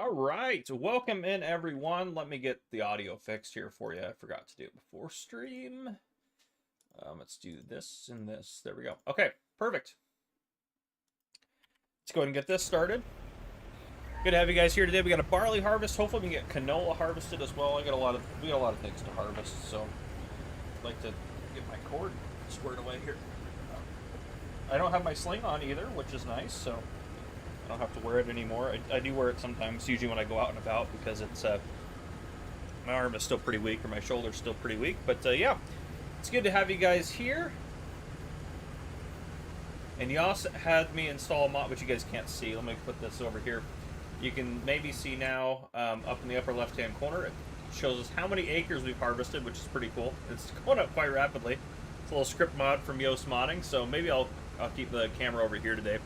All right, welcome in everyone. Let me get the audio fixed here for you. I forgot to do it before stream. Let's do this and this. There we go. Okay, perfect. Let's go ahead and get this started. Good to have you guys here today. We got a barley harvest. Hopefully we can get canola harvested as well. We got a lot of things to harvest, so I'd like to get my cord squared away here. I don't have my sling on either, which is nice, so I don't have to wear it anymore. I do wear it sometimes, usually when I go out and about, because it's my arm is still pretty weak, or my shoulder's still pretty weak. But yeah, it's good to have you guys here. And you also had me install a mod, which you guys can't see. Let me put this over here. You can maybe see now up in the upper left-hand corner. It shows us how many acres we've harvested, which is pretty cool. It's going up quite rapidly. It's a little script mod from Yoast Modding, so maybe I'll keep the camera over here today.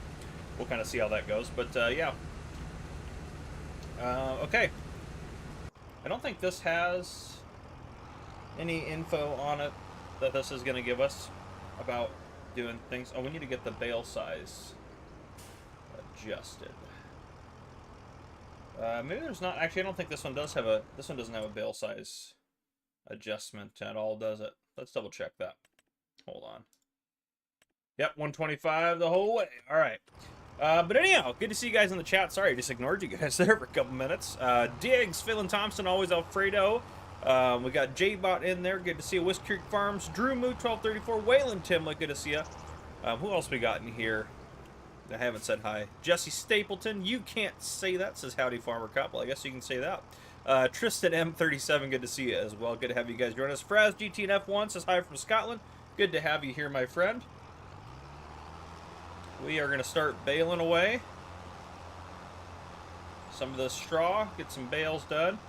We'll kind of see how that goes, but yeah. Okay. I don't think this has any info on it that this is going to give us about doing things. Oh, we need to get the bale size adjusted. Maybe there's not. Actually, I don't think this one does have a. This one doesn't have a bale size adjustment at all, does it? Let's double check that. Hold on. Yep, 125 the whole way. All right. But anyhow, good to see you guys in the chat. Sorry, I just ignored you guys there for a couple minutes. Diggs, Phil Thompson, always Alfredo. We got J-Bot in there. Good to see you. Whisk Creek Farms, Drew Moo, 1234, Waylon Timley. Good to see you. Who else we got in here? I haven't said hi. Jesse Stapleton, you can't say that, says Howdy Farmer Cup. Well, I guess you can say that. Tristan M37, good to see you as well. Good to have you guys join us. Fraz GTNF1 says hi from Scotland. Good to have you here, my friend. We are going to start baling away some of this straw, get some bales done.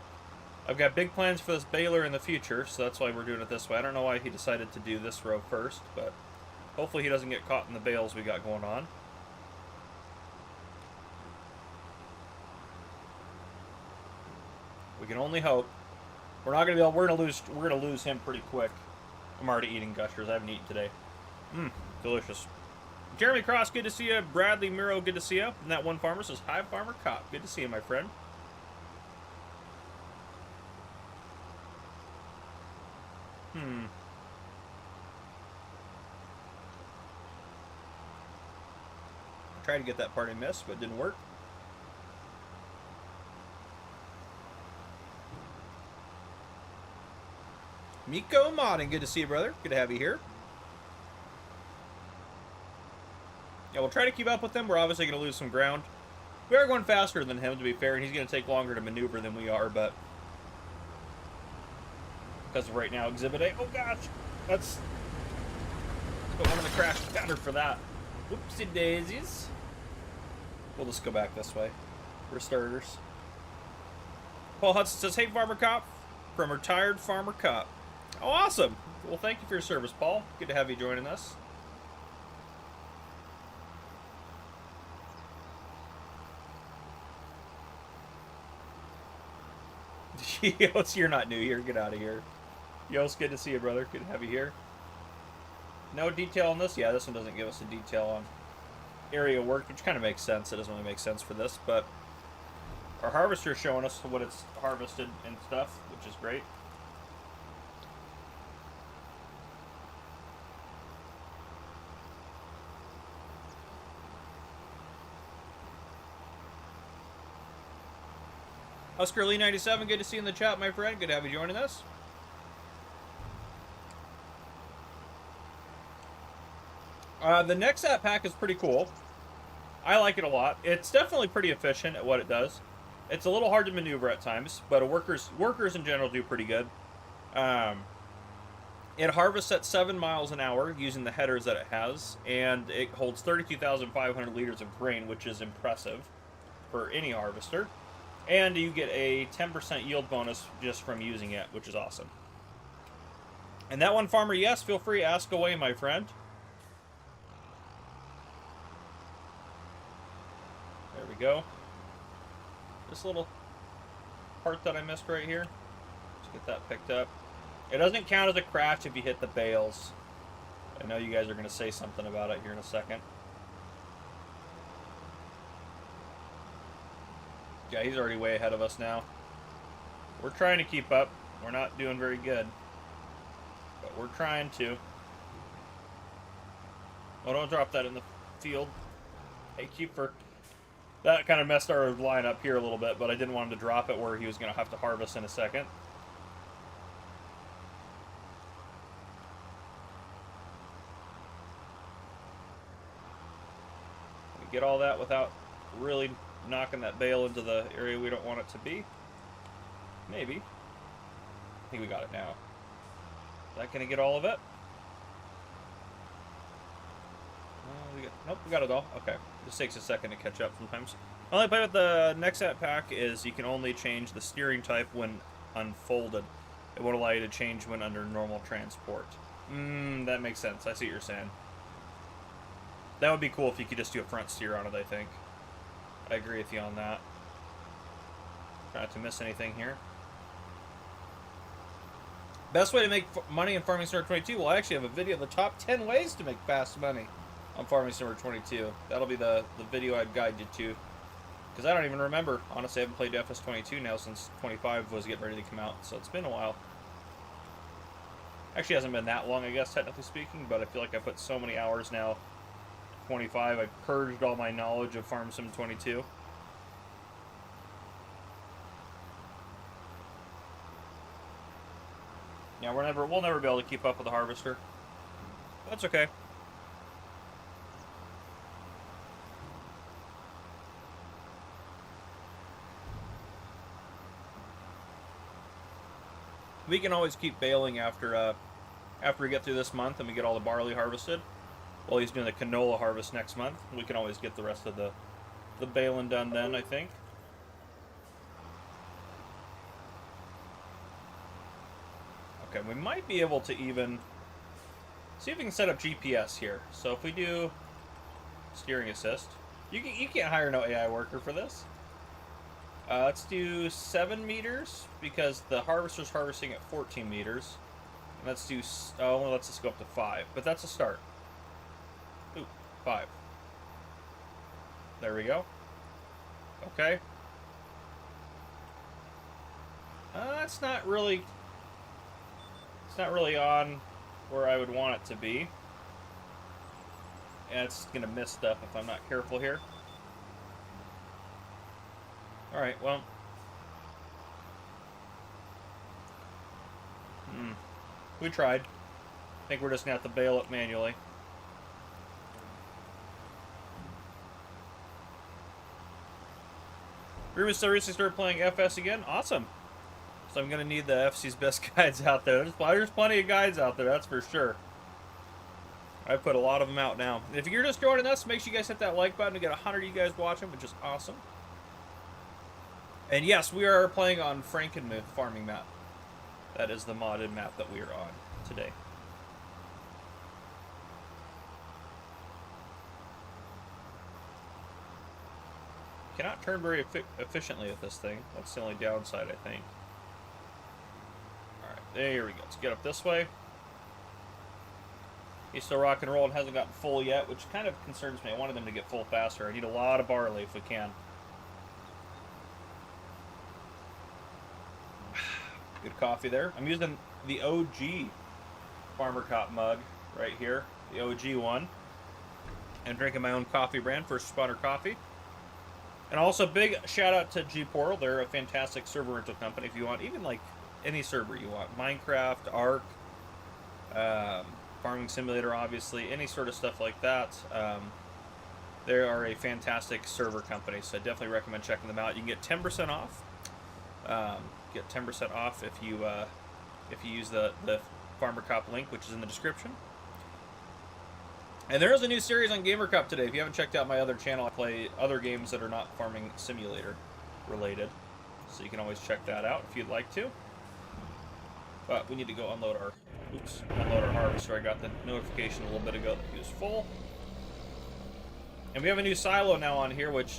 I've got big plans for this baler in the future, so that's why we're doing it this way. I don't know why he decided to do this row first, but hopefully he doesn't get caught in the bales we got going on. We can only hope. We're not going to be able, we're going to lose him pretty quick. I'm already eating gushers. I haven't eaten today. Delicious. Jeremy Cross, good to see you. Bradley Miro, good to see you. And that one farmer says, hi, Farmer Cop. Good to see you, my friend. Tried to get that party miss, but it didn't work. Miko Modding, good to see you, brother. Good to have you here. Yeah, we'll try to keep up with them. We're obviously going to lose some ground. We are going faster than him, to be fair, and he's going to take longer to maneuver than we are, but because of right now, Exhibit A. Oh, gosh. That's... I'm going to crash the counter for that. Whoopsie daisies. We'll just go back this way for starters. Paul Hudson says, hey, Farmer Cop, from Retired Farmer Cop. Oh, awesome. Well, thank you for your service, Paul. Good to have you joining us. Yos, you're not new here. Get out of here. Yos, good to see you, brother. Good to have you here. No detail on this? Yeah, this one doesn't give us a detail on area work, which kind of makes sense. It doesn't really make sense for this, but our harvester is showing us what it's harvested and stuff, which is great. Husker Lee 97, good to see you in the chat, my friend. Good to have you joining us. The NEXAT Pack is pretty cool. I like it a lot. It's definitely pretty efficient at what it does. It's a little hard to maneuver at times, but workers in general do pretty good. It harvests at 7 miles an hour using the headers that it has, and it holds 32,500 liters of grain, which is impressive for any harvester. And you get a 10% yield bonus just from using it, which is awesome. And that one, farmer, yes, feel free, ask away, my friend. There we go. This little part that I missed right here. Let's get that picked up. It doesn't count as a crash if you hit the bales. I know you guys are going to say something about it here in a second. Yeah, he's already way ahead of us now. We're trying to keep up. We're not doing very good. But we're trying to. Oh, don't drop that in the field. Hey, keeper. That kind of messed our line up here a little bit, but I didn't want him to drop it where he was going to have to harvest in a second. We get all that without really knocking that bale into the area we don't want it to be. Maybe. I think we got it now. Is that going to get all of it? Nope, we got it all. Okay. This takes a second to catch up sometimes. The only play with the NEXAT Pack is you can only change the steering type when unfolded. It won't allow you to change when under normal transport. That makes sense. I see what you're saying. That would be cool if you could just do a front steer on it, I think. I agree with you on that. Try not to miss anything here. Best way to make money in Farming Simulator 22? Well, I actually have a video of the top 10 ways to make fast money on Farming Simulator 22. That'll be the video I'd guide you to. Because I don't even remember. Honestly, I haven't played FS22 now since 25 was getting ready to come out. So it's been a while. Actually, hasn't been that long, I guess, technically speaking. But I feel like I put so many hours now. 25, I purged all my knowledge of Farm Sim 22. Yeah, we'll never be able to keep up with the harvester. That's okay. We can always keep baling after we get through this month and we get all the barley harvested. While he's doing the canola harvest next month, we can always get the rest of the baling done then, I think. Okay, we might be able to even see if we can set up GPS here. So if we do steering assist, you can't hire no AI worker for this. Let's do 7 meters because the harvester's harvesting at 14 meters. And let's do, oh, let's just go up to 5, but that's a start. Ooh, 5. There we go. Okay. It's not really on where I would want it to be. And it's gonna miss stuff if I'm not careful here. Alright, well. We tried. I think we're just gonna have to bail it manually. Ruben still recently started playing FS again. Awesome. So I'm gonna need the FC's best guides out there. There's plenty of guides out there, that's for sure. I put a lot of them out now. If you're just joining us, make sure you guys hit that like button to get 100 of you guys watching, which is awesome. And yes, we are playing on FRANKENMUTH farming map. That is the modded map that we are on today. Cannot turn very efficiently with this thing. That's the only downside, I think. Alright, there we go. Let's get up this way. He's still rock and roll and hasn't gotten full yet, which kind of concerns me. I wanted him to get full faster. I need a lot of barley if we can. Good coffee there. I'm using the OG Farmer Cop mug right here. The OG one. And drinking my own coffee brand, First Responder Coffee. And also, big shout out to G-Portal. They're a fantastic server rental company if you want, even like any server you want. Minecraft, Ark, Farming Simulator, obviously, any sort of stuff like that. They are a fantastic server company, so I definitely recommend checking them out. You can get 10% off. Get 10% off if you use the Farmer Cop link, which is in the description. And there is a new series on Gamer Cup today. If you haven't checked out my other channel, I play other games that are not Farming Simulator related. So you can always check that out if you'd like to. But we need to go unload our harvester. I got the notification a little bit ago that he was full. And we have a new silo now on here, which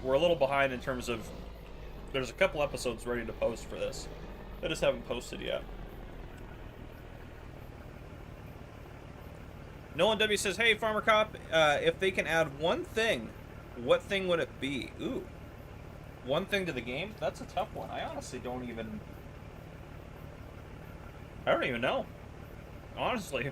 we're a little behind in terms of, there's a couple episodes ready to post for this. I just haven't posted yet. Nolan W says, hey, Farmer Cop, if they can add one thing, what thing would it be? Ooh. One thing to the game? That's a tough one. I honestly don't even... I don't even know. Honestly.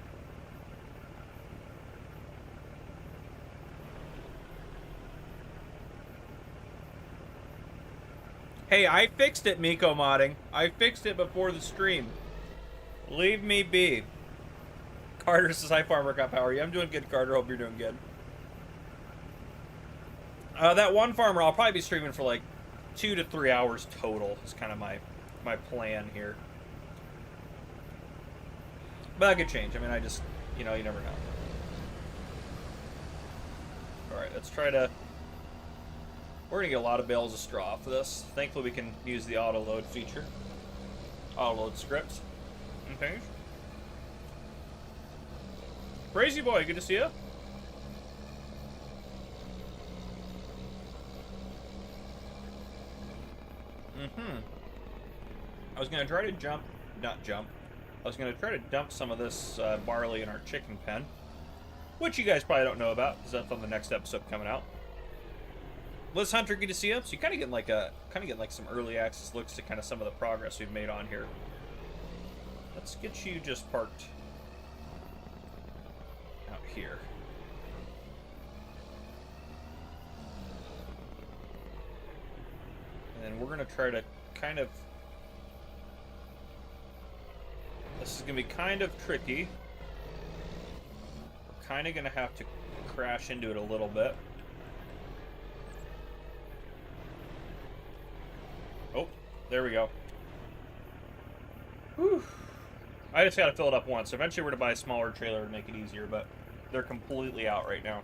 Hey, I fixed it, Miko Modding. I fixed it before the stream. Leave me be. Carter says, hi, Farmer Cup. How are you? I'm doing good, Carter. Hope you're doing good. That one farmer, I'll probably be streaming for like 2 to 3 hours total. Is kind of my plan here. But that could change. I mean, I just, you know, you never know. Alright, let's try to... We're going to get a lot of bales of straw for this. Thankfully, we can use the auto-load feature. Auto-load script. Okay. Crazy boy, good to see you. I was going to try to I was going to try to dump some of this barley in our chicken pen, which you guys probably don't know about because that's on the next episode coming out. Liz Hunter, good to see you. So you kind of get like some early access looks to kind of some of the progress we've made on here. Let's get you just parked out here. And then we're going to try to kind of... This is going to be kind of tricky. We're kind of going to have to crash into it a little bit. Oh, there we go. Whew. I just got to fill it up once. Eventually we're going to buy a smaller trailer to make it easier, but they're completely out right now.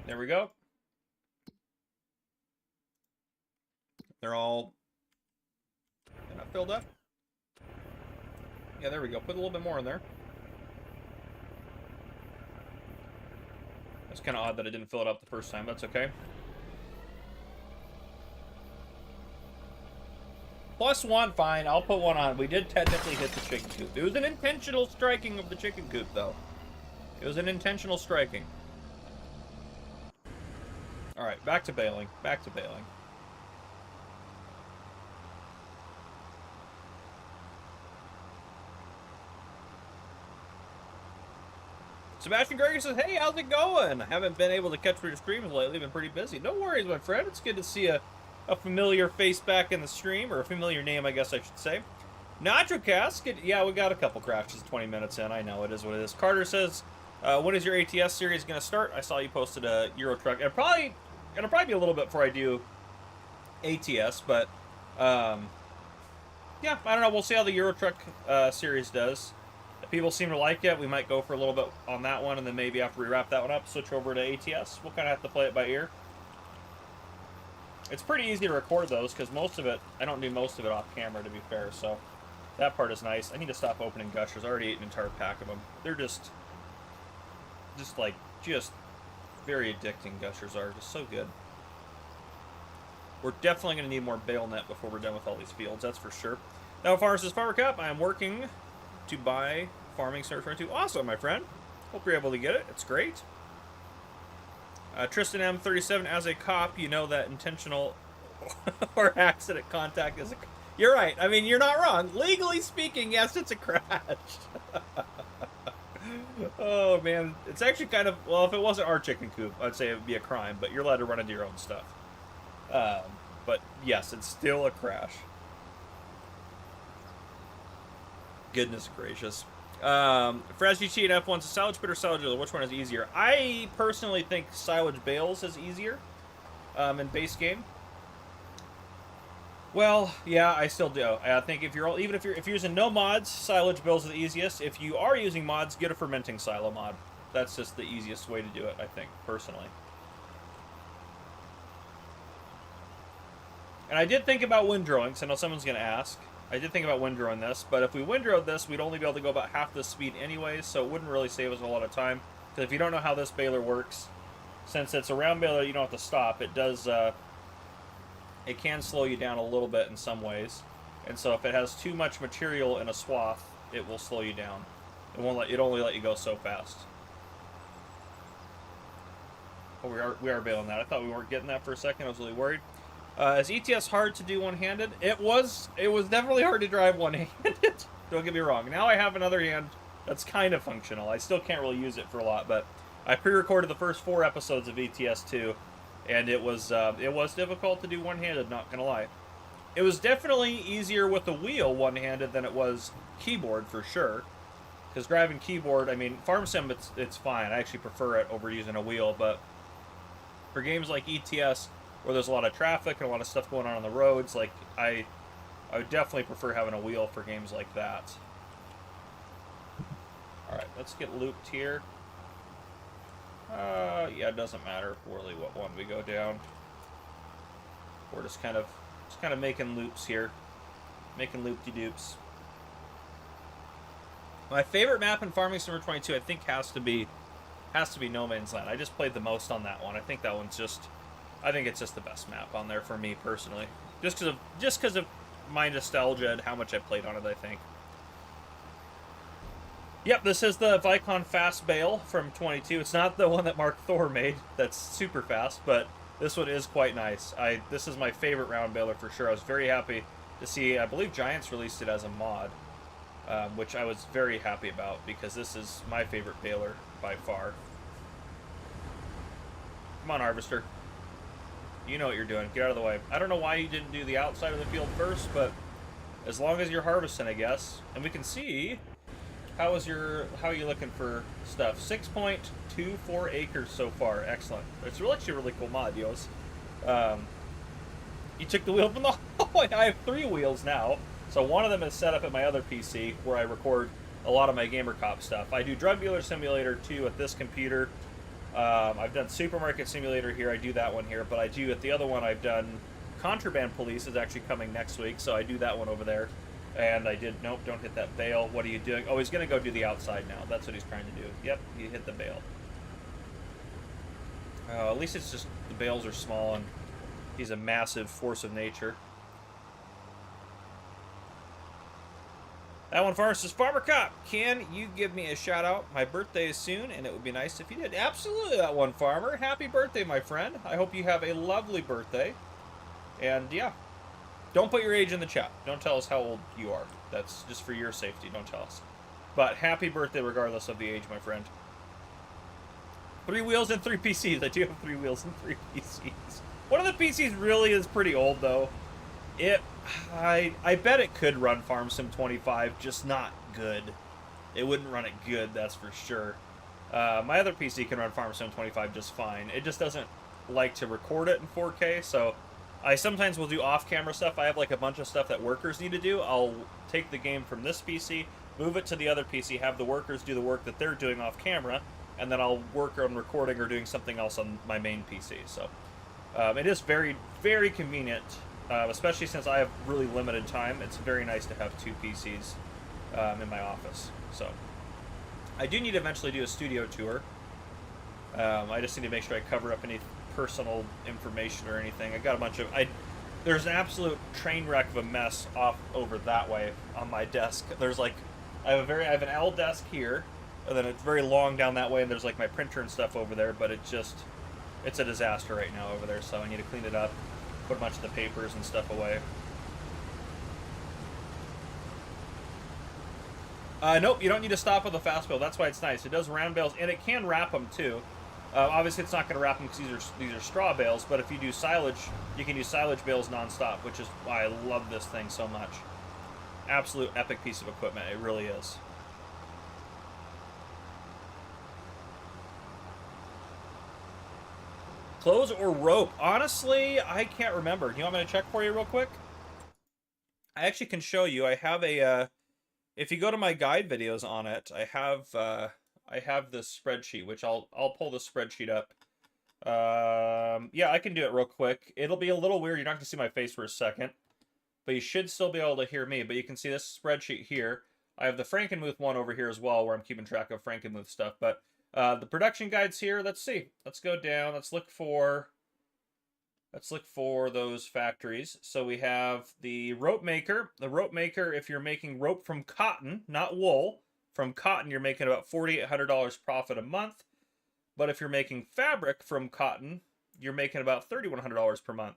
There we go. They're all not filled up. Yeah, there we go. Put a little bit more in there. It's kind of odd that I didn't fill it up the first time. That's okay. +1, fine. I'll put one on. We did technically hit the chicken coop. It was an intentional striking of the chicken coop, though. It was an intentional striking. All right, back to baling. Back to baling. Sebastian Greger says, hey, how's it going? I haven't been able to catch your streams lately. Been pretty busy. No worries, my friend. It's good to see a familiar face back in the stream, or a familiar name, I guess I should say. NachoCast, yeah, we got a couple crashes 20 minutes in. I know, it is what it is. Carter says, when is your ATS series going to start? I saw you posted a Euro Truck. It'll probably be a little bit before I do ATS, but, yeah, I don't know. We'll see how the Euro Truck series does. If people seem to like it, we might go for a little bit on that one, and then maybe after we wrap that one up, switch over to ATS. We'll kind of have to play it by ear. It's pretty easy to record those, because most of it, I don't do most of it off camera, to be fair, so that part is nice. I need to stop opening gushers. I already ate an entire pack of them. They're just very addicting, gushers are. Just so good. We're definitely going to need more bale net before we're done with all these fields, that's for sure. Now, Farmer says, Farmer Cup, I am working to buy Farming Search 22. Awesome, my friend. Hope you're able to get it. It's great. Tristan M37, as a cop, you know that intentional or accident contact is a... You're right. I mean, you're not wrong. Legally speaking, yes, it's a crash. Oh, man. It's actually kind of... Well, if it wasn't our chicken coop, I'd say it would be a crime, but you're allowed to run into your own stuff. But, yes, it's still a crash. Goodness gracious. For SGT and F1's silage pit or silage oil, which one is easier? I personally think silage bales is easier in base game. Well, yeah, I still do. I think if you're using no mods, silage bales are the easiest. If you are using mods, get a fermenting silo mod. That's just the easiest way to do it, I think, personally. And I did think about windrowing, because I know someone's going to ask. I did think about windrowing this, but if we windrowed this, we'd only be able to go about half the speed anyways, so it wouldn't really save us a lot of time. Because if you don't know how this baler works, since it's a round baler, you don't have to stop. It does, it can slow you down a little bit in some ways. And so if it has too much material in a swath, it will slow you down. It won't let, it'll only let you go so fast. Oh, we are bailing that. I thought we weren't getting that for a second. I was really worried. Is ETS hard to do one-handed? It was definitely hard to drive one-handed. Don't get me wrong. Now I have another hand that's kind of functional. I still can't really use it for a lot, but I pre-recorded the first 4 episodes of ETS 2, and it was difficult to do one-handed, not gonna lie. It was definitely easier with the wheel one-handed than it was keyboard, for sure. Because driving keyboard, I mean, Farm Sim, it's fine. I actually prefer it over using a wheel, but for games like ETS, where there's a lot of traffic and a lot of stuff going on the roads, like, I would definitely prefer having a wheel for games like that. Alright, let's get looped here. Yeah, it doesn't matter really what one we go down. We're just kind of making loops here. Making loop-de-doops. My favorite map in Farming Simulator 22, I think, has to be No Man's Land. I just played the most on that one. I think that one's just, I think it's just the best map on there for me personally. Just because of my nostalgia and how much I played on it, I think. Yep, this is the Vicon Fast Bale from 22. It's not the one that Mark Thor made. That's super fast, but this one is quite nice. This is my favorite round baler for sure. I was very happy to see, I believe Giants released it as a mod. Which I was very happy about, because this is my favorite baler by far. Come on, Harvester. You know what you're doing. Get out of the way. I don't know why you didn't do the outside of the field first, but as long as you're harvesting, I guess. And we can see, how are you looking for stuff? 6.24 acres so far. Excellent. It's actually a really cool mod, Dios. You took the wheel from the... Oh, I have 3 wheels now. So one of them is set up at my other PC, where I record a lot of my Gamer Cop stuff. I do Drug Dealer Simulator 2 at this computer. I've done Supermarket Simulator here. I do that one here. But I do, at the other one, I've done Contraband Police is actually coming next week. So I do that one over there. And I did... Nope, don't hit that bale. What are you doing? Oh, he's going to go do the outside now. That's what he's trying to do. Yep, he hit the bale. At least it's just... The bales are small, and he's a massive force of nature. That one for us is Farmer Cop. Can you give me a shout out? My birthday is soon, and it would be nice if you did. Absolutely, that one, Farmer. Happy birthday, my friend. I hope you have a lovely birthday. And yeah, don't put your age in the chat. Don't tell us how old you are. That's just for your safety. Don't tell us. But happy birthday regardless of the age, my friend. 3 wheels and 3 PCs. I do have 3 wheels and 3 PCs. One of the PCs really is pretty old, though. I bet it could run Farm Sim 25, just not good. It wouldn't run it good, that's for sure. My other PC can run Farm Sim 25 just fine. It just doesn't like to record it in 4K, so I sometimes will do off-camera stuff. I have like a bunch of stuff that workers need to do. I'll take the game from this PC, move it to the other PC, have the workers do the work that they're doing off-camera, and then I'll work on recording or doing something else on my main PC. So it is very, very convenient. Especially since I have really limited time, it's very nice to have 2 PCs in my office. So, I do need to eventually do a studio tour. I just need to make sure I cover up any personal information or anything. I got a bunch of... There's an absolute train wreck of a mess off over that way on my desk. There's like... I have an L desk here, and then it's very long down that way, and there's like my printer and stuff over there, but it's a disaster right now over there, so I need to clean it up. Put a bunch of the papers and stuff away. Nope, you don't need to stop with a fast bale. That's why it's nice. It does round bales, and it can wrap them too. Obviously, it's not going to wrap them because these are straw bales. But if you do silage, you can use silage bales nonstop, which is why I love this thing so much. Absolute epic piece of equipment. It really is. Clothes or rope? Honestly, I can't remember. Do you want me to check for you real quick? I actually can show you. I have a, if you go to my guide videos on it, I have this spreadsheet, which I'll pull the spreadsheet up. Yeah, I can do it real quick. It'll be a little weird. You're not going to see my face for a second, but you should still be able to hear me. But you can see this spreadsheet here. I have the Frankenmuth one over here as well, where I'm keeping track of Frankenmuth stuff, but the production guides here, let's see. Let's go down. Let's look for those factories. So we have the rope maker. The rope maker, if you're making rope from cotton, not wool, from cotton, you're making about $4,800 profit a month. But if you're making fabric from cotton, you're making about $3,100 per month.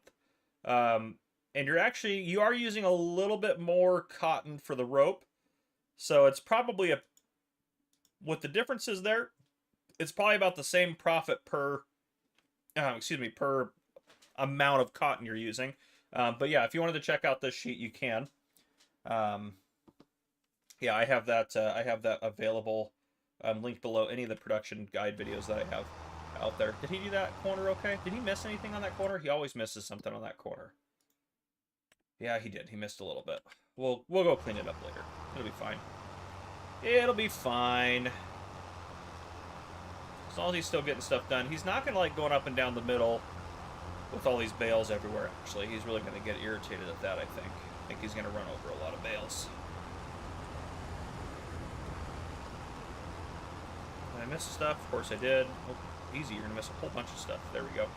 And you are using a little bit more cotton for the rope. So it's probably what the difference is there, it's probably about the same profit per amount of cotton you're using. But yeah, if you wanted to check out this sheet, you can. Yeah, I have that available, linked below any of the production guide videos that I have out there. Did he do that corner okay? Did he miss anything on that corner? He always misses something on that corner. Yeah, he did. He missed a little bit. We'll go clean it up later. It'll be fine. It'll be fine. As long as he's still getting stuff done. He's not going to like going up and down the middle with all these bales everywhere, actually. He's really going to get irritated at that, I think. I think he's going to run over a lot of bales. Did I miss stuff? Of course I did. Oh, easy. You're going to miss a whole bunch of stuff. There we go.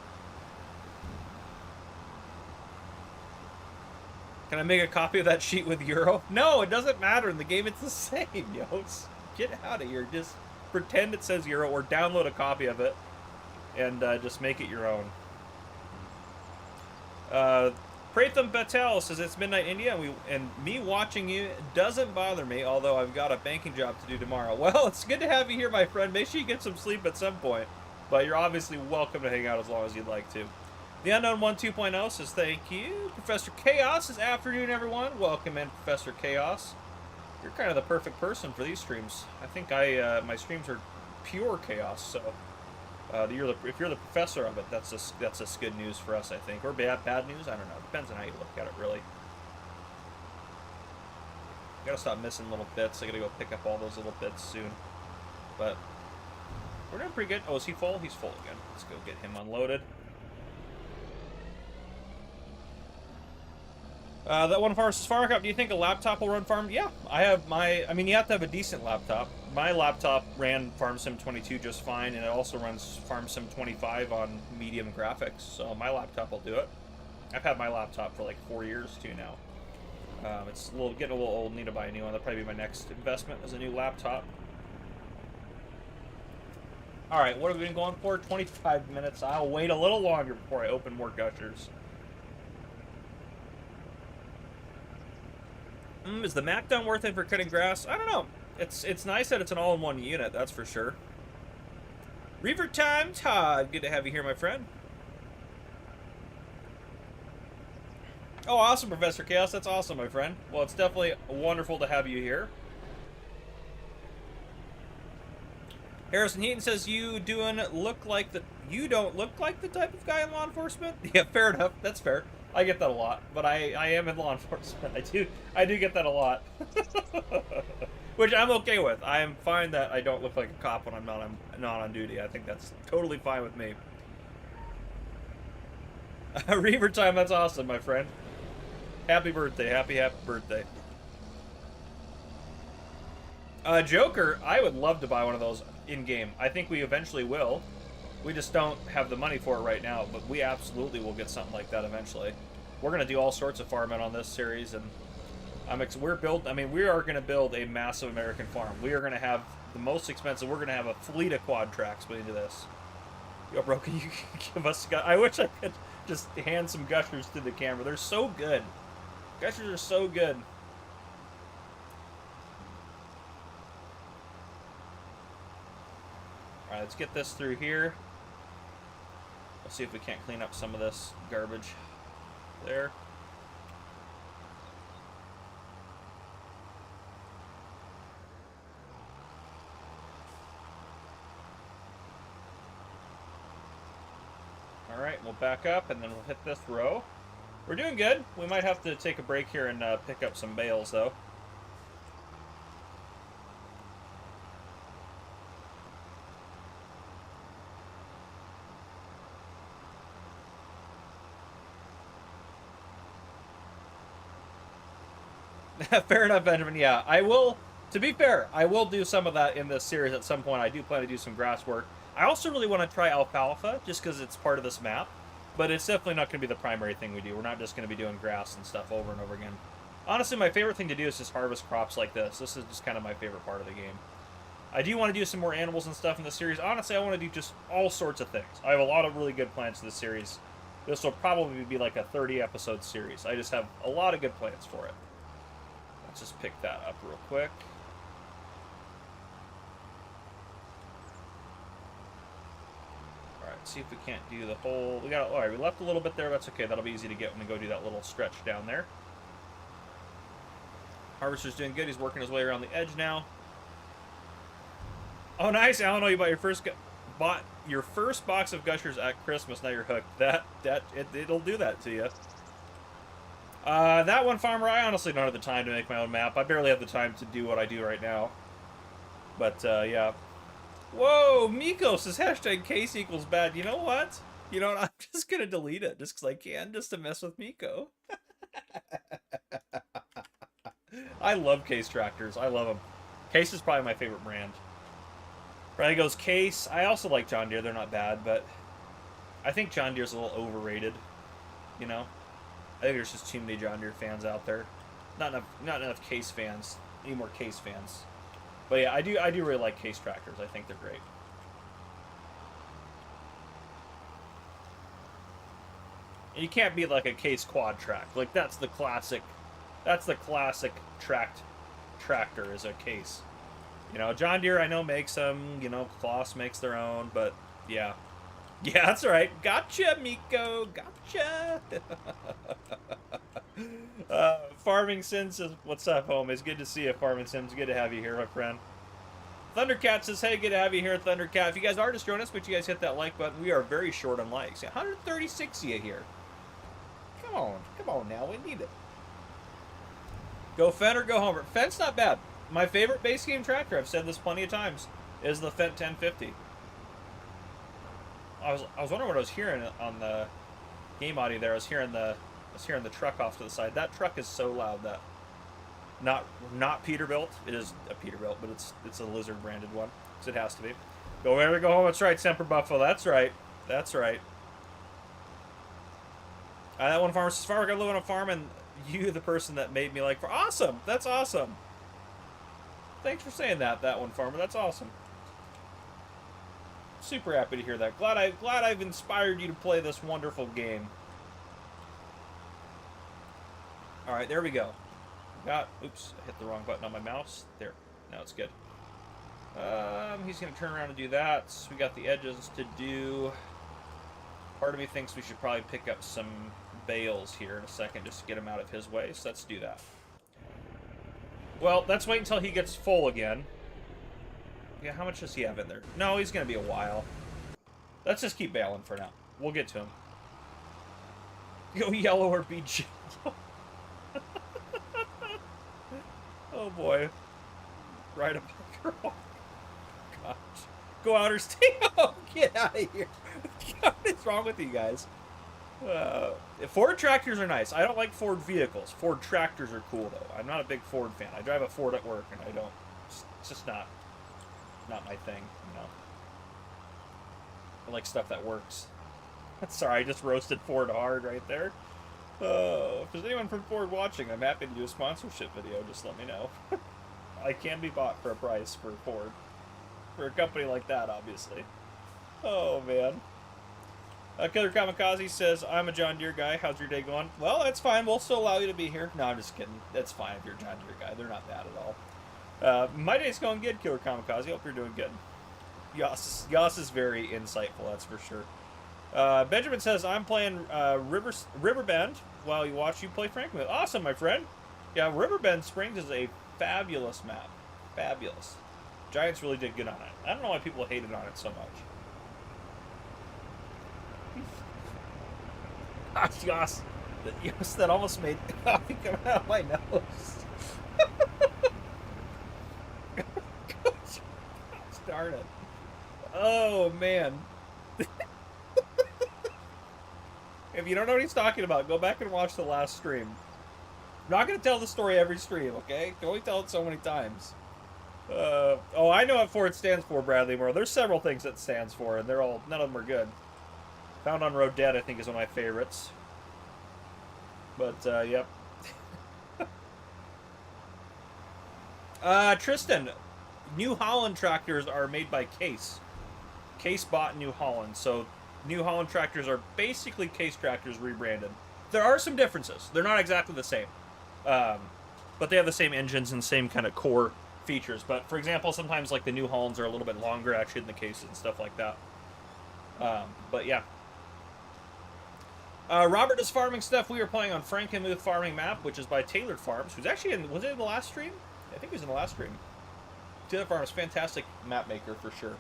Can I make a copy of that sheet with Euro? No, it doesn't matter. In the game, it's the same, yo. Get out of here. Just pretend it says Euro or download a copy of it and just make it your own. Pratham Patel says it's midnight India and me watching you doesn't bother me, although I've got a banking job to do tomorrow. Well, it's good to have you here, my friend. Make sure you get some sleep at some point, but you're obviously welcome to hang out as long as you'd like to. The Unknown One 2.0 says thank you. Professor Chaos says afternoon, everyone. Welcome in, Professor Chaos. You're kind of the perfect person for these streams. I think my streams are pure chaos, so if you're the professor of it, that's just good news for us, I think. Or bad news? I don't know. Depends on how you look at it, really. Gotta stop missing little bits. I gotta go pick up all those little bits soon. But we're doing pretty good. Oh, is he full? He's full again. Let's go get him unloaded. That one farm says, Farcup, do you think a laptop will run farm? Yeah, I have I mean, you have to have a decent laptop. My laptop ran Farm Sim 22 just fine, and it also runs Farm Sim 25 on medium graphics, so my laptop will do it. I've had my laptop for like 4 years, too, now. It's getting a little old, need to buy a new one. That'll probably be my next investment, is a new laptop. Alright, what have we been going for? 25 minutes. I'll wait a little longer before I open more gushers. Is the Mac done worth it for cutting grass? I don't know. It's nice that it's an all-in-one unit, that's for sure. Reaver time, Todd. Good to have you here, my friend. Oh, awesome, Professor Chaos. That's awesome, my friend. Well, it's definitely wonderful to have you here. Harrison Heaton says you don't look like the type of guy in law enforcement. Yeah, fair enough. That's fair. I get that a lot, but I am in law enforcement. I do get that a lot, which I'm okay with. I am fine that I don't look like a cop when I'm not on duty. I think that's totally fine with me. Reaver time. That's awesome, my friend. Happy birthday. Happy birthday. Joker. I would love to buy one of those in game. I think we eventually will. We just don't have the money for it right now, but we absolutely will get something like that eventually. We're going to do all sorts of farming on this series, and we are going to build a massive American farm. We are going to have the most expensive. We're going to have a fleet of quad tracks put into this. Yo, bro, can you give us? I wish I could just hand some gushers to the camera. They're so good. Gushers are so good. All right, let's get this through here. Let's see if we can't clean up some of this garbage there. All right, we'll back up and then we'll hit this row. We're doing good. We might have to take a break here and pick up some bales, though. Fair enough, Benjamin. Yeah, I will. To be fair, I will do some of that in this series at some point. I do plan to do some grass work. I also really want to try alfalfa, just because it's part of this map. But it's definitely not going to be the primary thing we do. We're not just going to be doing grass and stuff over and over again. Honestly, my favorite thing to do is just harvest crops like this. This is just kind of my favorite part of the game. I do want to do some more animals and stuff in the series. Honestly, I want to do just all sorts of things. I have a lot of really good plans for this series. This will probably be like a 30-episode series. I just have a lot of good plans for it. Let's just pick that up real quick. Alright, see if we can't do the whole... Alright, we left a little bit there. That's okay. That'll be easy to get when we go do that little stretch down there. Harvester's doing good. He's working his way around the edge now. Oh, nice, Alan. Oh, you bought your first box of Gushers at Christmas. Now you're hooked. It'll do that to you. That one, Farmer, I honestly don't have the time to make my own map. I barely have the time to do what I do right now. But, yeah. Whoa, Miko says hashtag case equals bad. You know what? You know what? I'm just going to delete it just because I can, just to mess with Miko. I love Case tractors. I love them. Case is probably my favorite brand. Riley goes, Case. I also like John Deere. They're not bad, but I think John Deere's a little overrated. You know? I think there's just too many John Deere fans out there. Not enough Case fans. Need more Case fans. But yeah, I do really like Case tractors. I think they're great. And you can't beat like a Case quad track. Like that's the classic tractor is a Case. You know, John Deere I know makes them, you know, Kloss makes their own, but yeah. Yeah, that's right. Gotcha, Miko. Gotcha. Farming Sim says, what's up, home? It's good to see you, Farming Sims. Good to have you here, my friend. Thundercat says, hey, good to have you here, Thundercat. If you guys are just joining us, would you guys hit that like button? We are very short on likes. 136 of you here. Come on now, we need it. Go Fendt or go Homer. Fendt's not bad. My favorite base game tractor, I've said this plenty of times, is the Fendt 1050. I was wondering what I was hearing on the game audio there. I was hearing the truck off to the side. That truck is so loud that not Peterbilt. It is a Peterbilt, but it's a Lizard branded one, so it has to be. Go wherever go home. That's right, Semper Buffalo. That's right. That's right. That one farmer says, Farmer, I live on a farm, and you, the person that made me like, awesome. That's awesome. Thanks for saying that one farmer. That's awesome. Super happy to hear that. Glad I've inspired you to play this wonderful game. All right, there we go. Oops, I hit the wrong button on my mouse. There. Now it's good. He's going to turn around and do that. So we got the edges to do. Part of me thinks we should probably pick up some bales here in a second just to get him out of his way. So let's do that. Well, let's wait until he gets full again. Yeah, how much does he have in there? No, he's going to be a while. Let's just keep baling for now. We'll get to him. Go yellow or be yellow. Oh, boy. Right up your wall. Gosh. Go outer stay. Oh, get out of here. What is wrong with you guys? Ford tractors are nice. I don't like Ford vehicles. Ford tractors are cool, though. I'm not a big Ford fan. I drive a Ford at work, and I don't. It's just not my thing, you know. I like stuff that works. Sorry, I just roasted Ford hard right there. If there's anyone from Ford watching, I'm happy to do a sponsorship video. Just let me know. I can be bought for a price for Ford. For a company like that, obviously. Oh, man. Killer Kamikaze says, I'm a John Deere guy. How's your day going? Well, that's fine. We'll still allow you to be here. No, I'm just kidding. That's fine if you're a John Deere guy. They're not bad at all. My day's going good, Killer Kamikaze. Hope you're doing good. Yas is very insightful, that's for sure. Benjamin says, I'm playing Riverbend while you watch you play FRANKENMUTH. Awesome, my friend. Yeah, Riverbend Springs is a fabulous map. Fabulous. Giants really did good on it. I don't know why people hated on it so much. Gosh, Yas, that almost made coffee come out of my nose. Gosh, darn it. Oh, man. If you don't know what he's talking about, go back and watch the last stream. I'm not going to tell the story every stream, okay? Can only tell it so many times. Oh, I know what Ford stands for, Bradley Moore. There's several things that stands for, and none of them are good. Found on Road Dead, I think, is one of my favorites. But, yep. Tristan, New Holland tractors are made by Case. Case bought New Holland, so New Holland tractors are basically Case tractors rebranded. There are some differences. They're not exactly the same. But they have the same engines and same kind of core features. But for example, sometimes like the New Hollands are a little bit longer actually than the Cases and stuff like that. But yeah. Robert does farming stuff. We are playing on Frankenmuth farming map, which is by Tailored Farms, who's actually in, was it in the last stream? I think he was in the last stream. Tailored Farms, fantastic map maker for sure.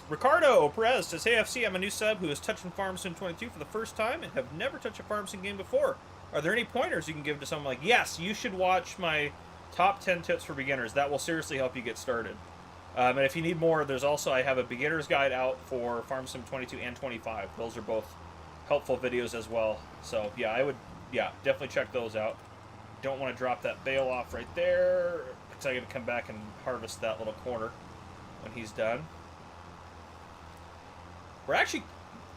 Ricardo Perez says, hey FC, I'm a new sub who is touching Farm Sim 22 for the first time and have never touched a Farm Sim game before. Are there any pointers you can give to someone like, yes, you should watch my top 10 tips for beginners. That will seriously help you get started. And if you need more, there's also, I have a beginner's guide out for Farm Sim 22 and 25. Those are both helpful videos as well. So yeah, I would, definitely check those out. Don't want to drop that bale off right there, because I'm going to come back and harvest that little corner when he's done. We're actually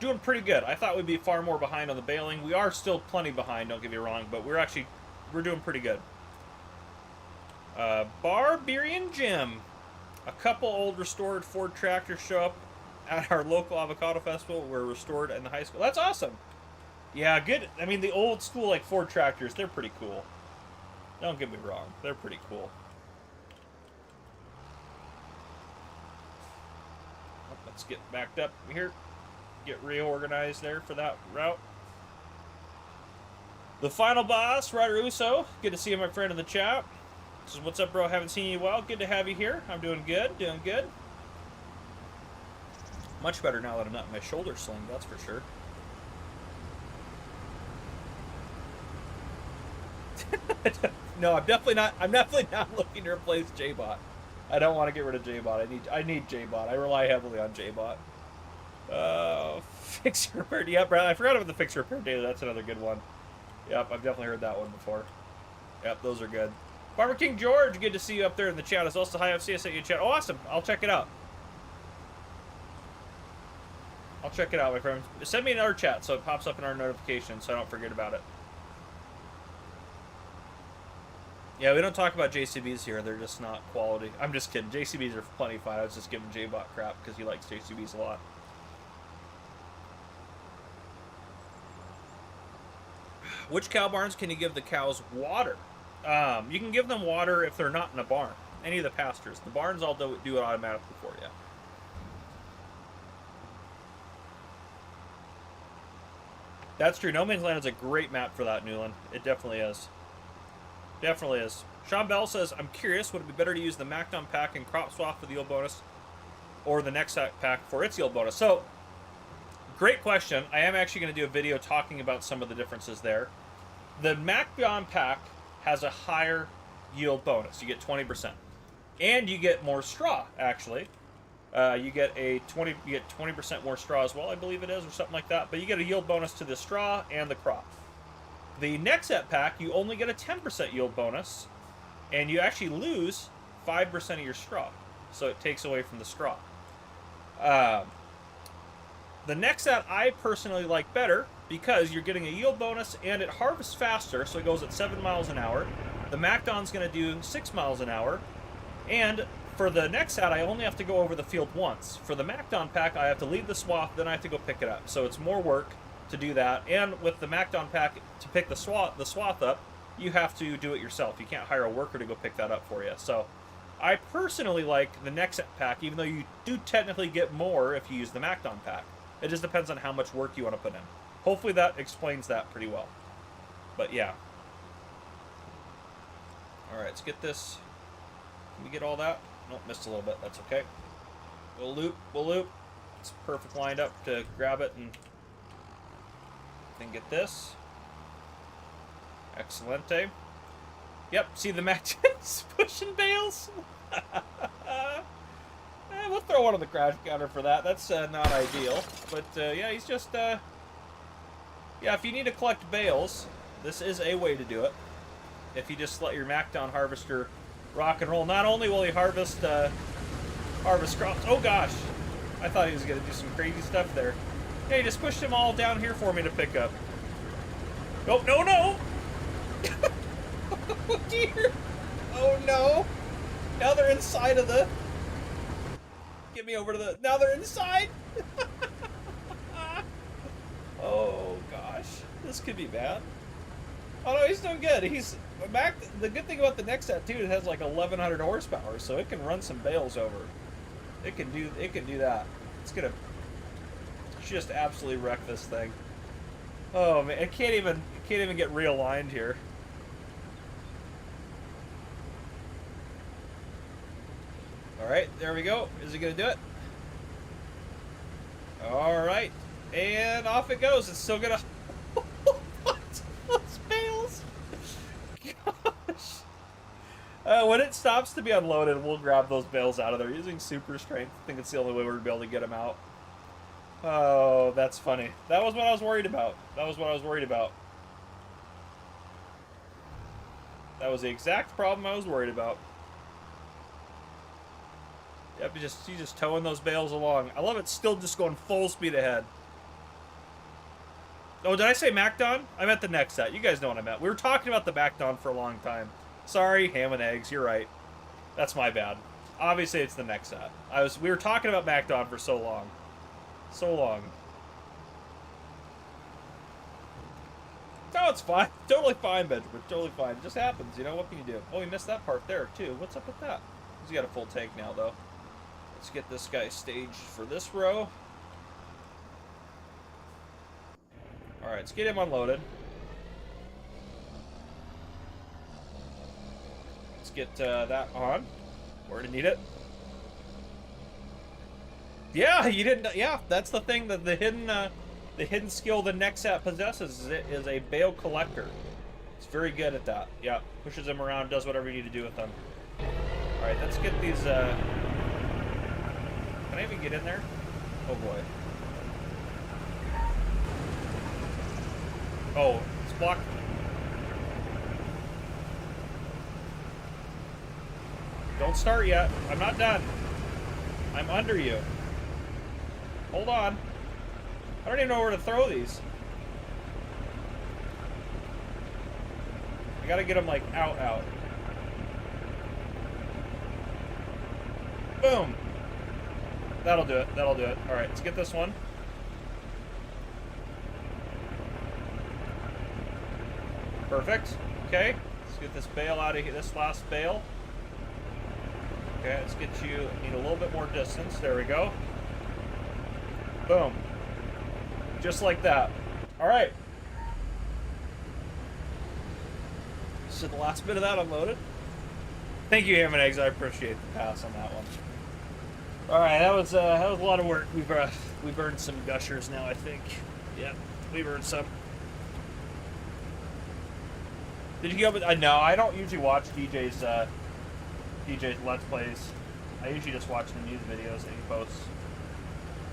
doing pretty good. I thought we'd be far more behind on the baling. We are still plenty behind, don't get me wrong, but we're doing pretty good. Barbarian Jim. A couple old restored Ford tractors show up at our local avocado festival. We're restored in the high school. That's awesome. Yeah, good. I mean, the old school like Ford tractors, they're pretty cool. Don't get me wrong. They're pretty cool. Let's get backed up here. Get reorganized there for that route. The final boss, Ryder Uso. Good to see you, my friend, in the chat. This is what's up, bro. Haven't seen you in a while. Good to have you here. I'm doing good. Doing good. Much better now that I'm not in my shoulder sling, that's for sure. No, I'm definitely not looking to replace JBot. I don't want to get rid of JBot. I need JBot. I rely heavily on JBot. Fix repair. Yep, Brad. I forgot about the fix repair data. That's another good one. Yep, I've definitely heard that one before. Yep, those are good. Farmer King George, good to see you up there in the chat as well. So hi FC, I sent you a chat. Oh, awesome. I'll check it out. I'll check it out, my friend. Send me another chat so it pops up in our notifications so I don't forget about it. Yeah, we don't talk about JCBs here. They're just not quality. I'm just kidding. JCBs are plenty fine. I was just giving JBot crap because he likes JCBs a lot. Which cow barns can you give the cows water? You can give them water if they're not in a barn. Any of the pastures. The barns all do it automatically for you. That's true. No Man's Land is a great map for that, Newland. It definitely is. Definitely is. Sean Bell says, I'm curious, would it be better to use the MacDon pack and crop swap for the yield bonus or the NEXAT pack for its yield bonus? So, great question. I am actually going to do a video talking about some of the differences there. The MacDon pack has a higher yield bonus. You get 20%. And you get more straw, actually. You get 20% more straw as well, I believe it is, or something like that. But you get a yield bonus to the straw and the crop. The NEXAT pack, you only get a 10% yield bonus, and you actually lose 5% of your straw. So it takes away from the straw. The NEXAT I personally like better because you're getting a yield bonus and it harvests faster, so it goes at 7 miles an hour. The MacDon's going to do 6 miles an hour. And for the NEXAT, I only have to go over the field once. For the MacDon pack, I have to leave the swath, then I have to go pick it up. So it's more work to do that. And with the MacDon pack, to pick the swath up, you have to do it yourself. You can't hire a worker to go pick that up for you. So I personally like the NEXAT pack, even though you do technically get more if you use the MacDon pack. It just depends on how much work you want to put in. Hopefully that explains that pretty well. But yeah. Alright, let's get this. Can we get all that? Nope, missed a little bit. That's okay. We'll loop. We'll loop. It's perfect lined up to grab it and then get this. Excelente. Yep, see the Mac's pushing bales? We'll throw one on the crash counter for that. That's not ideal. But yeah, he's just... yeah, if you need to collect bales, this is a way to do it. If you just let your MacDon harvester rock and roll. Not only will he harvest crops... Oh gosh! I thought he was going to do some crazy stuff there. Yeah, he just pushed them all down here for me to pick up. Oh, no, no! Oh dear! Oh no! Now they're inside of the... Get me over to the... Now they're inside! Oh, gosh. This could be bad. Oh, no, he's doing good. He's... Back, the good thing about the NEXAT, too, it has like 1,100 horsepower, so it can run some bales over. It can do that. It's gonna just absolutely wreck this thing. Oh, man, it can't even get realigned here. Alright, there we go. Is it going to do it? Alright. And off it goes. It's still going to... Those bales. Gosh. When it stops to be unloaded, we'll grab those bales out of there using super strength. I think it's the only way we're going to be able to get them out. Oh, that's funny. That was what I was worried about. That was what I was worried about. That was the exact problem I was worried about. Yep, he's just towing those bales along. I love it, still just going full speed ahead. Oh, did I say MacDon? I meant the NEXAT. You guys know what I meant. We were talking about the MacDon for a long time. Sorry, ham and eggs. You're right. That's my bad. Obviously, it's the NEXAT. We were talking about MacDon for so long. So long. No, it's fine. Totally fine, Benjamin. Totally fine. It just happens. You know, what can you do? Oh, we missed that part there, too. What's up with that? He's got a full tank now, though. Let's get this guy staged for this row. Alright, let's get him unloaded. Let's get that on. We're gonna need it. Yeah, you didn't. Yeah, that's the thing, that the hidden skill the NEXAT possesses is a bale collector. It's very good at that. Yeah, pushes them around, does whatever you need to do with them. All right, let's get these. Can I even get in there? Oh boy. Oh, it's blocked. Don't start yet. I'm not done. I'm under you. Hold on. I don't even know where to throw these. I gotta get them, like, out. Boom. That'll do it. That'll do it. Alright, let's get this one. Perfect. Okay. Let's get this bale out of here. This last bale. Okay, let's get you... Need a little bit more distance. There we go. Boom. Just like that. Alright. So the last bit of that unloaded. Thank you, Ham and Eggs. I appreciate the pass on that one. Alright, that was a lot of work. We've earned some gushers now, I think. Yep, we've earned some. Did you go with... no, I don't usually watch DJ's Let's Plays. I usually just watch the news videos that he posts.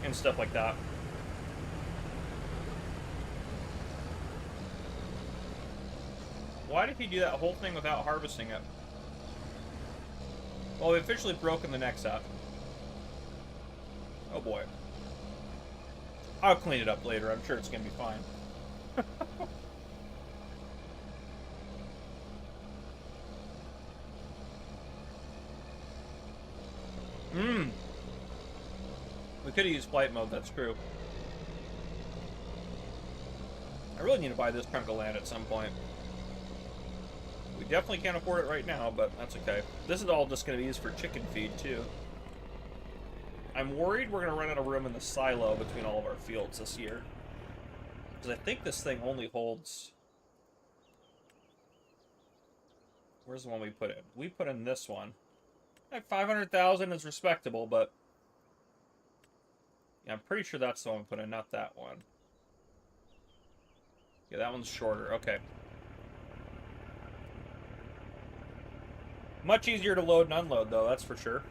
And stuff like that. Why did he do that whole thing without harvesting it? Well, we officially broken the NEXAT. Oh boy. I'll clean it up later. I'm sure it's going to be fine. We could have used flight mode, that's true. I really need to buy this chunk of land at some point. We definitely can't afford it right now, but that's okay. This is all just going to be used for chicken feed, too. I'm worried we're going to run out of room in the silo between all of our fields this year. Because I think this thing only holds... Where's the one we put in? We put in this one. 500,000 is respectable, but... Yeah, I'm pretty sure that's the one we put in, not that one. Yeah, that one's shorter. Okay. Much easier to load and unload, though, that's for sure.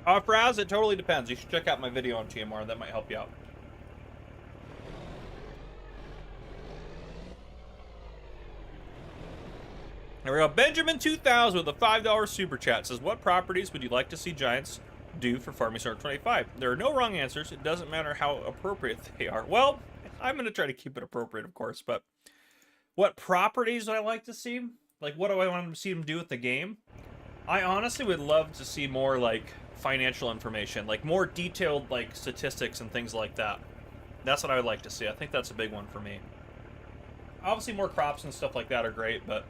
Fraz, it totally depends. You should check out my video on TMR. That might help you out. There we go. Benjamin 2000 with a $5 super chat says, what properties would you like to see Giants do for Farming Simulator 25? There are no wrong answers. It doesn't matter how appropriate they are. Well, I'm going to try to keep it appropriate, of course, but what properties would I like to see? Like, what do I want to see them do with the game? I honestly would love to see more, like, financial information, like, more detailed, like, statistics and things like that. That's what I would like to see. I think that's a big one for me. Obviously, more crops and stuff like that are great, but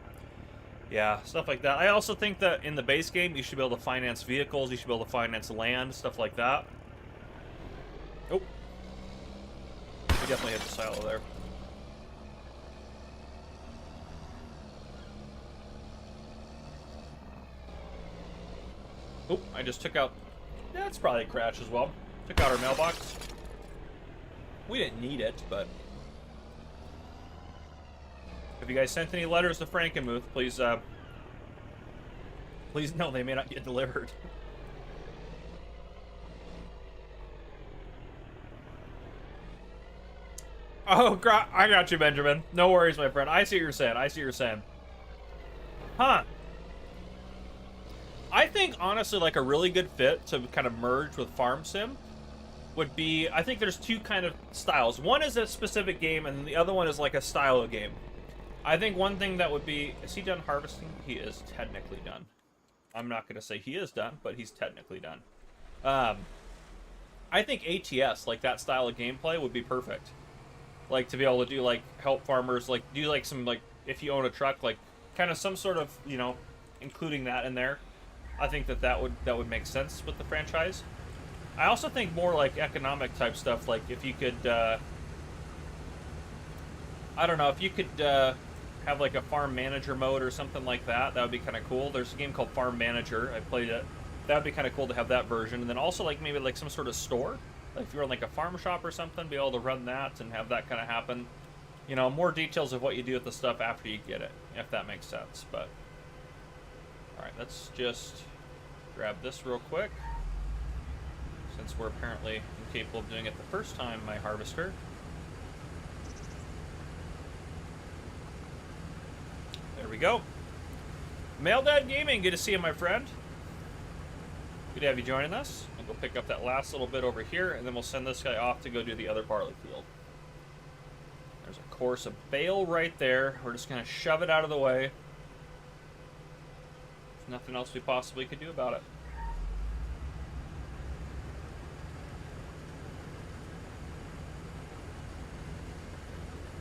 yeah, stuff like that. I also think that in the base game, you should be able to finance vehicles, you should be able to finance land, stuff like that. Oh. We definitely hit the silo there. Oh, I just took out... That's probably a crash as well. Took out our mailbox. We didn't need it, but... If you guys sent any letters to Frankenmuth, please, please know they may not get delivered. Oh, I got you, Benjamin. No worries, my friend. I see what you're saying. I see what you're saying. Huh. I think, honestly, like, a really good fit to kind of merge with Farm Sim would be... I think there's two kind of styles. One is a specific game, and the other one is, like, a style of game. I think one thing that would be... Is he done harvesting? He is technically done. I'm not going to say he is done, but he's technically done. I think ATS, like, that style of gameplay would be perfect. Like, to be able to do, like, help farmers, like, do, like, some, like, if you own a truck, like, kind of some sort of, you know, including that in there. I think that would make sense with the franchise. I also think more, like, economic type stuff, like, if you could, I don't know, if you could, have, like, a farm manager mode or something like that, that would be kind of cool. There's a game called Farm Manager. I played it. That would be kind of cool to have that version. And then also, like, maybe, like, some sort of store. Like, if you're in, like, a farm shop or something, be able to run that and have that kind of happen. You know, more details of what you do with the stuff after you get it, if that makes sense. But, alright, let's just grab this real quick. Since we're apparently incapable of doing it the first time, my harvester. There we go. Maildad Gaming, good to see you, my friend. Good to have you joining us. I'll go pick up that last little bit over here, and then we'll send this guy off to go do the other barley field. There's a course of bale right there. We're just going to shove it out of the way. There's nothing else we possibly could do about it.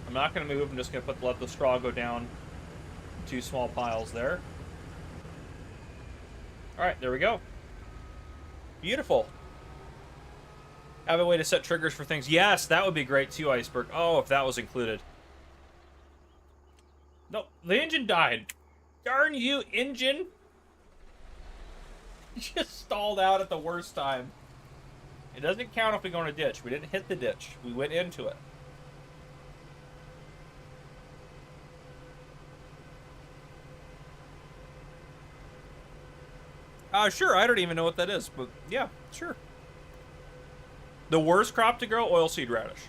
I'm not going to move. I'm just going to let the straw go down. Two small piles there. Alright, there we go. Beautiful. Have a way to set triggers for things. Yes, that would be great too, Iceberg. Oh, if that was included. No, the engine died. Darn you, engine. Just stalled out at the worst time. It doesn't count if we go in a ditch. We didn't hit the ditch. We went into it. Sure, I don't even know what that is, but yeah, sure. The worst crop to grow, oilseed radish.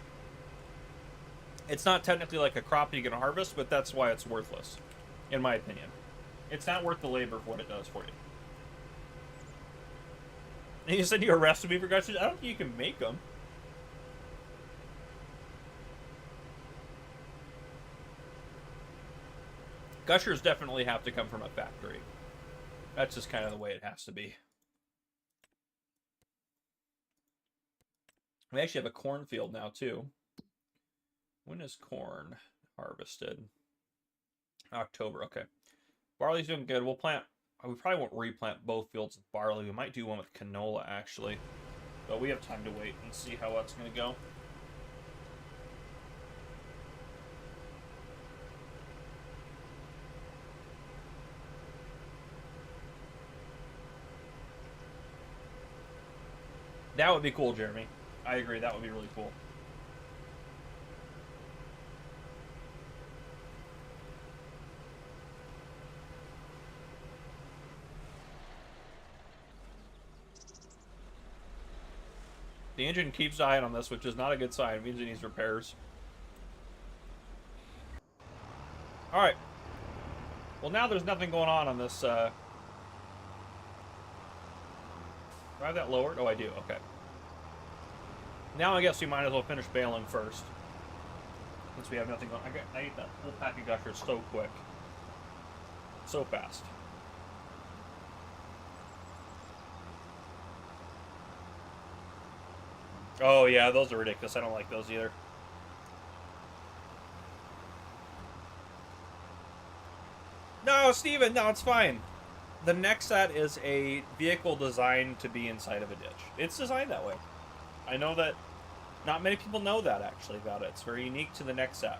It's not technically like a crop you can harvest, but that's why it's worthless, in my opinion. It's not worth the labor for what it does for you. And you said you arrested me for gushers? I don't think you can make them. Gushers definitely have to come from a factory. That's just kind of the way it has to be. We actually have a cornfield now, too. When is corn harvested? October, okay. Barley's doing good. We'll plant... We probably won't replant both fields with barley. We might do one with canola, actually. But we have time to wait and see how that's going to go. That would be cool, Jeremy. I agree, that would be really cool. The engine keeps dying on this, which is not a good sign. It means it needs repairs. Alright. Well, now there's nothing going on this, Do I have that lowered? Oh, I do. Okay. Now I guess we might as well finish baling first. Since we have nothing on. I ate that whole pack of gushers so quick. So fast. Oh yeah, those are ridiculous. I don't like those either. No, Steven, no, it's fine. The NEXAT is a vehicle designed to be inside of a ditch. It's designed that way. I know that not many people know that, actually, about it. It's very unique to the NEXAT.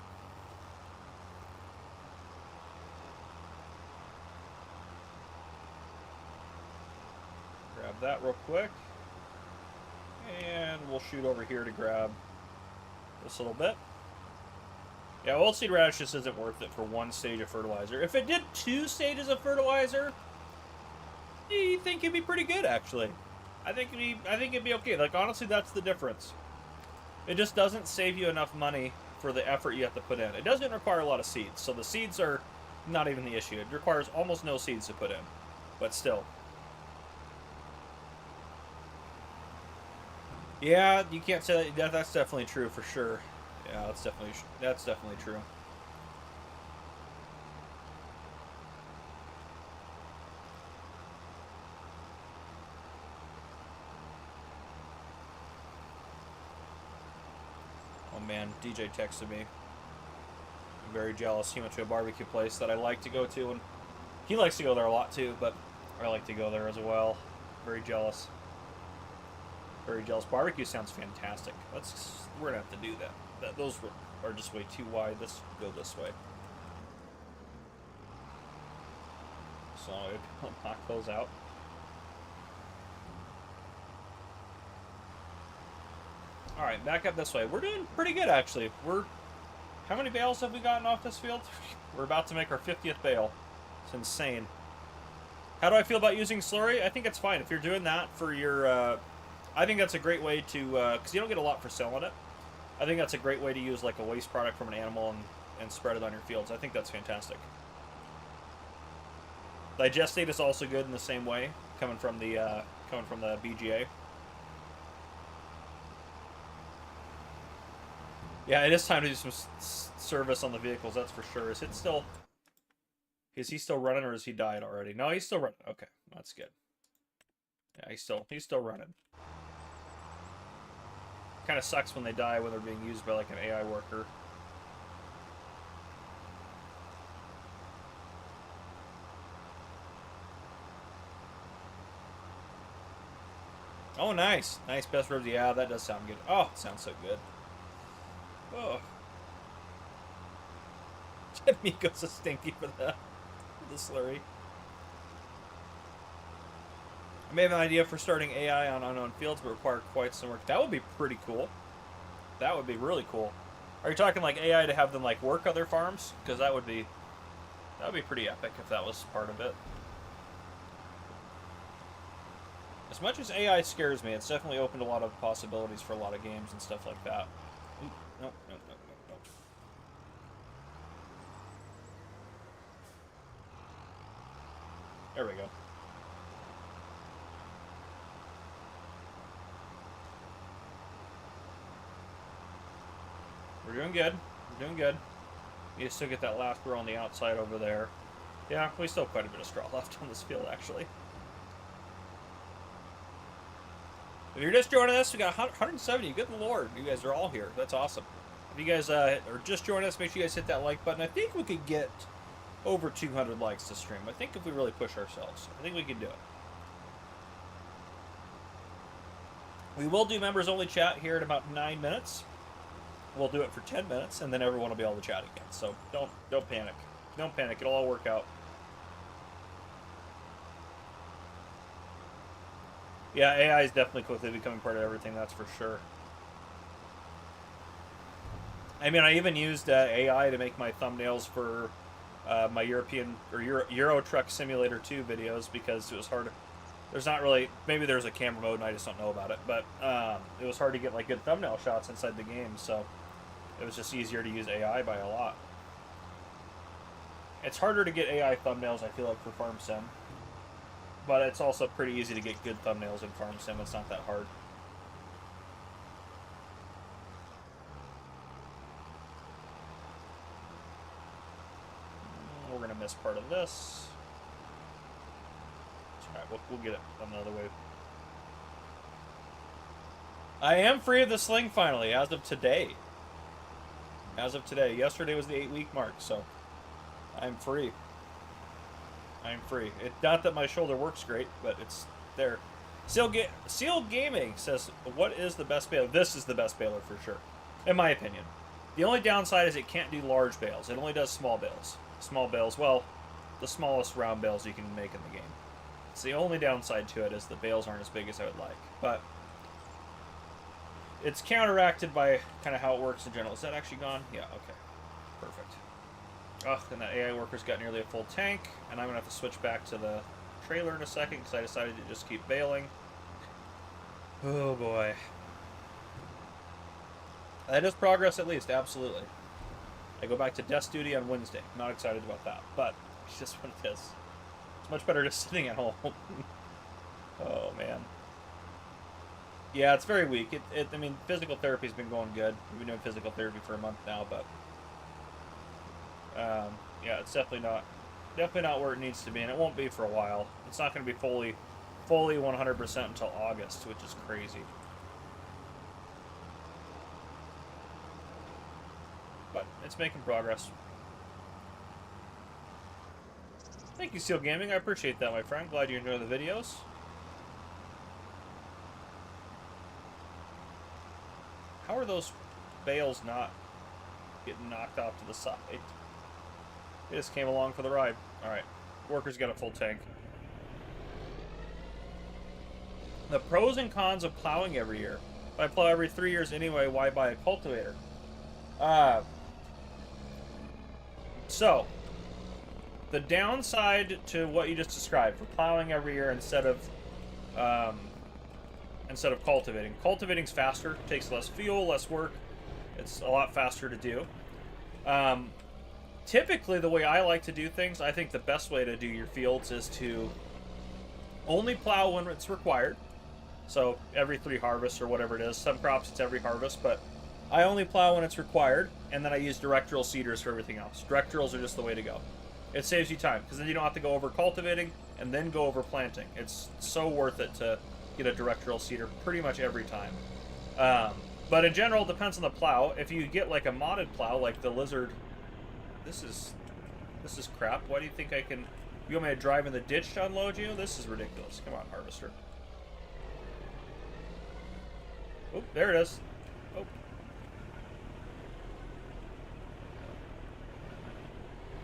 Grab that real quick. And we'll shoot over here to grab this little bit. Yeah, oilseed radish just isn't worth it for one stage of fertilizer. If it did 2 stages of fertilizer, I think it'd be pretty good, actually. I think it'd be okay. Like, honestly, that's the difference. It just doesn't save you enough money for the effort you have to put in. It doesn't require a lot of seeds, so the seeds are not even the issue. It requires almost no seeds to put in, but still. Yeah, you can't say that. That's definitely true for sure. Yeah, that's definitely true. Oh man, DJ texted me. I'm very jealous. He went to a barbecue place that I like to go to, and he likes to go there a lot too, but I like to go there as well. Very jealous. Very jealous. Barbecue sounds fantastic. We're gonna have to do that. Those are just way too wide. Let's go this way. So I'll knock those out. Alright, back up this way. We're doing pretty good, actually. How many bales have we gotten off this field? We're about to make our 50th bale. It's insane. How do I feel about using slurry? I think it's fine. If you're doing that for your... I think that's a great way to... because you don't get a lot for selling it. I think that's a great way to use like a waste product from an animal and spread it on your fields. I think that's fantastic. Digestate is also good in the same way, coming from the BGA. Yeah, it is time to do some service on the vehicles, that's for sure. Is he still running, or has he died already? No, he's still running. Okay, that's good. Yeah, he's still running. Kind of sucks when they die when they're being used by like an AI worker. Oh, nice. Nice, best ribs. Yeah, that does sound good. Oh, it sounds so good. Oh. Miko's a stinky for the slurry. I may have an idea for starting AI on unknown fields, but require quite some work. That would be pretty cool. That would be really cool. Are you talking like AI to have them like work other farms? Because that would be pretty epic if that was part of it. As much as AI scares me, it's definitely opened a lot of possibilities for a lot of games and stuff like that. Ooh, no. There we go. We're doing good. We're doing good. You still get that last row on the outside over there. Yeah, we still have quite a bit of straw left on this field, actually. If you're just joining us, we got 170. Good Lord, you guys are all here. That's awesome. If you guys are just joining us, make sure you guys hit that like button. I think we could get over 200 likes to stream. I think if we really push ourselves, I think we can do it. We will do members only chat here in about 9 minutes. We'll do it for 10 minutes, and then everyone will be able to chat again. So don't panic. Don't panic. It'll all work out. Yeah, AI is definitely quickly becoming part of everything. That's for sure. I mean, I even used AI to make my thumbnails for my Euro Truck Simulator 2 videos because it was hard. There's not really, maybe there's a camera mode and I just don't know about it, but it was hard to get like good thumbnail shots inside the game, so it was just easier to use AI by a lot. It's harder to get AI thumbnails, I feel like, for Farm Sim, but it's also pretty easy to get good thumbnails in Farm Sim. It's not that hard. miss part of this. Alright, we'll get it another way. I am free of the sling finally, as of today. As of today. Yesterday was the 8-week mark, so I'm free. I'm free. It's not that my shoulder works great, but it's there. Seal Gaming says, what is the best baler? This is the best baler for sure, in my opinion. The only downside is it can't do large bales. It only does small bales. Small bales, well, the smallest round bales you can make in the game. It's the only downside to it is the bales aren't as big as I would like. But it's counteracted by kind of how it works in general. Is that actually gone? Yeah, okay. Perfect. Oh, and that AI worker's got nearly a full tank, and I'm going to have to switch back to the trailer in a second because I decided to just keep baling. Oh, boy. That is progress at least, absolutely. I go back to desk duty on Wednesday. Not excited about that, but it's just what it is. It's much better just sitting at home. Oh, man. Yeah, it's very weak. I mean, physical therapy's been going good. We've been doing physical therapy for a month now, but yeah, it's definitely not where it needs to be, and it won't be for a while. It's not going to be fully 100% until August, which is crazy. But it's making progress. Thank you, Seal Gaming. I appreciate that, my friend. Glad you enjoy the videos. How are those bales not getting knocked off to the side? They just came along for the ride. Alright. Worker's got a full tank. The pros and cons of plowing every year. If I plow every 3 years anyway, why buy a cultivator? So, the downside to what you just described, for plowing every year instead of cultivating. Cultivating's faster, takes less fuel, less work. It's a lot faster to do. Typically, the way I like to do things, I think the best way to do your fields is to only plow when it's required. So every 3 harvests or whatever it is. Some crops it's every harvest, but I only plow when it's required, and then I use direct drill seeders for everything else. Direct drills are just the way to go. It saves you time, because then you don't have to go over cultivating and then go over planting. It's so worth it to get a direct drill seeder pretty much every time. But in general, it depends on the plow. If you get like a modded plow, like the Lizard, this is crap. Why do you think I can? You want me to drive in the ditch to unload you? This is ridiculous. Come on, harvester. Oh, there it is. Oh.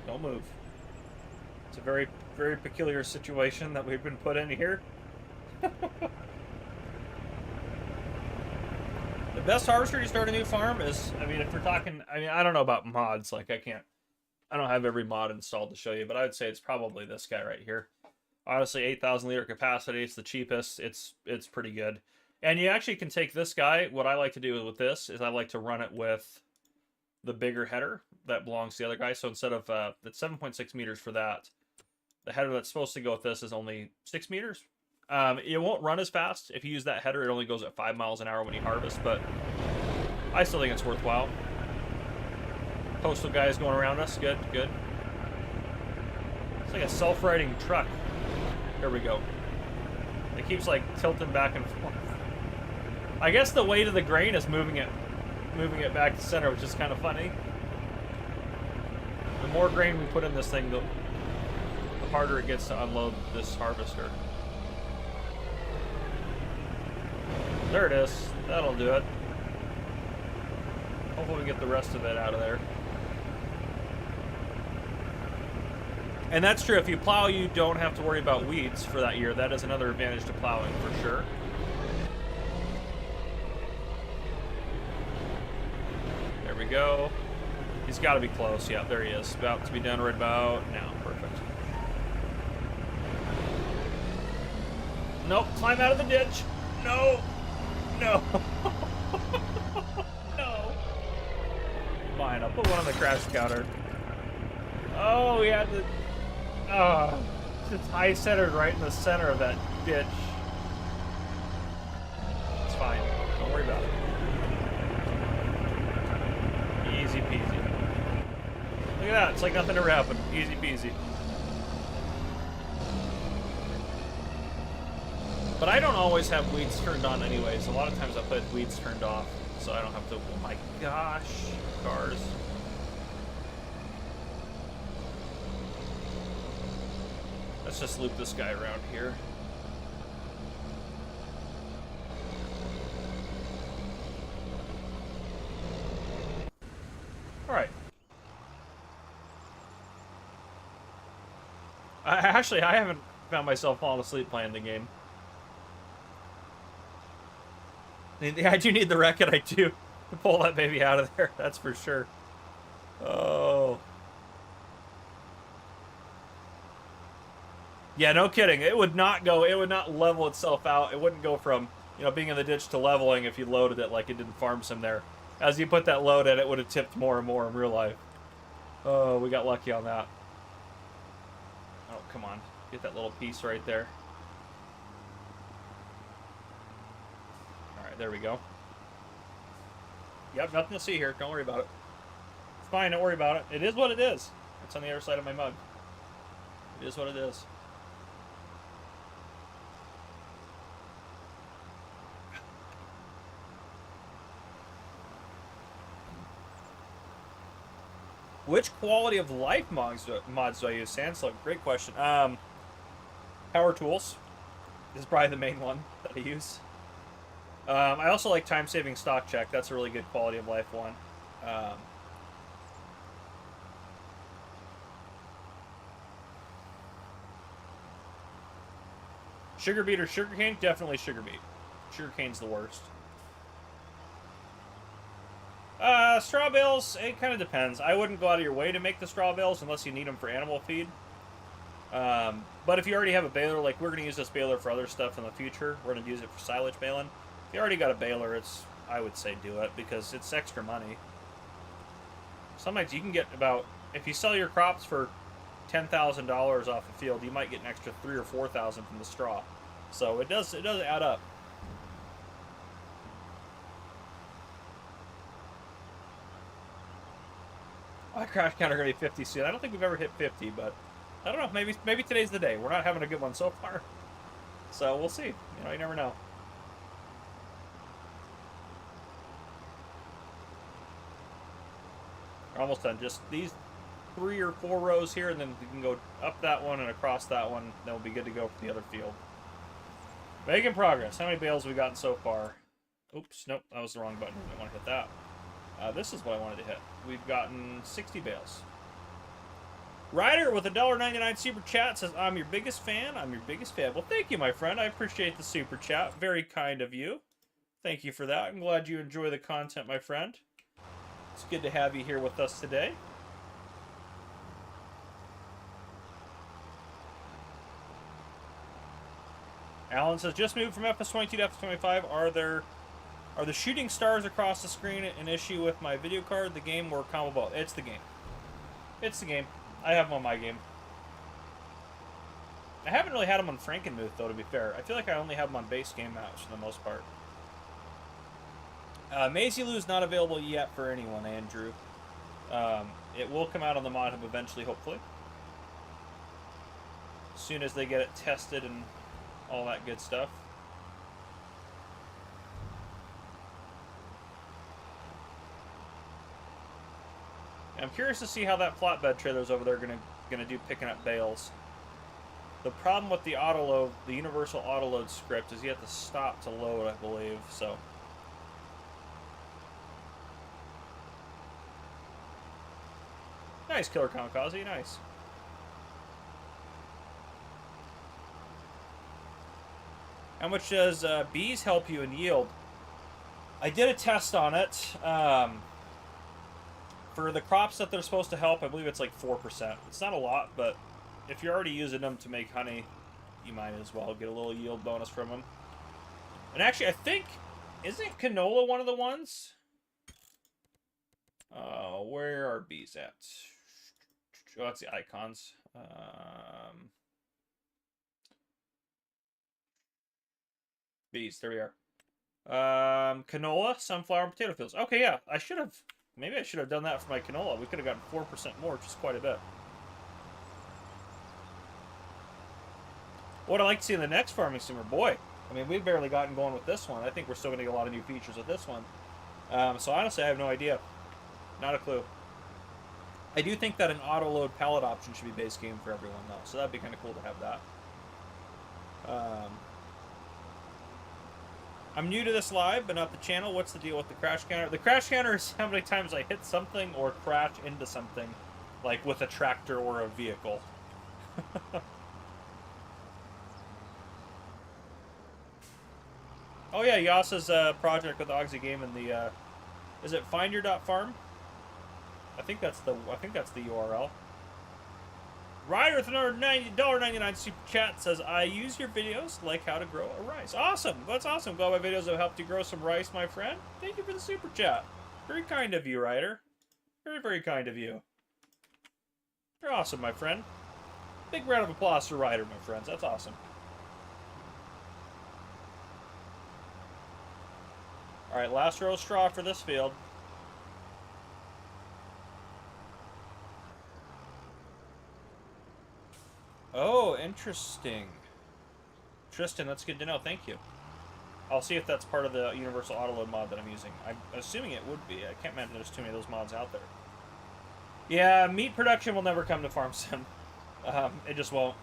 Don't move. It's a very, very peculiar situation that we've been put in here. The best harvester to start a new farm is, I mean, if we're talking, I mean, I don't know about mods, like I don't have every mod installed to show you, but I would say it's probably this guy right here. Honestly, 8,000 liter capacity, it's the cheapest, it's pretty good. And you actually can take this guy, what I like to do with this is I like to run it with the bigger header that belongs to the other guy. So instead of, it's 7.6 meters for that, the header that's supposed to go with this is only 6 meters. It won't run as fast. If you use that header, it only goes at 5 miles an hour when you harvest, but I still think it's worthwhile. Postal guys going around us. Good, good. It's like a self-riding truck. There we go. It keeps like tilting back and forth. I guess the weight of the grain is moving it back to center, which is kind of funny. The more grain we put in this thing, the harder it gets to unload this harvester. There it is. That'll do it. Hopefully we get the rest of it out of there. And that's true. If you plow, you don't have to worry about weeds for that year. That is another advantage to plowing for sure. There we go. He's got to be close. Yeah, there he is. About to be done right about now. Perfect. Nope. Climb out of the ditch. No. No. No. Fine. I'll put one on the crash counter. Oh, we had to... it's high centered right in the center of that ditch. It's fine. Don't worry about it. Easy peasy. Look at that. It's like nothing ever happened. Easy peasy. But I don't always have weeds turned on anyways. A lot of times I put weeds turned off, so I don't have to... Oh my gosh. Cars. Let's just loop this guy around here. Alright. I haven't found myself falling asleep playing the game. I do need the wreck-it, I do. To pull that baby out of there, that's for sure. Oh. Yeah, no kidding. It would not level itself out. It wouldn't go from, you know, being in the ditch to leveling if you loaded it like it did in Farm Sim there. As you put that load in, it would have tipped more and more in real life. Oh, we got lucky on that. Oh, come on. Get that little piece right there. Alright, there we go. Yep, nothing to see here. Don't worry about it. It's fine, don't worry about it. It is what it is. It's on the other side of my mug. It is what it is. Which quality of life mods do I use? Sandslope, great question. Power tools is probably the main one that I use. I also like time-saving stock check. That's a really good quality of life one. Sugar beet or sugarcane? Definitely sugar beet. Sugarcane's the worst. Straw bales, it kind of depends. I wouldn't go out of your way to make the straw bales unless you need them for animal feed. But if you already have a baler, like we're going to use this baler for other stuff in the future, we're going to use it for silage baling. If you already got a baler, I would say do it because it's extra money. Sometimes you can get about, if you sell your crops for $10,000 off a field, you might get an extra $3,000 or $4,000 from the straw. So it does add up. My crash counter gonna be 50 soon. I don't think we've ever hit 50, but I don't know. Maybe today's the day. We're not having a good one so far, so we'll see. You know, you never know. We're almost done. Just these 3 or 4 rows here, and then we can go up that one and across that one. Then we'll be good to go for the other field. Making progress. How many bales have we gotten so far? Oops, nope, that was the wrong button. I didn't want to hit that. This is what I wanted to hit. We've gotten 60 bales. Ryder with a $1.99 super chat says, I'm your biggest fan. I'm your biggest fan. Well, thank you, my friend. I appreciate the super chat. Very kind of you. Thank you for that. I'm glad you enjoy the content, my friend. It's good to have you here with us today. Alan says, just moved from FS22 to FS25. Are the shooting stars across the screen an issue with my video card, the game, or combo ball? It's the game. It's the game. I have them on my game. I haven't really had them on Frankenmuth, though, to be fair. I feel like I only have them on base game maps for the most part. Maisie Lou is not available yet for anyone, Andrew. It will come out on the Mod Hub eventually, hopefully. As soon as they get it tested and all that good stuff. I'm curious to see how that flatbed trailer's over there gonna do picking up bales. The problem with the autoload, the universal autoload script, is you have to stop to load, I believe. So. Nice, Killer Kamikaze, nice. How much does bees help you in yield? I did a test on it. For the crops that they're supposed to help, I believe it's like 4%. It's not a lot, but if you're already using them to make honey, you might as well get a little yield bonus from them. And actually, I think, isn't canola one of the ones? Where are bees at? Oh, that's the icons. Bees, there we are. Canola, sunflower, and potato fields. Okay, yeah, I should have... Maybe I should have done that for my canola. We could have gotten 4% more, which is quite a bit. What I'd like to see in the next farming simmer, boy, I mean, we've barely gotten going with this one. I think we're still going to get a lot of new features with this one. So honestly, I have no idea. Not a clue. I do think that an auto-load pallet option should be base game for everyone, though. So that'd be kind of cool to have that. I'm new to this live, but not the channel. What's the deal with the crash counter? The crash counter is how many times I hit something or crash into something, like with a tractor or a vehicle. Oh yeah, Yasa's project with Oxy Game and the is it findyour.farm? I think that's the URL. Ryder with another $90.99 super chat says, I use your videos like how to grow a rice. Awesome. That's awesome. Glad my videos have helped you grow some rice, my friend. Thank you for the super chat. Very kind of you, Ryder. Very, very kind of you. You're awesome, my friend. Big round of applause for Ryder, my friends. That's awesome. Alright, last row of straw for this field. Oh, interesting. Tristan, that's good to know. Thank you. I'll see if that's part of the universal autoload mod that I'm using. I'm assuming it would be. I can't imagine there's too many of those mods out there. Yeah, meat production will never come to Farm Sim. It just won't.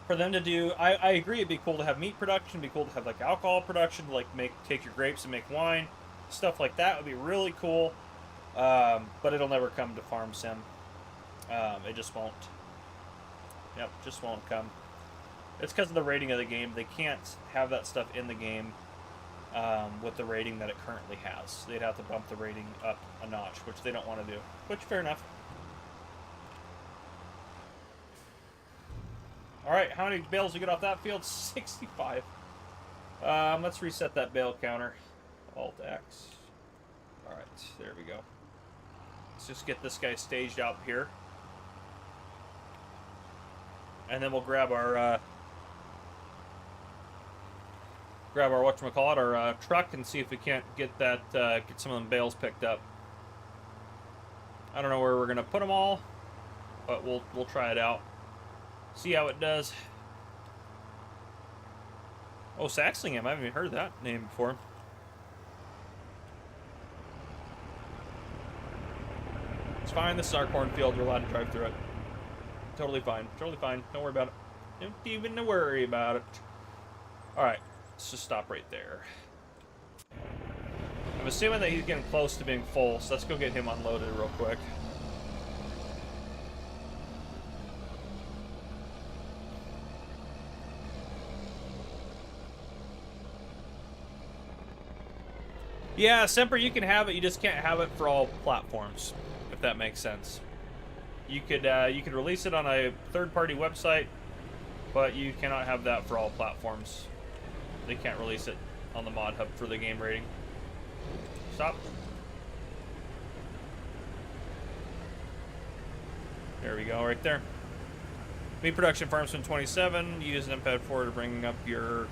For them to do, I agree. It'd be cool to have meat production. It'd be cool to have like alcohol production, to like take your grapes and make wine, stuff like that would be really cool. But it'll never come to Farm Sim. It just won't. Yep, just won't come. It's because of the rating of the game. They can't have that stuff in the game with the rating that it currently has. They'd have to bump the rating up a notch, which they don't want to do. Which, fair enough. Alright, how many bales we get off that field? 65. Let's reset that bale counter. Alt-X. Alright, there we go. Let's just get this guy staged out here. And then we'll grab our whatchamacallit, our truck, and see if we can't get that get some of them bales picked up. I don't know where we're gonna put them all, but we'll try it out. See how it does. Oh, Saxlingham, I haven't even heard that name before. It's fine, this is our cornfield, we're allowed to drive through it. Totally fine, totally fine, don't worry about it. Don't even worry about it. Alright, let's just stop right there. I'm assuming that he's getting close to being full, so let's go get him unloaded real quick. Yeah, Semper, you can have it, you just can't have it for all platforms, if that makes sense. You could release it on a third-party website, but you cannot have that for all platforms. They can't release it on the mod hub for the game rating. Stop. There we go, right there. Meat production Farmsman 27. Use an MPEG 4 to bring up your.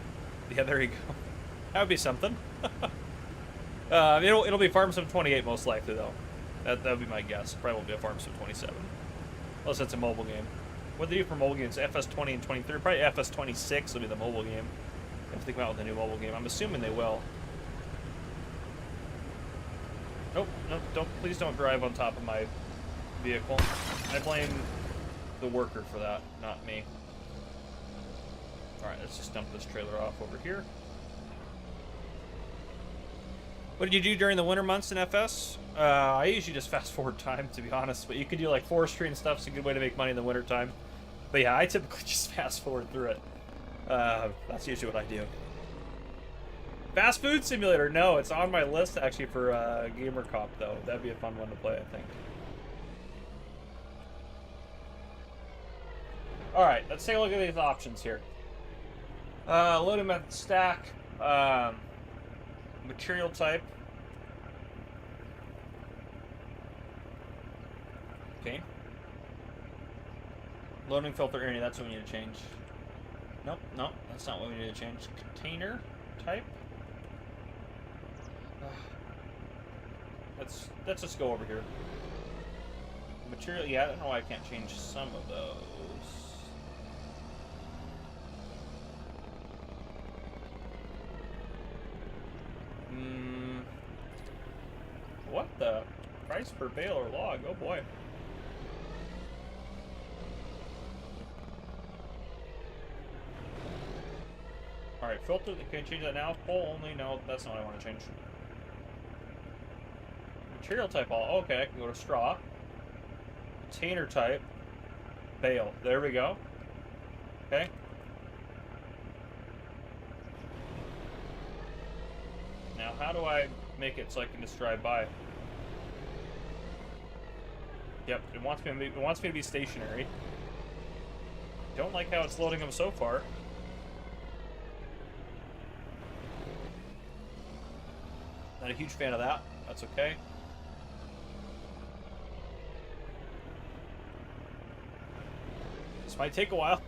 Yeah, there you go. That would be something. It'll be Farmsman 28 most likely though. That would be my guess. Probably won't be a Farmsman 27. Unless it's a mobile game. What they do for mobile games? FS20 and 23. Probably FS26 will be the mobile game. If they come out with a new mobile game, I'm assuming they will. Nope, nope, please don't drive on top of my vehicle. I blame the worker for that, not me. Alright, let's just dump this trailer off over here. What did you do during the winter months in FS? I usually just fast forward time, to be honest, but you could do like forestry and stuff. It's a good way to make money in the winter time. But yeah, I typically just fast forward through it. That's usually what I do. Fast food simulator? No, it's on my list actually for Gamer Cop though. That'd be a fun one to play, I think. Alright, let's take a look at these options here. Loading method stack. Material type. Okay. Loading filter area, that's what we need to change. Nope, nope, that's not what we need to change. Container type. Let's just go over here. Material, yeah, I don't know why I can't change some of those. logs per bale or log. Oh boy. Alright, filter. Can I change that now? Full only? No, that's not what I want to change. Material type all. Okay, I can go to straw. Container type. Bale. There we go. Okay. Now, how do I make it so I can just drive by? Yep, it wants me to be stationary. Don't like how it's loading them so far. Not a huge fan of that. That's okay. This might take a while.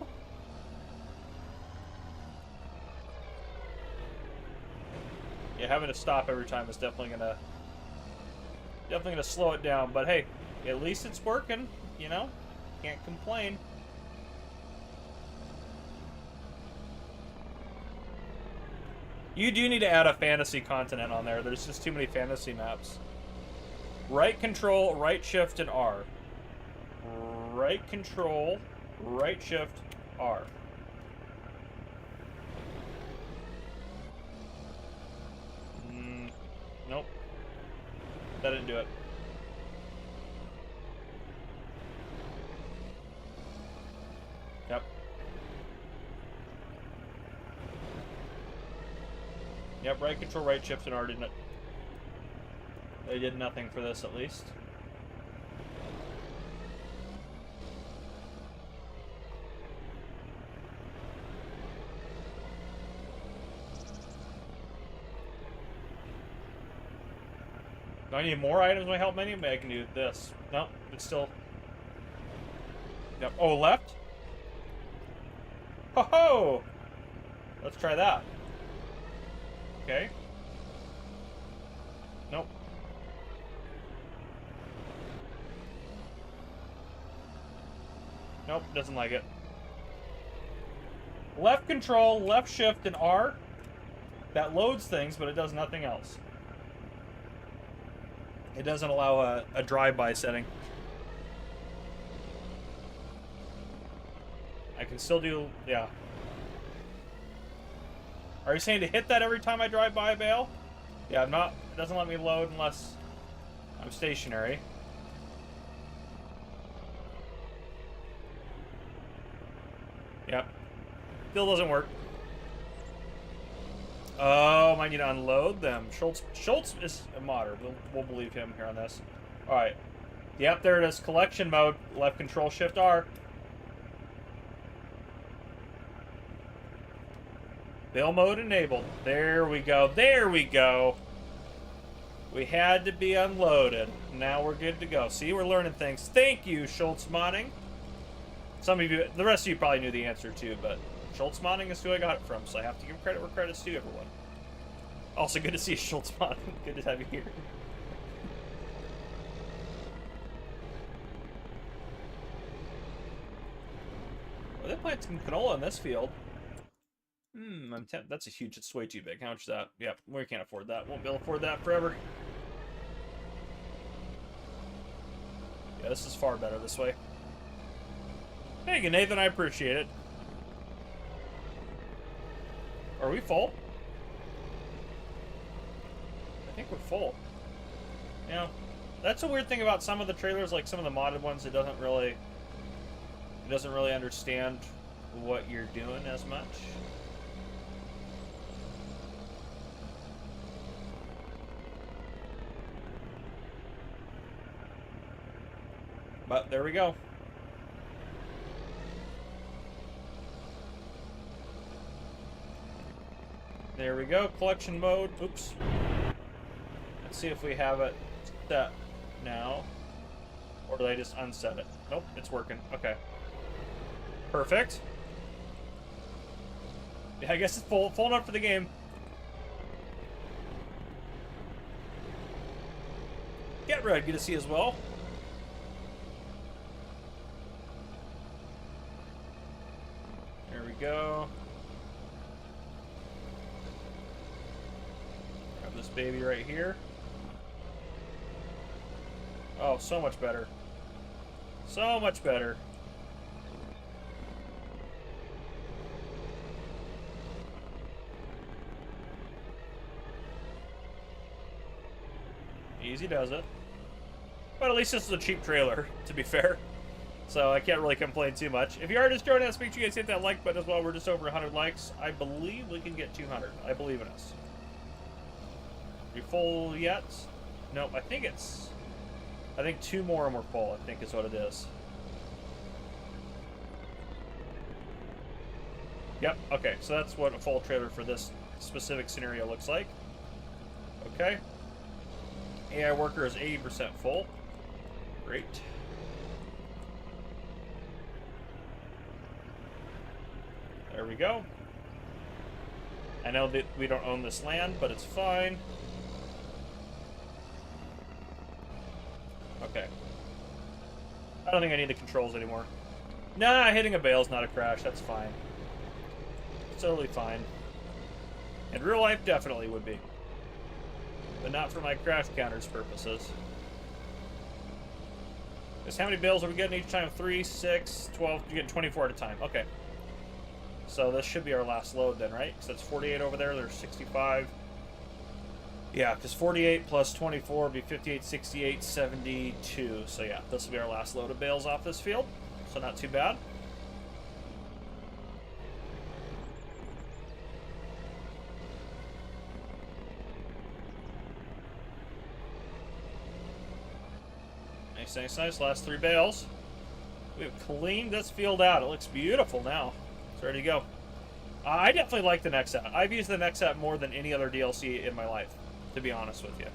Yeah, having to stop every time is definitely gonna slow it down. But hey, at least it's working. You know, can't complain. You do need to add a fantasy continent on there. There's just too many fantasy maps. Right control, right shift, and R. Right control, right shift, R. Nope. That didn't do it. Yep. Yep, right control, right shift, and R didn't. They did nothing for this, at least. Do I need more items in my help menu? Maybe I can do this. No, it's still... Yep. Oh, left? Ho ho! Let's try that. Okay. Nope. Nope, doesn't like it. Left control, left shift, and R. That loads things, but it does nothing else. It doesn't allow a drive-by setting. I can still do, yeah. Are you saying to hit that every time I drive by a bale? Yeah, I'm not, it doesn't let me load unless I'm stationary. Yep. Still doesn't work. Oh, might need to unload them. Schultz is a modder. We'll believe him here on this. Alright. Yep, there it is. Collection mode. Left control, shift R. Bale mode enabled. There we go. There we go. We had to be unloaded. Now we're good to go. See, we're learning things. Thank you, Schultz modding. Some of you, the rest of you probably knew the answer too, but Schultz modding is who I got it from, so I have to give credit where credit's due, everyone. Also, good to see you, Schultz modding. Good to have you here. Well, they planted some canola in this field. That's a huge, it's way too big. How much is that? Yep, we can't afford that. Won't be able to afford that forever. Yeah, this is far better this way. Thank you, Nathan, I appreciate it. Are we full? I think we're full. You know, that's a weird thing about some of the trailers, like some of the modded ones, it doesn't really understand what you're doing as much. But there we go. There we go, collection mode. Oops. Let's see if we have it set now. Or did I just unset it? Nope, it's working. Okay. Perfect. Yeah, I guess it's full enough for the game. Get Red, good to see you as well. There we go. Grab this baby right here. Oh, so much better. So much better. Easy does it. But at least this is a cheap trailer, to be fair. So I can't really complain too much. If you are just joining us, make sure you guys hit that like button as well. We're just over 100 likes. I believe we can get 200. I believe in us. Are you full yet? Nope, I think 2 more and we're full, I think is what it is. Yep, okay, so that's what a full trailer for this specific scenario looks like. Okay. AI worker is 80% full. Great. There we go. I know that we don't own this land, but it's fine. Okay. I don't think I need the controls anymore. Nah, hitting a bale is not a crash. That's fine. It's totally fine. In real life, definitely would be. But not for my crash counters purposes. Because how many bales are we getting each time? 3, 6, 12. You're getting 24 at a time. Okay. So this should be our last load then, right? Because that's 48 over there. There's 65. Yeah, because 48 plus 24 would be 58, 68, 72. So yeah, this will be our last load of bales off this field. So not too bad. Nice, nice, nice. Last 3 bales. We have cleaned this field out. It looks beautiful now. It's ready to go. I definitely like the NEXAT. I've used the NEXAT more than any other DLC in my life, to be honest with you.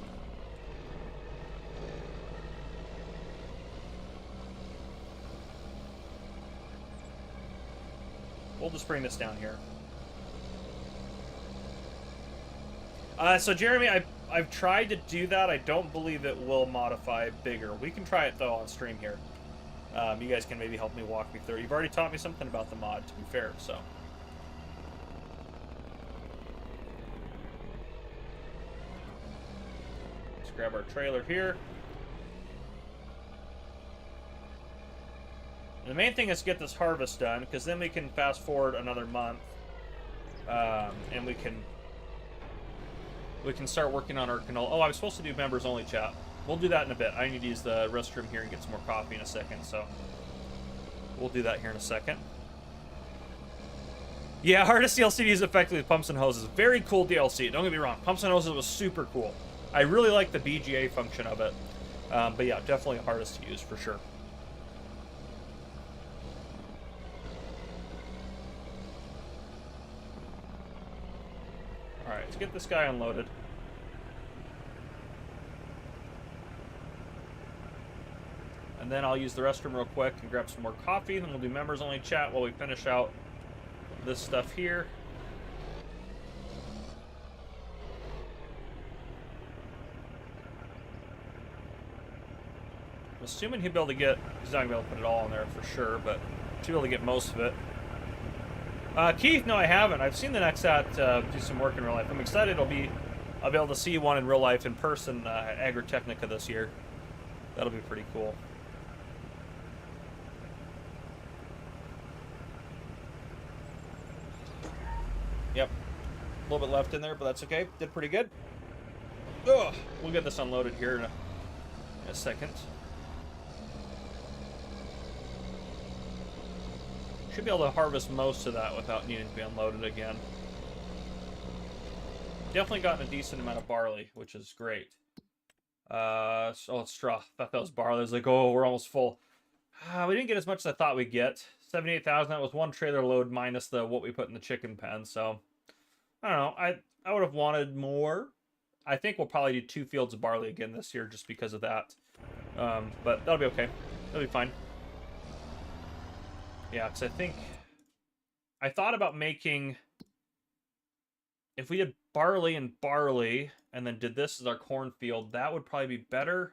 We'll just bring this down here. So Jeremy, I've tried to do that. I don't believe it will modify bigger. We can try it though on stream here. You guys can maybe help me walk me through. You've already taught me something about the mod, to be fair, so. Let's grab our trailer here. And the main thing is to get this harvest done, because then we can fast forward another month, and we can start working on our canola. Oh, I was supposed to do members only chat. We'll do that in a bit. I need to use the restroom here and get some more coffee in a second, so we'll do that here in a second. Yeah, hardest DLC is effectively pumps and hoses. Very cool DLC. Don't get me wrong. Pumps and hoses was super cool. I really like the BGA function of it. But yeah, definitely hardest to use for sure. Alright, let's get this guy unloaded. And then I'll use the restroom real quick and grab some more coffee. Then we'll do members only chat while we finish out this stuff here. I'm assuming he'll be able to get, he's not going to be able to put it all in there for sure, but should be able to get most of it. Keith, no, I haven't. I've seen the NEXAT do some work in real life. I'm excited I'll be able to see one in real life in person at Agritechnica this year. That'll be pretty cool. Yep. A little bit left in there, but that's okay. Did pretty good. Ugh. We'll get this unloaded here in a second. Should be able to harvest most of that without needing to be unloaded again. Definitely gotten a decent amount of barley, which is great. Oh, it's straw. I thought that was barley. I was like, oh, we're almost full. We didn't get as much as I thought we'd get. 78,000. That was one trailer load minus the what we put in the chicken pen. So I don't know. I would have wanted more. I think we'll probably do 2 fields of barley again this year just because of that. But that'll be okay. That'll be fine. Yeah, because I thought about making, if we did barley and barley and then did this as our cornfield, that would probably be better.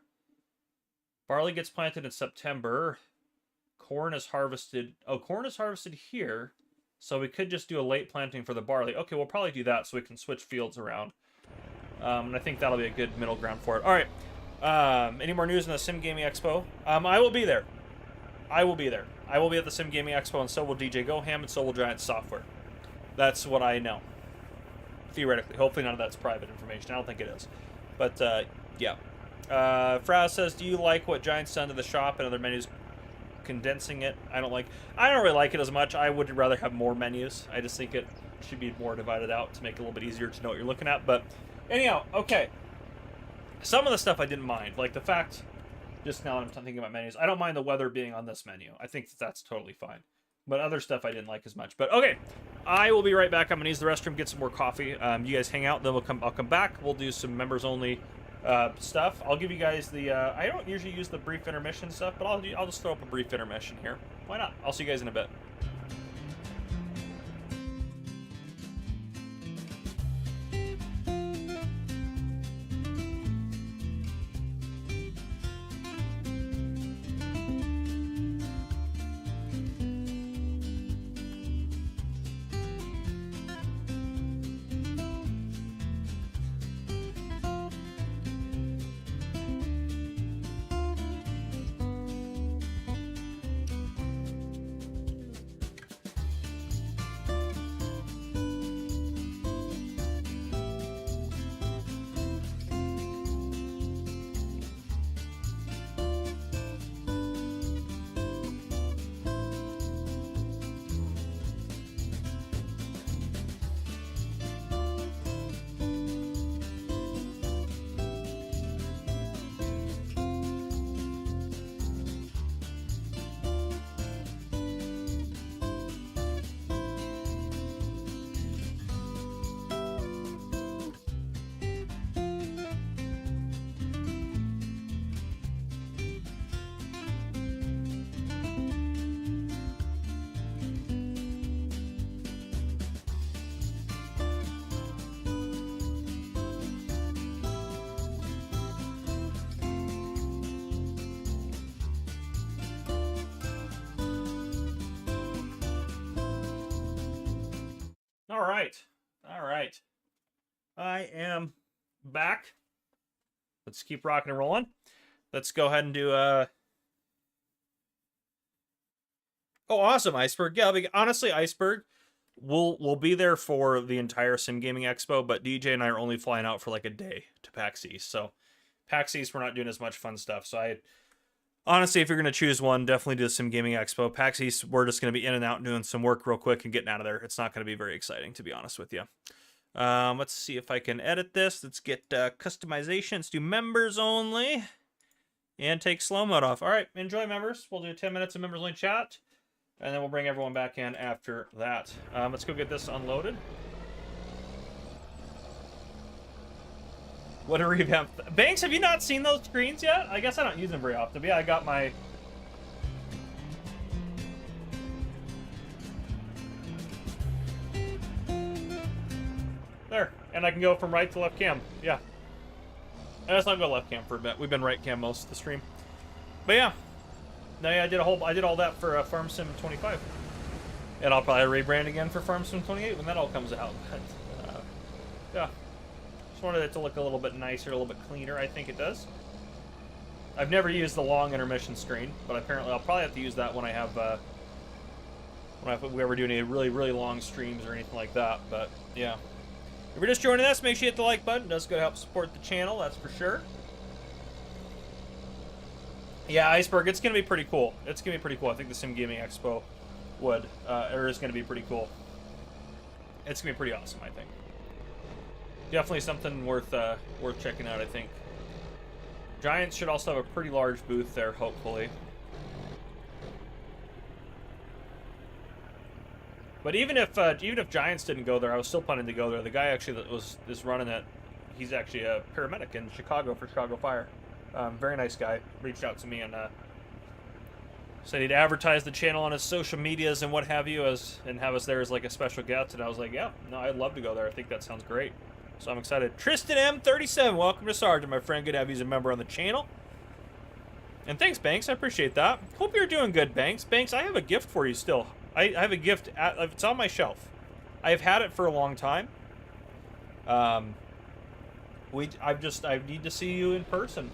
Barley gets planted in September. Corn is harvested. Oh, corn is harvested here. So we could just do a late planting for the barley. Okay, we'll probably do that so we can switch fields around. And I think that'll be a good middle ground for it. All right, Any more news on the Sim Gaming Expo? I will be there. I will be there. I will be at the Sim Gaming Expo, and so will DJ Goham, and so will Giant Software. That's what I know. Theoretically. Hopefully none of that's private information. I don't think it is. But, yeah. Fraz says, do you like what Giant's done to the shop and other menus? Condensing it. I don't really like it as much. I would rather have more menus. I just think it should be more divided out to make it a little bit easier to know what you're looking at. But, anyhow, okay. Some of the stuff I didn't mind. Like the fact, just now I'm thinking about menus, I don't mind the weather being on this menu. I think that's totally fine. But other stuff I didn't like as much. But okay, I will be right back. I'm gonna use the restroom, get some more coffee. You guys hang out, then I'll come back. We'll do some members only stuff. I'll give you guys the. I don't usually use the brief intermission stuff, but I'll just throw up a brief intermission here. Why not? I'll see you guys in a bit. All right. I am back. Let's keep rocking and rolling. Let's go ahead and do Oh, awesome, Iceberg. Yeah, honestly, Iceberg, we'll be there for the entire Sim Gaming Expo, but DJ and I are only flying out for like a day to PAX East. So PAX East, we're not doing as much fun stuff. So honestly, if you're going to choose one, definitely do the Sim Gaming Expo. PAX East, we're just going to be in and out and doing some work real quick and getting out of there. It's not going to be very exciting, to be honest with you. Let's see if I can edit this. Let's get customization. Let's do members only. And take slow mode off. All right, enjoy, members. We'll do 10 minutes of members only chat. And then we'll bring everyone back in after that. Let's go get this unloaded. What a revamp. Banks, have you not seen those screens yet? I guess I don't use them very often. But yeah, I got my... There. And I can go from right to left cam. Yeah. Let's not go left cam for a bit. We've been right cam most of the stream. But yeah. No, yeah, I did all that for Farm Sim 25. And I'll probably rebrand again for Farm Sim 28 when that all comes out. But, yeah. Just wanted it to look a little bit nicer, a little bit cleaner. I think it does. I've never used the long intermission screen, but apparently I'll probably have to use that when I have, if we ever do any really, really long streams or anything like that. But yeah. If you're just joining us, make sure you hit the like button. It does go to help support the channel, that's for sure. Yeah, Iceberg, it's going to be pretty cool. It's going to be pretty cool. I think the Sim Gaming Expo is going to be pretty cool. It's going to be pretty awesome, I think. Definitely something worth checking out, I think. Giants should also have a pretty large booth there, hopefully. But even if Giants didn't go there, I was still planning to go there. The guy actually that was running it, he's actually a paramedic in Chicago for Chicago Fire. Very nice guy. Reached out to me and said he'd advertise the channel on his social medias and what have you, and have us there as like a special guest. And I was like, yeah, no, I'd love to go there. I think that sounds great. So I'm excited. Tristan M37, welcome to Sergeant, my friend. Good to have you as a member on the channel. And thanks, Banks. I appreciate that. Hope you're doing good, Banks. Banks, I have a gift for you still. I have a gift. It's on my shelf. I've had it for a long time. I need to see you in person.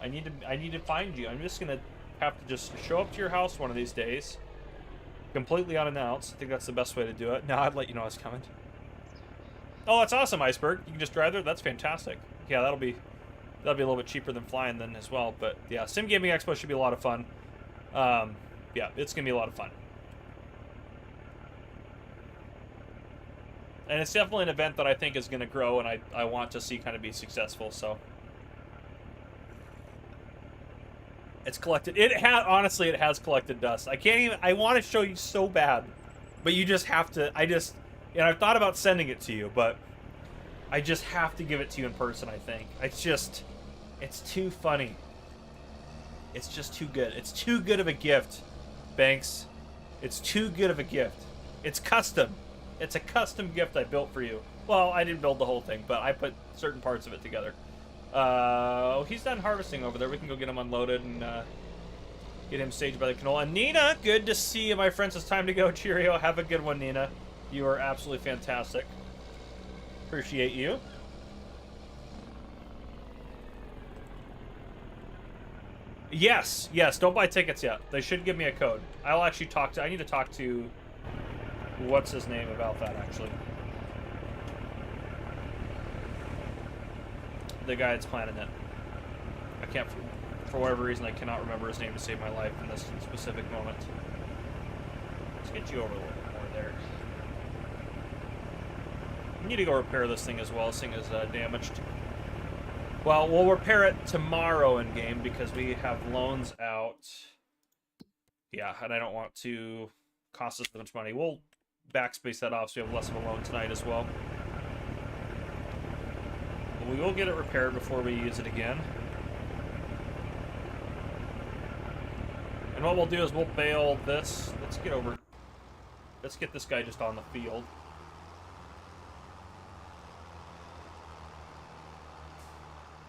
I need to find you. I'm just gonna have to just show up to your house one of these days, completely unannounced. I think that's the best way to do it. Now I'd let you know I was coming. Oh, that's awesome, Iceberg. You can just drive there. That's fantastic. Yeah, that'll be a little bit cheaper than flying then as well. But yeah, Sim Gaming Expo should be a lot of fun. Yeah, it's gonna be a lot of fun. And it's definitely an event that I think is gonna grow, and I want to see kind of be successful. So it's collected. Honestly, it has collected dust. I can't even. I want to show you so bad, but you just have to. And I've thought about sending it to you, but I just have to give it to you in person, I think. It's too funny. It's just too good. It's too good of a gift, Banks. It's too good of a gift. It's custom. It's a custom gift I built for you. Well, I didn't build the whole thing, but I put certain parts of it together. He's done harvesting over there. We can go get him unloaded and get him staged by the canola. Nina, good to see you, my friends. It's time to go. Cheerio. Have a good one, Nina. You are absolutely fantastic. Appreciate you. Yes, don't buy tickets yet. They should give me a code. I'll actually I need to talk to, what's his name about that, actually. The guy that's planning it. I can't, for whatever reason, I cannot remember his name to save my life in this specific moment. Let's get you over a little bit more there. I need to go repair this thing as well. This thing is damaged. Well, we'll repair it tomorrow in game because we have loans out. Yeah, and I don't want to cost us so much money. We'll backspace that off so we have less of a loan tonight as well. But we will get it repaired before we use it again. And what we'll do is we'll bale this. Let's get this guy just on the field.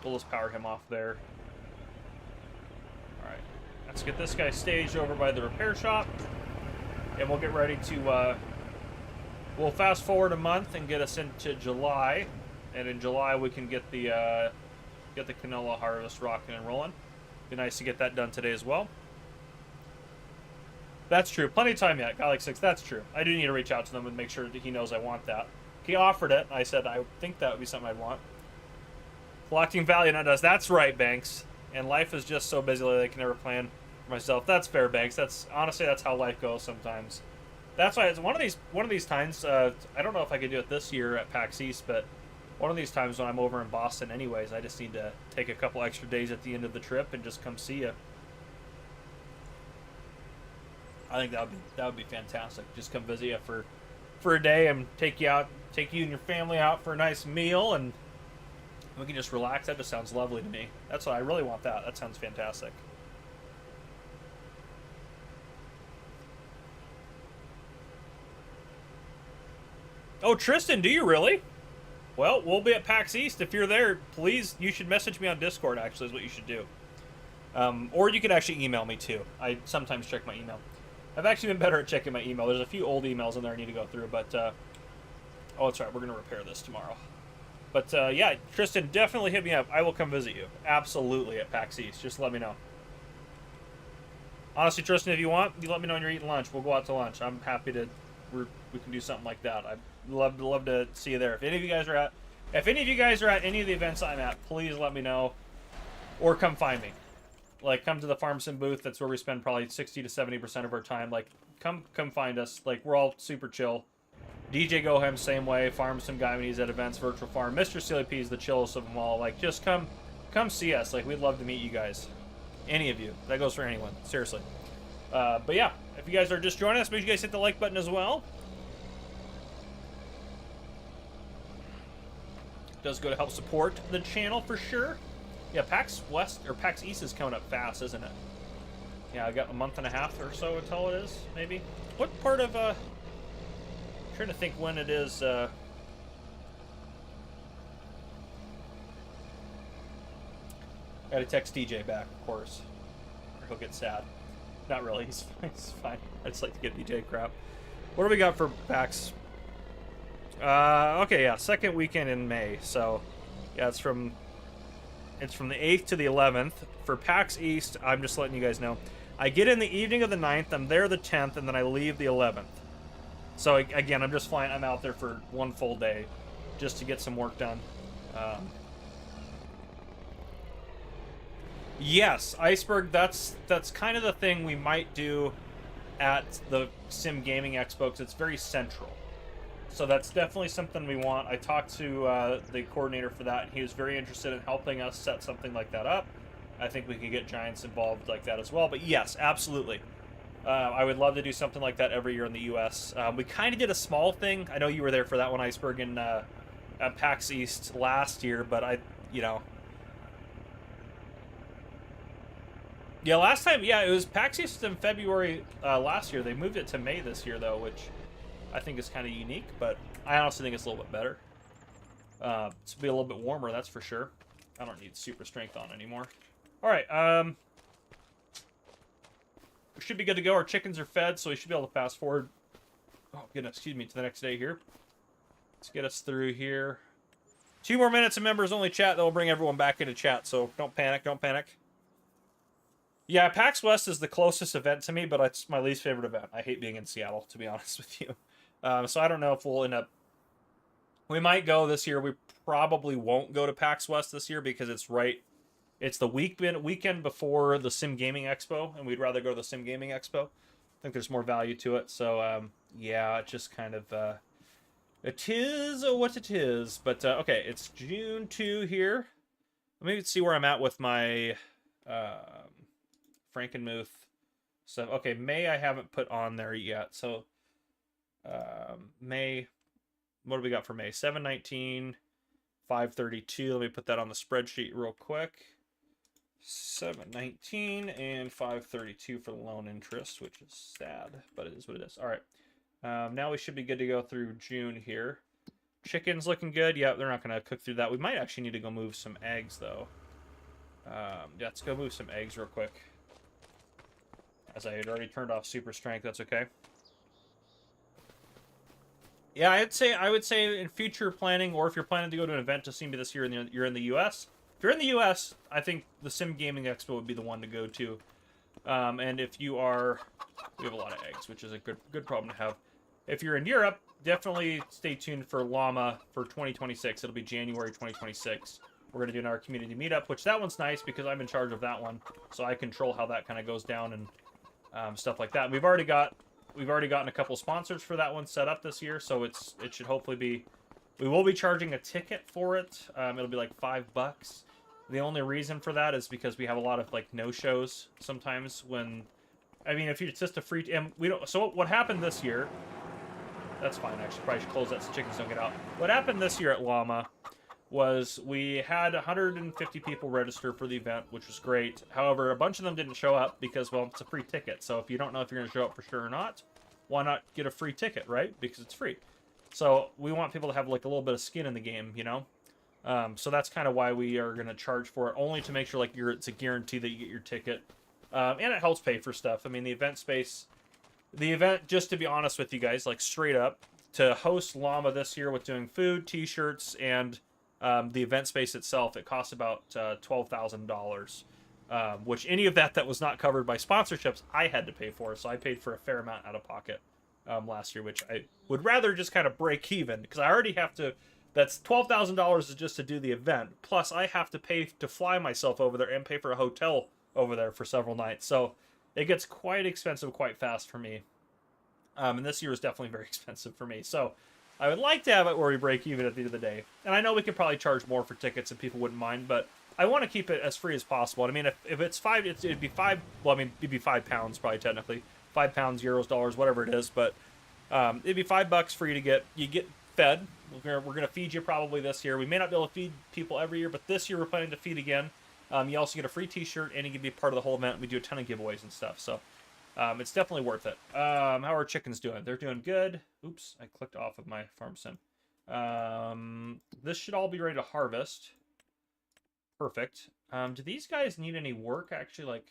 We'll just power him off there. Alright. Let's get this guy staged over by the repair shop. And we'll get ready to, we'll fast forward a month and get us into July. And in July we can get the canola harvest rocking and rolling. Be nice to get that done today as well. That's true. Plenty of time yet. Guy 6, that's true. I do need to reach out to them and make sure that he knows I want that. He offered it. I said I think that would be something I'd want. Collecting value not does. That's right, Banks. And life is just so busy lately I can never plan for myself. That's fair, Banks. That's honestly that's how life goes sometimes. That's why it's one of these times. I don't know if I could do it this year at PAX East, but one of these times when I'm over in Boston, anyways, I just need to take a couple extra days at the end of the trip and just come see you. I think that would be fantastic. Just come visit you for a day and take you and your family out for a nice meal and we can just relax. That just sounds lovely to me. That's what I really want. That sounds fantastic. Oh, Tristan, do you really? Well, we'll be at PAX East. If you're there, please, you should message me on Discord, actually, is what you should do. Or you could actually email me, too. I sometimes check my email. I've actually been better at checking my email. There's a few old emails in there I need to go through, but, oh, that's right. We're going to repair this tomorrow. But, yeah, Tristan, definitely hit me up. I will come visit you. Absolutely at PAX East. Just let me know. Honestly, Tristan, if you want, you let me know when you're eating lunch. We'll go out to lunch. I'm happy to, we can do something like that. I'd love to see you there. If any of you guys are at any of the events I'm at, please let me know. Or come find me. Like, come to the Farm Sim booth. That's where we spend probably 60 to 70% of our time. Like, come find us. Like, we're all super chill. DJ Gohem, same way. Farm Sim guy when he's at events. Virtual Farm. Mr. Silly P is the chillest of them all. Like, just come see us. Like, we'd love to meet you guys. Any of you. That goes for anyone. Seriously. But yeah, if you guys are just joining us, make sure you guys hit the like button as well. It does go to help support the channel for sure. Yeah, PAX West or PAX East is coming up fast, isn't it? Yeah, I got a month and a half or so until it is, maybe. What part of I'm trying to think when it is gotta text DJ back, of course. Or he'll get sad. Not really, he's fine. I just like to get DJ crap. What do we got for PAX? Okay, yeah, second weekend in May. So, yeah, it's from It's from the 8th to the 11th. For PAX East, I'm just letting you guys know. I get in the evening of the 9th, I'm there the 10th, and then I leave the 11th. So again, I'm just flying. I'm out there for one full day, just to get some work done. Yes, Iceberg. That's kind of the thing we might do at the Sim Gaming Expo, because it's very central. So that's definitely something we want. I talked to the coordinator for that, and he was very interested in helping us set something like that up. I think we could get Giants involved like that as well. But yes, absolutely. I would love to do something like that every year in the U.S. We kind of did a small thing. I know you were there for that one, Iceberg, in at PAX East last year, but yeah, last time, yeah, it was PAX East in February last year. They moved it to May this year, though, which I think is kind of unique, but I honestly think it's a little bit better. It's be a little bit warmer, that's for sure. I don't need super strength on anymore. All right, we should be good to go. Our chickens are fed, so we should be able to fast forward. Oh, goodness, excuse me, to the next day here. Let's get us through here. 2 more minutes of members only chat. That will bring everyone back into chat, so don't panic, don't panic. Yeah, PAX West is the closest event to me, but it's my least favorite event. I hate being in Seattle, to be honest with you. So I don't know if we'll end up... We might go this year. We probably won't go to PAX West this year because it's right... It's the weekend before the Sim Gaming Expo, and we'd rather go to the Sim Gaming Expo. I think there's more value to it. So, yeah, it just kind of... it is what it is. But, okay, it's June 2 here. Let me see where I'm at with my... Frankenmuth. So, okay, May I haven't put on there yet. So, May... What do we got for May? 7/19, 5/32. Let me put that on the spreadsheet real quick. 7/19 and 5/32 for the loan interest, which is sad, but it is what it is. All right. Now we should be good to go through June here. Chicken's looking good. Yeah, they're not going to cook through that. We might actually need to go move some eggs, though. Yeah, let's go move some eggs real quick. As I had already turned off super strength, that's okay. Yeah, I would say in future planning, or if you're planning to go to an event to see me this year and you're in the U.S., if you're in the U.S., I think the Sim Gaming Expo would be the one to go to. And if you are... We have a lot of eggs, which is a good problem to have. If you're in Europe, definitely stay tuned for Llama for 2026. It'll be January 2026. We're going to do our community meetup, which that one's nice because I'm in charge of that one. So I control how that kind of goes down and stuff like that. And we've already gotten a couple sponsors for that one set up this year, so it should hopefully be... We will be charging a ticket for it. It'll be like $5. The only reason for that is because we have a lot of like no-shows sometimes when... I mean, if it's just a free... And we don't... So what happened this year... That's fine, actually. Probably should close that so chickens don't get out. What happened this year at Llama was we had 150 people register for the event, which was great. However, a bunch of them didn't show up because, well, it's a free ticket. So if you don't know if you're going to show up for sure or not, why not get a free ticket, right? Because it's free. So we want people to have like a little bit of skin in the game, you know? So that's kind of why we are going to charge for it, only to make sure like it's a guarantee that you get your ticket. And it helps pay for stuff. I mean, the event, just to be honest with you guys, like straight up, to host Llama this year with doing food, t-shirts, and the event space itself, it costs about $12,000. Which any of that was not covered by sponsorships, I had to pay for. So I paid for a fair amount out of pocket last year, which I would rather just kind of break even, because I already have to... That's $12,000 is just to do the event. Plus, I have to pay to fly myself over there and pay for a hotel over there for several nights. So it gets quite expensive quite fast for me. And this year was definitely very expensive for me. So I would like to have it where we break even at the end of the day. And I know we could probably charge more for tickets and people wouldn't mind, but I want to keep it as free as possible. I mean, if it's five, it'd be five. Well, I mean, it'd be £5 probably technically, £5, euros, dollars, whatever it is. But it'd be $5 for you to get. You get fed. We're gonna feed you probably this year. We may not be able to feed people every year, but this year we're planning to feed again. You also get a free T-shirt, and you can be part of the whole event. We do a ton of giveaways and stuff, so it's definitely worth it. How are our chickens doing? They're doing good. Oops, I clicked off of my farm sim. This should all be ready to harvest. Perfect. Do these guys need any work? Actually, like,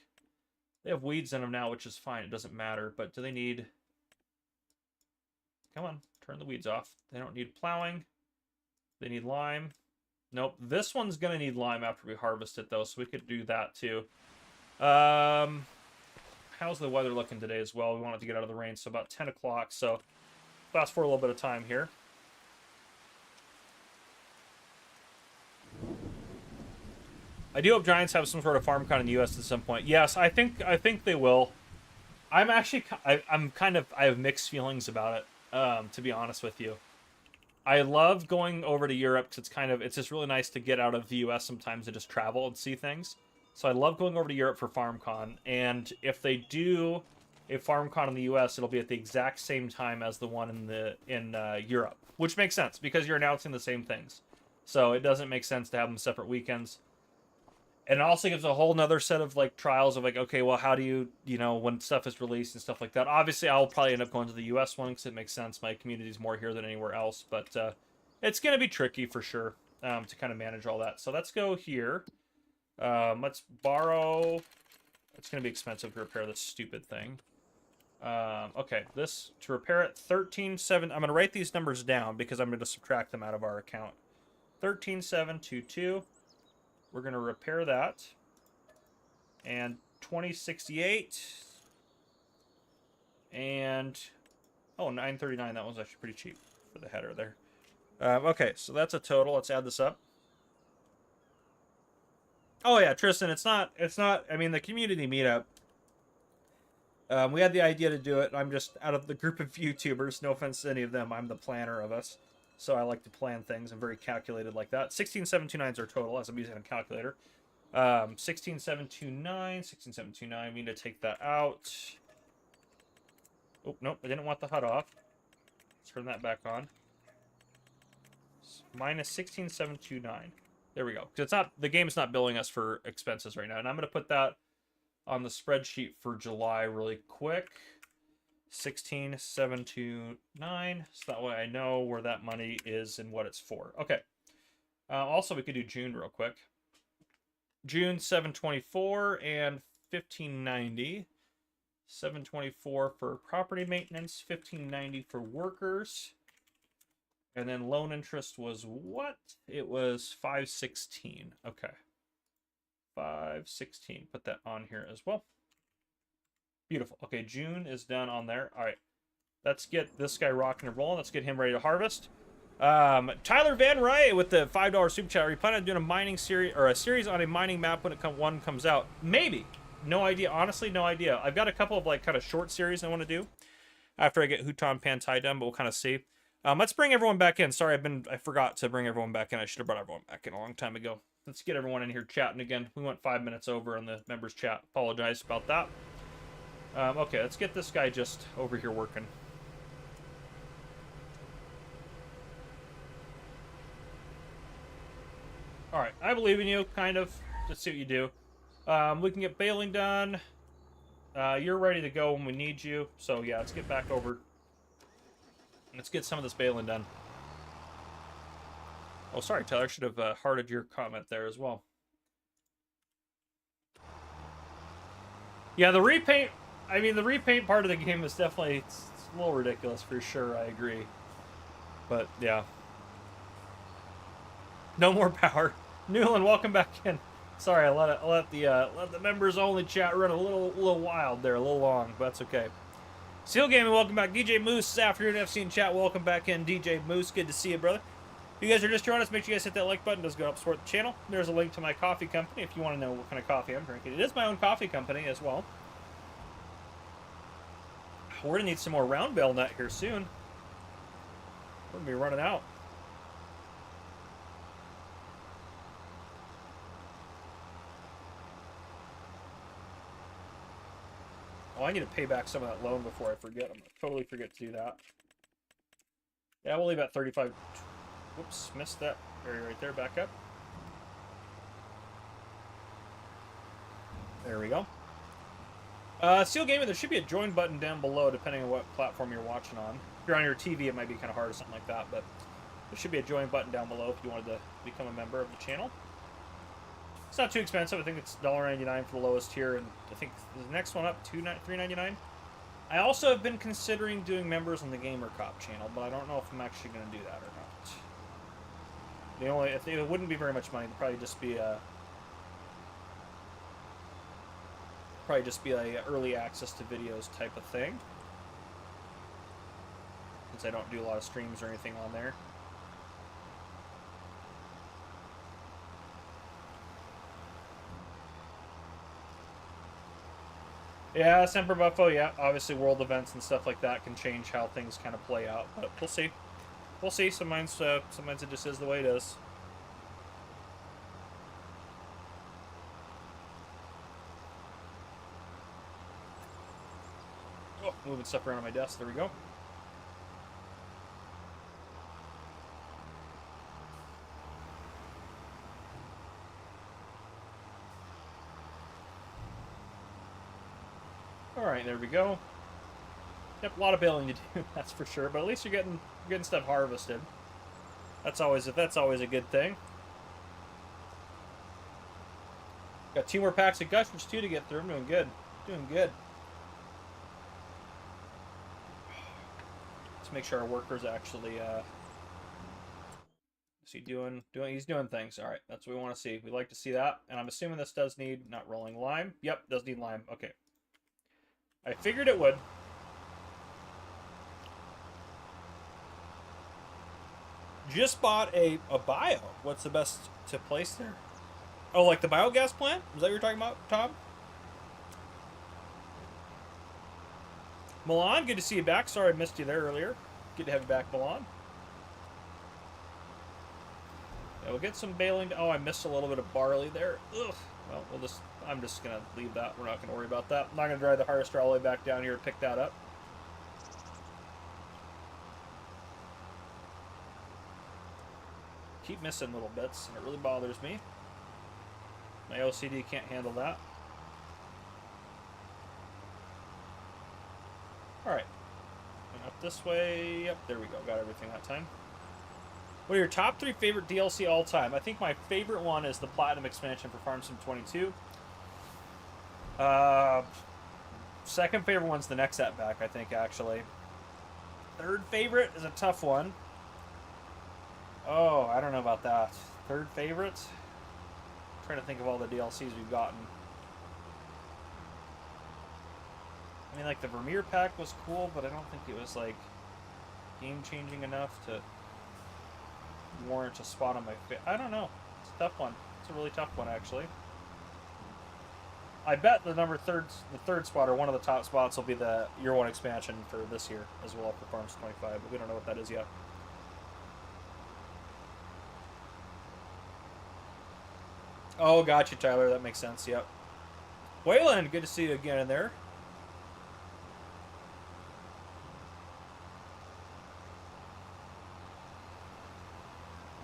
they have weeds in them now, which is fine. It doesn't matter. But do they need... Come on, turn the weeds off. They don't need plowing. They need lime. Nope. This one's going to need lime after we harvest it, though, so we could do that, too. How's the weather looking today as well? We want it to get out of the rain, so about 10 o'clock, so fast forward a little bit of time here. I do hope Giants have some sort of farm con in the U.S. at some point. Yes, I think they will. I have mixed feelings about it, to be honest with you. I love going over to Europe because it's just really nice to get out of the U.S. sometimes and just travel and see things. So I love going over to Europe for FarmCon, and if they do a FarmCon in the U.S., it'll be at the exact same time as the one in Europe, which makes sense because you're announcing the same things. So it doesn't make sense to have them separate weekends. And it also gives a whole nother set of like trials of like, okay, well, how do you when stuff is released and stuff like that. Obviously, I'll probably end up going to the U.S. one because it makes sense. My community's more here than anywhere else, but it's going to be tricky for sure to kind of manage all that. So let's go here. Let's borrow. It's going to be expensive to repair this stupid thing. Okay, this to repair it 13.7. I'm going to write these numbers down because I'm going to subtract them out of our account. 13.722. We're going to repair that. And 2068. And oh, 939. That one's actually pretty cheap for the header there. Okay, so that's a total. Let's add this up. Oh yeah, Tristan, it's not, I mean, the community meetup, we had the idea to do it. I'm just, out of the group of YouTubers, no offense to any of them, I'm the planner of us. So I like to plan things. I'm very calculated like that. 16,729 is our total, as I'm using a calculator. 16,729, 16,729, we need to take that out. Oh, nope, I didn't want the HUD off. Let's turn that back on. Minus 16,729. There we go. Because it's not, the game's not billing us for expenses right now. And I'm going to put that on the spreadsheet for July really quick. 16,729. So that way I know where that money is and what it's for. Okay. Also, we could do June real quick. June 724 and 1590. 724 for property maintenance. 1590 for workers. And then loan interest was what? It was 516. Okay. 516. Put that on here as well. Beautiful. Okay, June is done on there. All right. Let's get this guy rocking and rolling. Let's get him ready to harvest. Tyler Van Ray with the $5 super chat. Are you planning on doing a mining series or a series on a mining map when one comes out? Maybe. No idea. Honestly, no idea. I've got a couple of like kind of short series I want to do after I get Huton Pan Thai done, but we'll kind of see. Let's bring everyone back in. Sorry, I forgot to bring everyone back in. I should have brought everyone back in a long time ago. Let's get everyone in here chatting again. We went 5 minutes over on the members chat. Apologize about that. Okay, let's get this guy just over here working. All right, I believe in you, kind of. Let's see what you do. We can get baling done. You're ready to go when we need you. So yeah, let's get back over. Let's get some of this baling done. Oh, sorry, Tyler. I should have hearted your comment there as well. Yeah, the repaint... I mean, the repaint part of the game is definitely... It's a little ridiculous for sure, I agree. But, yeah. No more power. Newland, welcome back in. Sorry, I let the members-only chat run a little wild there, a little long, but that's okay. Seal Gaming, welcome back. DJ Moose this afternoon, FC in chat, welcome back in. DJ Moose, good to see you, brother. If you guys are just joining us, make sure you guys hit that like button. It does go up support the channel. There's a link to my coffee company if you want to know what kind of coffee I'm drinking. It is my own coffee company as well. We're going to need some more round bale nut here soon. We're going to be running out. Oh, I need to pay back some of that loan before I forget. I'm going to totally forget to do that. Yeah, we'll leave at 35. Whoops, missed that area right there. Back up. There we go. Seal Gaming, there should be a join button down below depending on what platform you're watching on. If you're on your TV, it might be kind of hard or something like that, but there should be a join button down below if you wanted to become a member of the channel. It's not too expensive. I think it's $1.99 for the lowest tier, and I think the next one up, $3.99. I also have been considering doing members on the Gamer Cop channel, but I don't know if I'm actually going to do that or not. The only, if it wouldn't be very much money, it'd probably just be a early access to videos type of thing. Since I don't do a lot of streams or anything on there. Yeah, Semper Buffo, yeah. Obviously, world events and stuff like that can change how things kind of play out, but we'll see. We'll see. Sometimes it just is the way it is. Oh, moving stuff around on my desk. There we go. Alright, there we go. Yep, a lot of baling to do, that's for sure. But at least you're getting stuff harvested. That's always a good thing. Got 2 more packs of gushers too to get through. I'm doing good. Doing good. Let's make sure our workers actually is he doing he's doing things. Alright, that's what we want to see. We'd like to see that. And I'm assuming this does need not rolling lime. Yep, does need lime. Okay. I figured it would. Just bought a bio. What's the best to place there? Oh, like the biogas plant? Was that what you're talking about, Tom? Milan, good to see you back. Sorry I missed you there earlier. Good to have you back, Milan. Yeah, we'll get some baling. Oh, I missed a little bit of barley there. Ugh. Well, I'm just going to leave that. We're not going to worry about that. I'm not going to drive the harvester all the way back down here to pick that up. Keep missing little bits, and it really bothers me. My OCD can't handle that. Alright. And up this way. Yep, there we go. Got everything that time. What are your top 3 favorite DLC all time? I think my favorite one is the Platinum expansion for Farm Sim 22. Second favorite one's the NEXAT Pack, I think, actually. Third favorite is a tough one. Oh, I don't know about that. Third favorite? I'm trying to think of all the DLCs we've gotten. I mean, like, the Vermeer pack was cool, but I don't think it was, like, game-changing enough to warrant a spot on my face. I don't know. It's a tough one. It's a really tough one, actually. I bet the third spot, or one of the top spots, will be the Year 1 expansion for this year, as well for Farms 25, but we don't know what that is yet. Oh, gotcha, Tyler. That makes sense, yep. Wayland, good to see you again in there.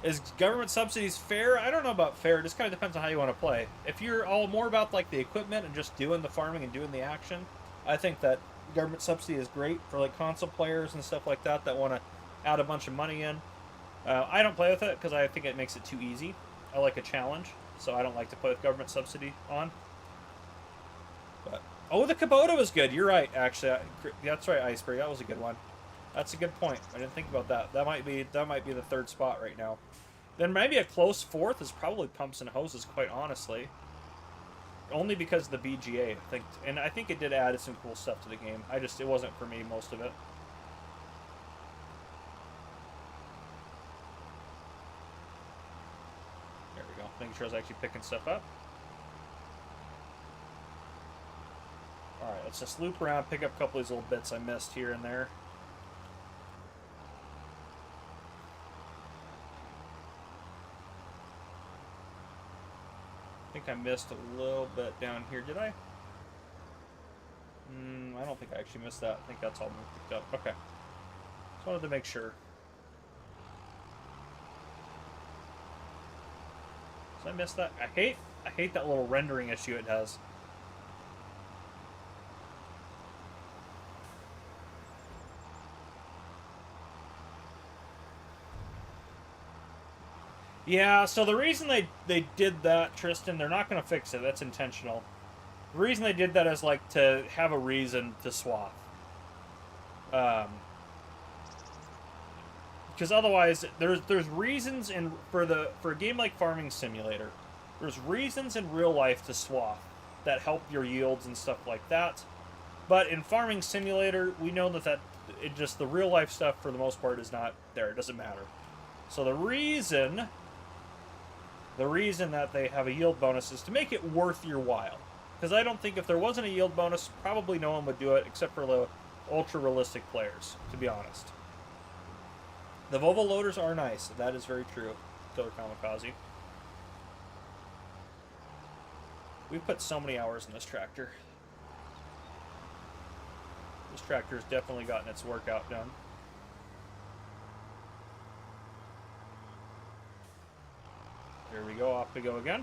Is government subsidies fair? I don't know about fair. It just kind of depends on how you want to play. If you're all more about like the equipment and just doing the farming and doing the action, I think that government subsidy is great for like console players and stuff like that want to add a bunch of money in. I don't play with it because I think it makes it too easy. I like a challenge, so I don't like to play with government subsidy on. But oh, the Kubota was good. You're right, actually. That's right, Iceberg. That was a good one. That's a good point. I didn't think about that. That might be the third spot right now. Then maybe a close fourth is probably Pumps and Hoses, quite honestly. Only because of the BGA, I think it did add some cool stuff to the game. It wasn't for me, most of it. There we go. Making sure I was actually picking stuff up. Alright, let's just loop around, pick up a couple of these little bits I missed here and there. I think I missed a little bit down here. Did I? I don't think I actually missed that. I think that's all picked up. Okay. Just wanted to make sure. Did I miss that? I hate that little rendering issue it has. Yeah, so the reason they did that, Tristan, they're not going to fix it. That's intentional. The reason they did that is, like, to have a reason to swap. Because because otherwise there's reasons for a game like Farming Simulator, there's reasons in real life to swath that help your yields and stuff like that. But in Farming Simulator, we know that the real life stuff for the most part is not there. It doesn't matter. So the reason that they have a yield bonus is to make it worth your while. Because I don't think if there wasn't a yield bonus, probably no one would do it except for the ultra-realistic players, to be honest. The Volvo loaders are nice. That is very true. Killer Kamikaze. We've put so many hours in this tractor. This tractor has definitely gotten its workout done. There we go. Off we go again.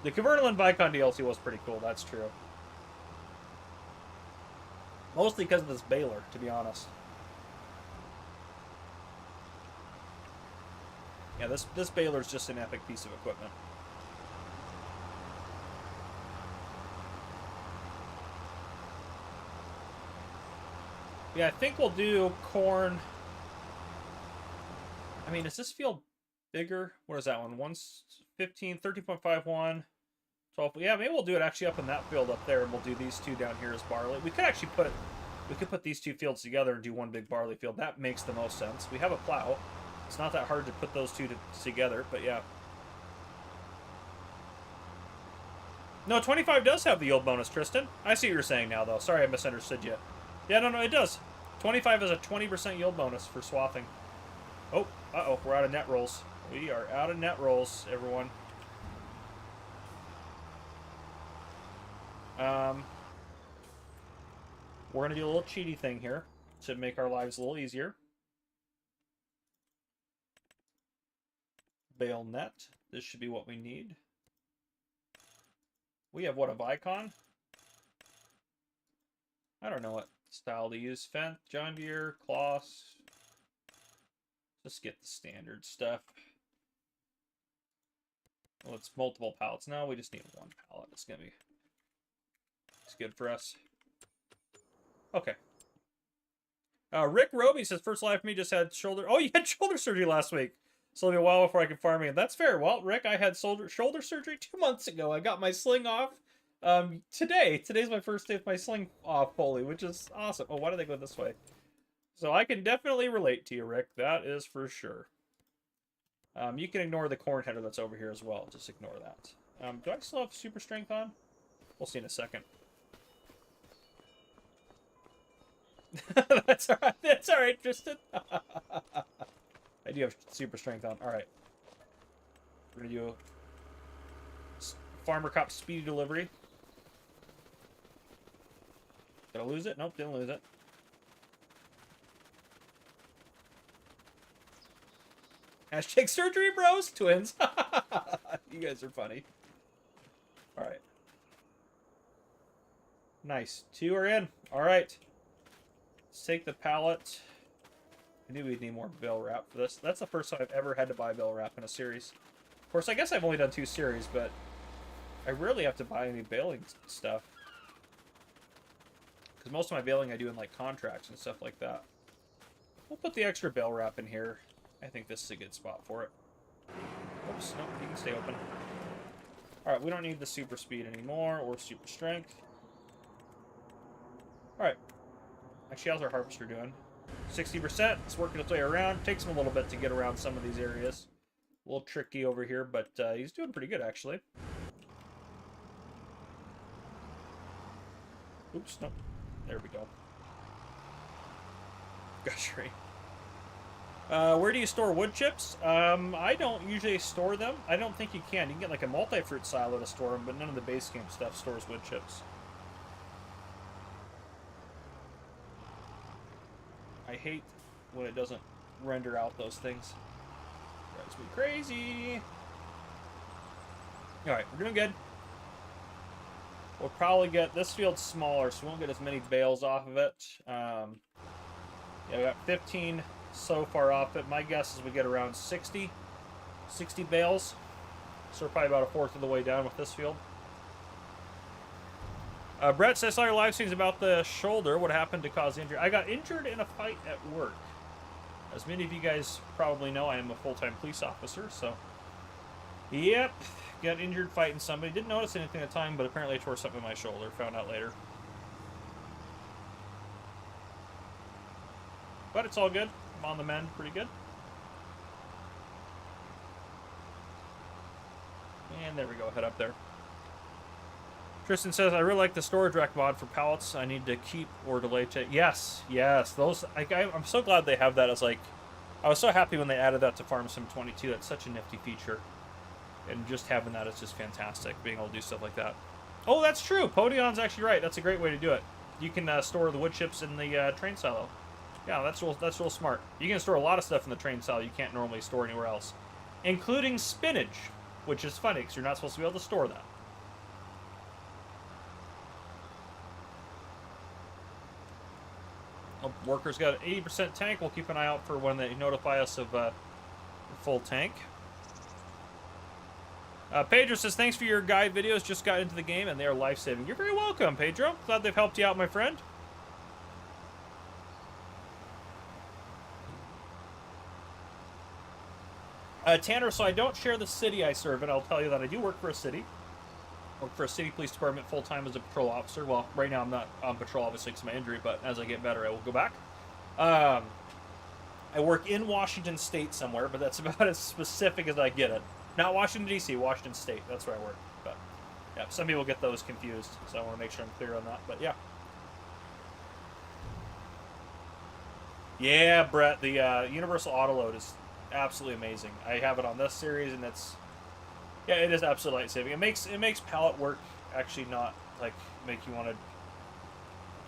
The Convertible and Vicon DLC was pretty cool. That's true. Mostly because of this baler, to be honest. Yeah, this baler is just an epic piece of equipment. Yeah, I think we'll do corn. I mean, does this feel bigger? What is that one? 115, 30.51, 12. Yeah, maybe we'll do it actually up in that field up there, and we'll do these two down here as barley. We could actually put these two fields together and do one big barley field. That makes the most sense. We have a plow. It's not that hard to put those two together, but yeah. No, 25 does have the yield bonus, Tristan. I see what you're saying now, though. Sorry, I misunderstood you. Yeah, no, it does. 25 is a 20% yield bonus for swathing. Oh, uh-oh, we're out of net rolls. We are out of net rolls, everyone. We're going to do a little cheaty thing here to make our lives a little easier. Bale net. This should be what we need. We have, what, a Vicon? I don't know what style to use. Fendt, John Deere, Kloss. Just get the standard stuff. Well, it's multiple pallets. No, we just need one pallet. It's good for us. Okay. Rick Roby says, first life for me, just had shoulder... Oh, you had shoulder surgery last week. So it'll be a while before I can farm again. That's fair. Well, Rick, I had shoulder surgery 2 months ago. I got my sling off today. Today's my first day with my sling off fully, which is awesome. Oh, why did they go this way? So I can definitely relate to you, Rick. That is for sure. You can ignore the corn header that's over here as well. Just ignore that. Do I still have super strength on? We'll see in a second. That's all right. That's all right, Tristan. I do have super strength on. All right. We're going to do Farmer Cop speedy delivery. Did I lose it? Nope, didn't lose it. Hashtag surgery bros, twins. You guys are funny. All right. Nice. 2 are in. All right. Let's take the pallet. I knew we'd need more bale wrap for this. That's the first time I've ever had to buy bale wrap in a series. Of course, I guess I've only done 2 series, but I rarely have to buy any baling stuff. Because most of my baling I do in like contracts and stuff like that. We'll put the extra bale wrap in here. I think this is a good spot for it. Oops, nope, you can stay open. Alright, we don't need the super speed anymore, or super strength. Alright. Actually, how's our harvester doing? 60%. It's working its way around. Takes him a little bit to get around some of these areas. A little tricky over here, but he's doing pretty good, actually. Oops, nope. There we go. Gosh, right. Where do you store wood chips? I don't usually store them. I don't think you can. You can get like a multi-fruit silo to store them, but none of the base camp stuff stores wood chips. I hate when it doesn't render out those things. Drives me crazy. Alright, we're doing good. We'll probably get... This field's smaller, so we won't get as many bales off of it. Yeah, we got 15 so far off it. My guess is we get around 60 bales. So we're probably about 1/4 of the way down with this field. Brett says, I saw your live streams about the shoulder. What happened to cause injury? I got injured in a fight at work. As many of you guys probably know, I am a full-time police officer, so... Yep, got injured fighting somebody. Didn't notice anything at the time, but apparently I tore something in my shoulder. Found out later. But it's all good. I'm on the mend pretty good. And there we go, head up there. Tristan says, I really like the storage rack mod for pallets. I need to keep or delay check. Yes, yes. Those, I'm so glad they have that as like... I was so happy when they added that to Farm Sim 22. That's such a nifty feature. And just having that is just fantastic, being able to do stuff like that. Oh, that's true. Podion's actually right. That's a great way to do it. You can store the wood chips in the train silo. Yeah, that's real smart. You can store a lot of stuff in the train silo you can't normally store anywhere else. Including spinach, which is funny because you're not supposed to be able to store that. Oh, workers got an 80% tank. We'll keep an eye out for when they notify us of full tank. Pedro says, thanks for your guide videos. Just got into the game and they are life-saving. You're very welcome, Pedro. Glad they've helped you out, my friend. Tanner, so I don't share the city I serve in. I'll tell you that I do work for a city. Work for a city police department full-time as a patrol officer. Well, right now I'm not on patrol, obviously, because of my injury, but as I get better, I will go back. I work in Washington State somewhere, but that's about as specific as I get it. Not Washington, D.C., Washington State. That's where I work. But, yeah, some people get those confused, so I want to make sure I'm clear on that. But, yeah. Yeah, Brett, the Universal Autoload is absolutely amazing. I have it on this series, and it's... Yeah, it is absolutely light-saving. It makes pallet work actually not, like, make you want to,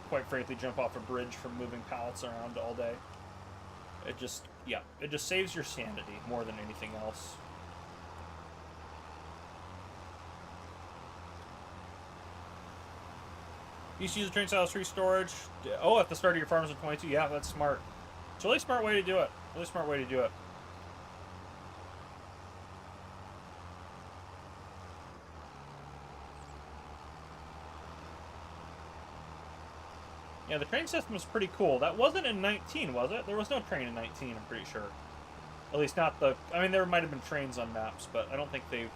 quite frankly, jump off a bridge from moving pallets around all day. It just, yeah, it just saves your sanity more than anything else. You used to use the train style free storage. Oh, at the start of your farms in 22. Yeah, that's smart. It's a really smart way to do it. Really smart way to do it. Yeah, the train system was pretty cool. That wasn't in 19, was it? There was no train in 19, I'm pretty sure. At least not the... I mean, there might have been trains on maps, but I don't think they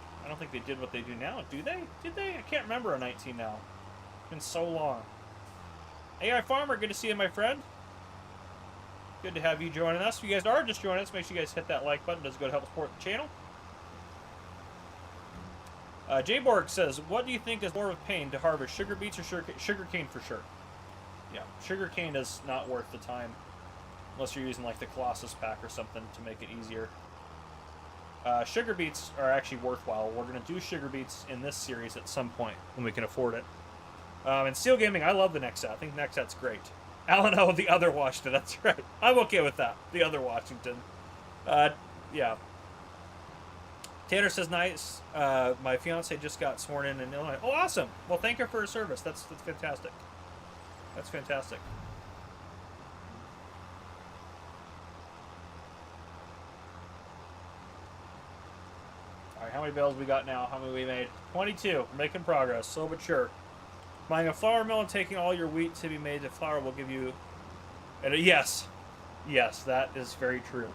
did what they do now. Do they? Did they? I can't remember a 19 now. It's been so long. AI Farmer, good to see you, my friend. Good to have you joining us. If you guys are just joining us, make sure you guys hit that like button. It does go to help support the channel. Jborg says, what do you think is more of a pain to harvest, sugar beets or sugar cane for sure? Yeah, sugar cane is not worth the time unless you're using like the Colossus pack or something to make it easier. Sugar beets are actually worthwhile. We're going to do sugar beets in this series at some point when we can afford it. And Steel Gaming, I love the NEXAT. I think NEXAT's great. Alan, oh, the other Washington. That's right. I'm okay with that. The other Washington. Yeah. Tanner says, nice. My fiance just got sworn in Illinois. Oh, awesome. Well, thank her for her service. That's fantastic. That's fantastic. All right, how many bales we got now? How many we made? 22. We're making progress, slow but sure. Buying a flour mill and taking all your wheat to be made to flour will give you... yes. Yes, that is very true.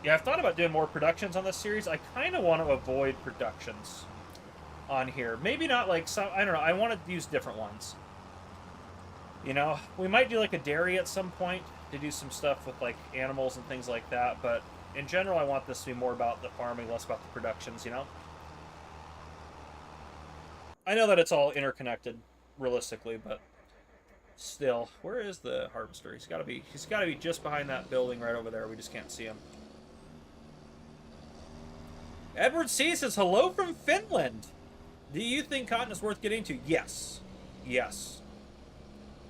Yeah, I've thought about doing more productions on this series. I kind of want to avoid productions on here. Maybe not like some... I don't know. I want to use different ones. You know? We might do like a dairy at some point to do some stuff with like animals and things like that. But in general, I want this to be more about the farming, less about the productions, you know? I know that it's all interconnected, realistically, but still, where is the harvester? He's got to be just behind that building right over there. We just can't see him. Edward C says, hello from Finland. Do you think cotton is worth getting into? Yes. Yes.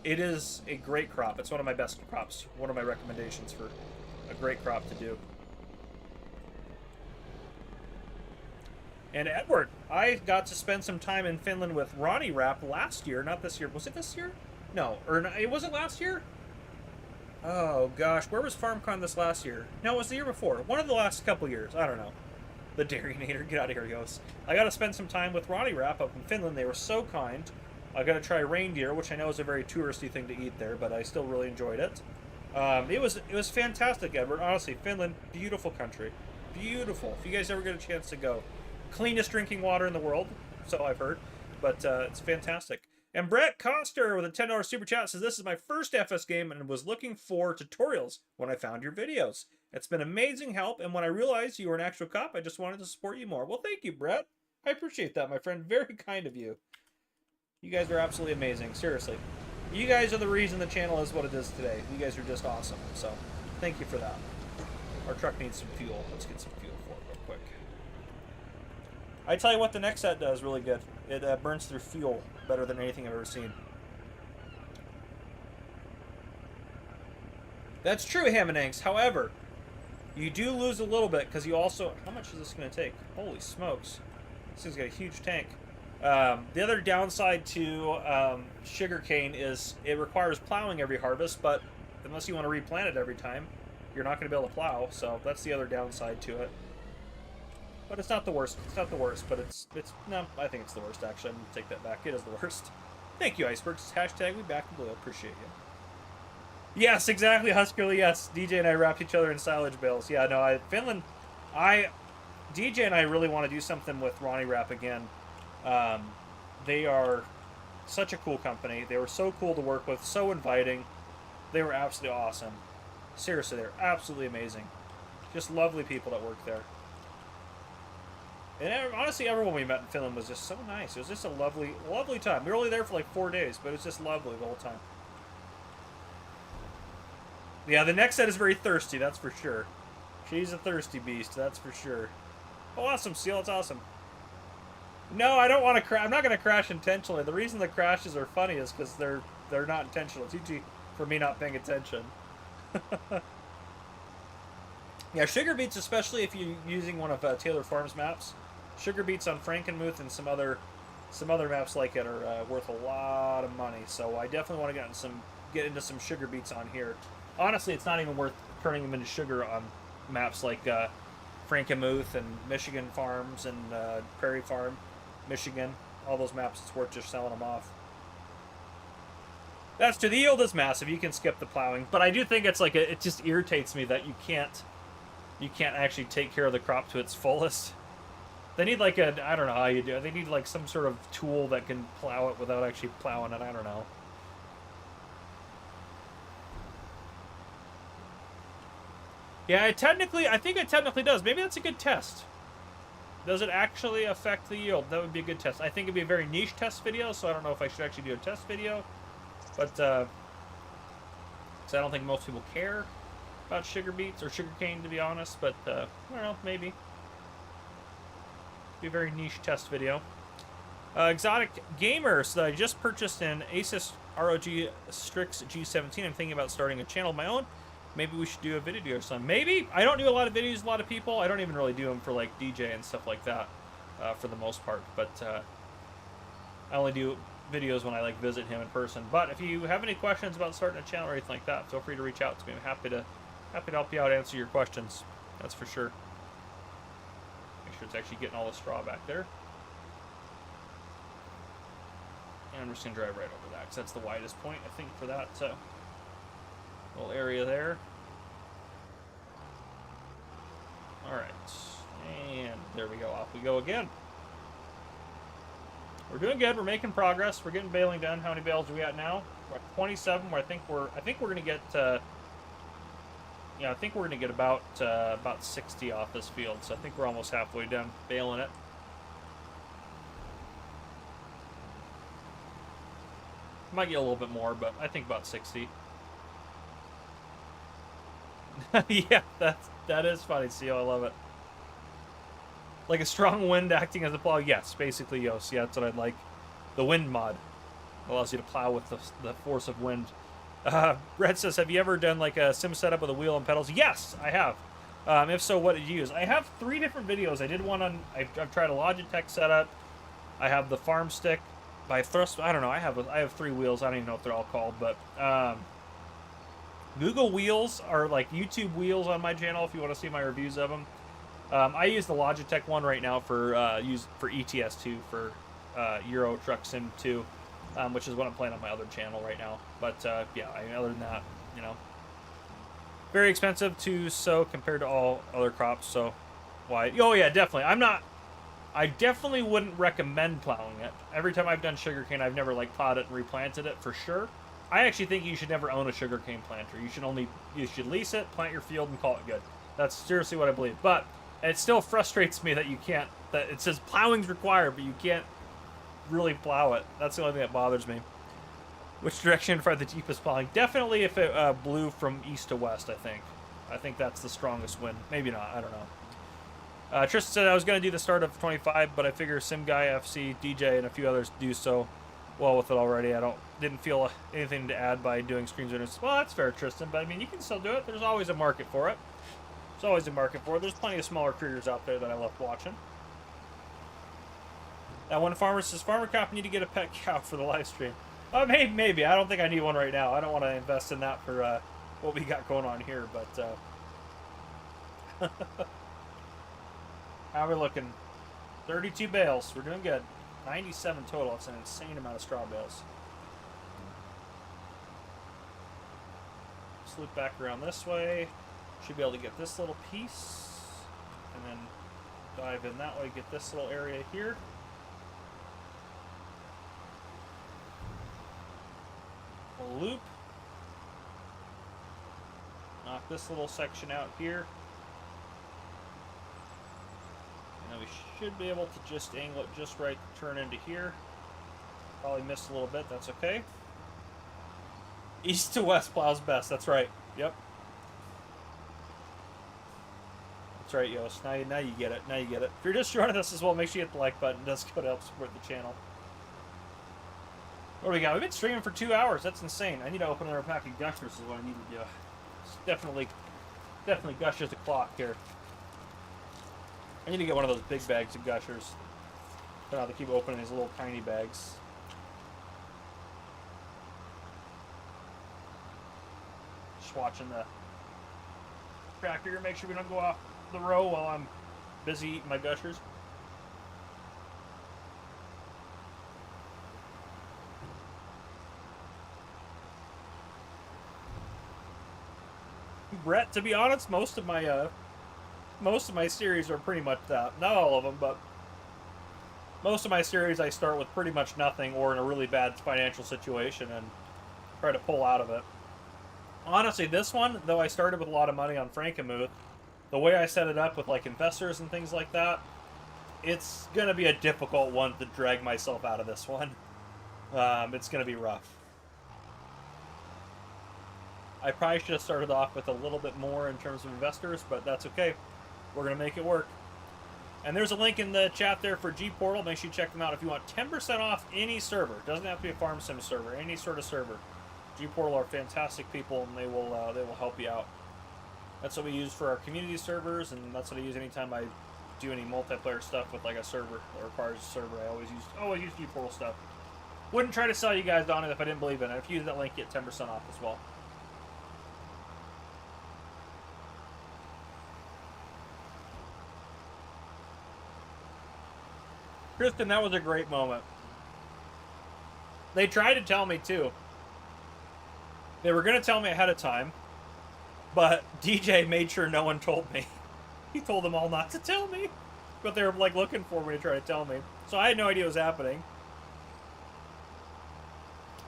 It is a great crop. It's one of my best crops. One of my recommendations for a great crop to do. And Edward, I got to spend some time in Finland with Ronnie Rapp last year. Not this year. Was it this year? No. Or it wasn't last year? Oh, gosh. Where was FarmCon this last year? No, it was the year before. One of the last couple years. I don't know. The Dairynator. Get out of here, Yos. I got to spend some time with Ronnie Rapp up in Finland. They were so kind. I got to try reindeer, which I know is a very touristy thing to eat there, but I still really enjoyed it. It was fantastic, Edward. Honestly, Finland, beautiful country. Beautiful. If you guys ever get a chance to go. Cleanest drinking water in the world, so I've heard. But it's fantastic. And Brett Coster with a $10 super chat says, this is my first FS game and was looking for tutorials when I found your videos. It's been amazing help, and when I realized you were an actual cop, I just wanted to support you more. Well, thank you, Brett. I appreciate that, my friend. Very kind of you. You guys are absolutely amazing. Seriously. You guys are the reason the channel is what it is today. You guys are just awesome. So, thank you for that. Our truck needs some fuel. Let's get some fuel for it real quick. I tell you what, the NEXAT does really good. It burns through fuel better than anything I've ever seen. That's true, Ham and Eggs. However, you do lose a little bit because you also... How much is this going to take? Holy smokes. This thing's got a huge tank. The other downside to sugarcane is it requires plowing every harvest, but unless you want to replant it every time, you're not going to be able to plow, so that's the other downside to it. But it's not the worst. It's not the worst, but it's no, I think it's the worst, actually. I'm going to take that back. It is the worst. Thank you, Icebergs. Hashtag we back the blue. Appreciate you. Yes, exactly, Huskerly, yes. DJ and I wrapped each other in silage bales. Yeah, no, Finland, DJ and I really want to do something with Ronnie Rapp again. They are such a cool company. They were so cool to work with, so inviting. They were absolutely awesome. Seriously, they're absolutely amazing. Just lovely people that work there. And honestly, everyone we met in Finland was just so nice. It was just a lovely, lovely time. We were only there for like 4 days, but it was just lovely the whole time. Yeah, the NEXAT is very thirsty, that's for sure. She's a thirsty beast, that's for sure. Oh, awesome, Seal, it's awesome. No, I don't want to crash. I'm not going to crash intentionally. The reason the crashes are funny is because they're not intentional. It's usually for me not paying attention. Yeah, sugar beets, especially if you're using one of Taylor Farms maps. Sugar beets on Frankenmuth and some other maps like it are worth a lot of money. So I definitely want to get into some sugar beets on here. Honestly, it's not even worth turning them into sugar on maps like Frankenmuth and Michigan Farms and Prairie Farm, Michigan. All those maps, it's worth just selling them off. That's true. The yield is massive. You can skip the plowing, but I do think it's like it just irritates me that you can't actually take care of the crop to its fullest. They need like I don't know how you do it. They need like some sort of tool that can plow it without actually plowing it. I don't know. Yeah, I think it technically does. Maybe that's a good test. Does it actually affect the yield? That would be a good test. I think it'd be a very niche test video, so I don't know if I should actually do a test video. But, so I don't think most people care about sugar beets or sugar cane, to be honest. But, I don't know, maybe. Be a very niche test video. Exotic Gamer, so I just purchased an Asus ROG Strix G17. I'm thinking about starting a channel of my own. Maybe we should do a video or something. Maybe. I don't do a lot of videos, a lot of people. I don't even really do them for like DJ and stuff like that, for the most part. But I only do videos when I like visit him in person. But if you have any questions about starting a channel or anything like that, feel free to reach out to me. I'm happy to help you out, answer your questions. That's for sure. Make sure it's actually getting all the straw back there. And I'm just gonna drive right over that because that's the widest point, I think, for that little area there. Alright, and there we go, off we go again. We're doing good, we're making progress, we're getting baling done. How many bales are we at now? We're at 27, where I think we're gonna get yeah, I think we're gonna get about 60 off this field, so I think we're almost halfway done baling it. Might get a little bit more, but I think about 60. Yeah, that is funny, Seal. I love it. Like a strong wind acting as a plow. Yes, basically, Yos. Yeah, that's what I'd like. The wind mod allows you to plow with the force of wind. Red says, have you ever done like a sim setup with a wheel and pedals? Yes, I have. If so, what did you use? I have 3 different videos. I did one on. I've tried a Logitech setup. I have the farm stick by thrust. I don't know. I have 3 wheels. I don't even know what they're all called, but. Google wheels are like YouTube wheels on my channel if you want to see my reviews of them. I use the Logitech one right now for ETS2 for Euro Truck Sim 2, which is what I'm playing on my other channel right now. But yeah, I mean, other than that, you know, very expensive to sow compared to all other crops. So why? Oh yeah, definitely. I definitely wouldn't recommend plowing it. Every time I've done sugarcane, I've never like plowed it and replanted it for sure. I actually think you should never own a sugarcane planter. You should lease it, plant your field, and call it good. That's seriously what I believe. But it still frustrates me that you can't. That it says plowing's required, but you can't really plow it. That's the only thing that bothers me. Which direction for the deepest plowing? Definitely if it blew from east to west. I think that's the strongest wind. Maybe not. I don't know. Tristan said I was going to do the start of 25, but I figure Sim Guy, FC, DJ, and a few others do so well with it already. Didn't feel anything to add by doing screens winners. Well, that's fair, Tristan, but I mean, you can still do it. There's always a market for it. There's always a market for it. There's plenty of smaller creators out there that I love watching. Now, one farmer says, Farmer Cop need to get a pet cow for the live stream. Maybe. I don't think I need one right now. I don't want to invest in that for what we got going on here, but how are we looking? 32 bales. We're doing good. 97 total. It's an insane amount of straw bales. Let's loop back around this way. Should be able to get this little piece. And then dive in that way. Get this little area here. We'll loop. Knock this little section out here. And we should be able to just angle it just right to turn into here. Probably missed a little bit, that's okay. East to west plows best, that's right. Yep. That's right, Yost. Now you get it. Now you get it. If you're just joining us as well, make sure you hit the like button. It does go to help support the channel. What do we got? We've been streaming for 2 hours. That's insane. I need to open another pack of gushers is what I need to do. It's definitely gushers the clock here. I need to get one of those big bags of gushers. I don't have to keep opening these little tiny bags. Just watching the tractor here, make sure we don't go off the row while I'm busy eating my gushers. Brett, to be honest, most of my series are pretty much that. Not all of them, but most of my series I start with pretty much nothing or in a really bad financial situation and try to pull out of it. Honestly, this one, though I started with a lot of money on FRANKENMUTH, the way I set it up with like investors and things like that, it's going to be a difficult one to drag myself out of this one. It's going to be rough. I probably should have started off with a little bit more in terms of investors, but that's okay. We're going to make it work. And there's a link in the chat there for G-Portal. Make sure you check them out if you want 10% off any server. It doesn't have to be a farm sim server, any sort of server. G-Portal are fantastic people, and they will help you out. That's what we use for our community servers, and that's what I use anytime I do any multiplayer stuff with like a server that requires a server. I always use G-Portal stuff. Wouldn't try to sell you guys on it if I didn't believe in it. If you use that link, get 10% off as well. Kristen, that was a great moment. They tried to tell me, too. They were going to tell me ahead of time, but DJ made sure no one told me. He told them all not to tell me, but they were, like, looking for me to try to tell me. So I had no idea what was happening.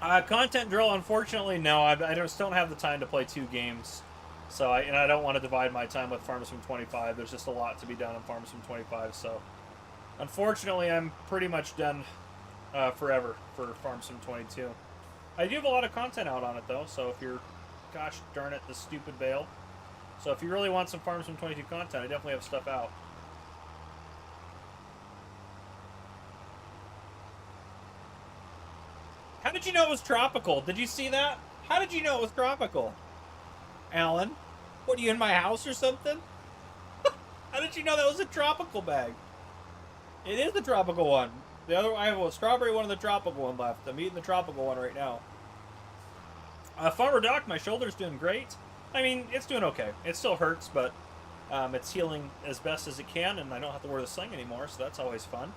Content drill, unfortunately, no. I just don't have the time to play 2 games. So I don't want to divide my time with Farm Sim 25. There's just a lot to be done in Farm Sim 25, so... Unfortunately, I'm pretty much done forever for Farm Sim 22. I do have a lot of content out on it, though, so if you're... Gosh darn it, the stupid bale. So if you really want some Farm Sim 22 content, I definitely have stuff out. How did you know it was tropical? Did you see that? How did you know it was tropical? Alan? What, are you in my house or something? How did you know that was a tropical bag? It is the tropical one. The other, I have a strawberry one and the tropical one left. I'm eating the tropical one right now. Farmer Doc, my shoulder's doing great. I mean, it's doing okay. It still hurts, but It's healing as best as it can, and I don't have to wear the sling anymore, so that's always fun.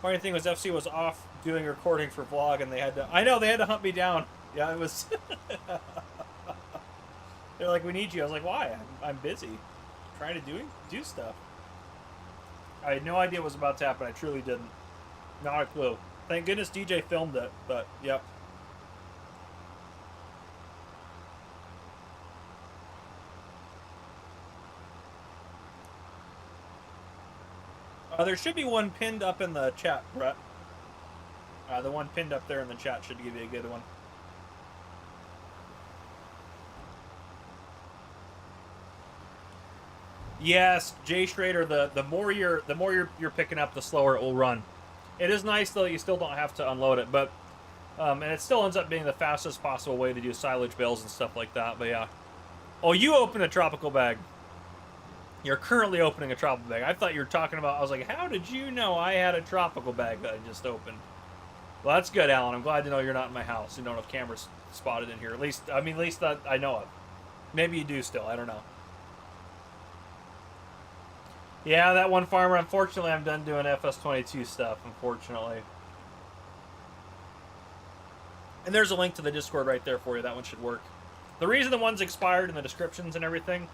Funny thing was, FC was off doing recording for vlog, and they had to. I know they had to hunt me down. Yeah, it was. They're like, "We need you." I was like, "Why? I'm busy, trying to do stuff." I had no idea what was about to happen. I truly didn't. Not a clue. Thank goodness DJ filmed it, but yep. There should be one pinned up in the chat, Brett. The one pinned up there in the chat should give you a good one. Yes, Jay Schrader. The more you're picking up, the slower it will run. It is nice though. You still don't have to unload it, but and it still ends up being the fastest possible way to do silage bales and stuff like that. But yeah. Oh, you opened a tropical bag. You're currently opening a tropical bag. I thought you were talking about. I was like, how did you know I had a tropical bag that I just opened? Well, that's good, Alan. I'm glad to know you're not in my house. You don't have cameras spotted in here. At least that I know of. Maybe you do still. I don't know. Yeah, that one farmer. Unfortunately, I'm done doing FS22 stuff. Unfortunately. And there's a link to the Discord right there for you. That one should work. The reason the one's expired in the descriptions and everything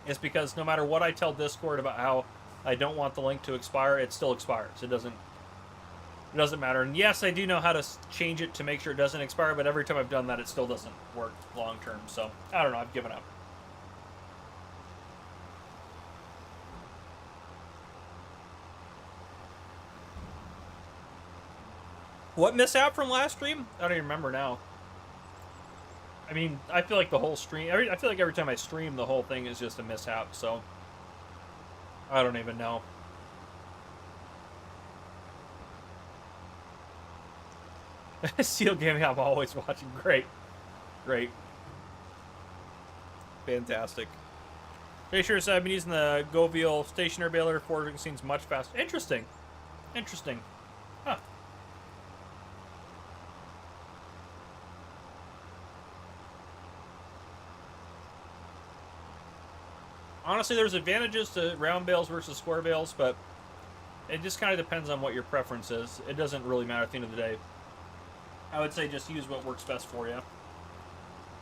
is because no matter what I tell Discord about how I don't want the link to expire, it still expires. It doesn't matter. And yes, I do know how to change it to make sure it doesn't expire, but every time I've done that, it still doesn't work long term. So, I don't know. I've given up. What mishap from last stream? I don't even remember now. I mean, I feel like the whole stream... I feel like every time I stream, the whole thing is just a mishap, so... I don't even know. Seal Gaming, I'm always watching. Great. Great. Fantastic. Pretty sure I've been using the Govial stationary baler. Foraging seems much faster. Interesting. Interesting. Huh. Honestly, there's advantages to round bales versus square bales, but it just kind of depends on what your preference is. It doesn't really matter at the end of the day. I would say just use what works best for you.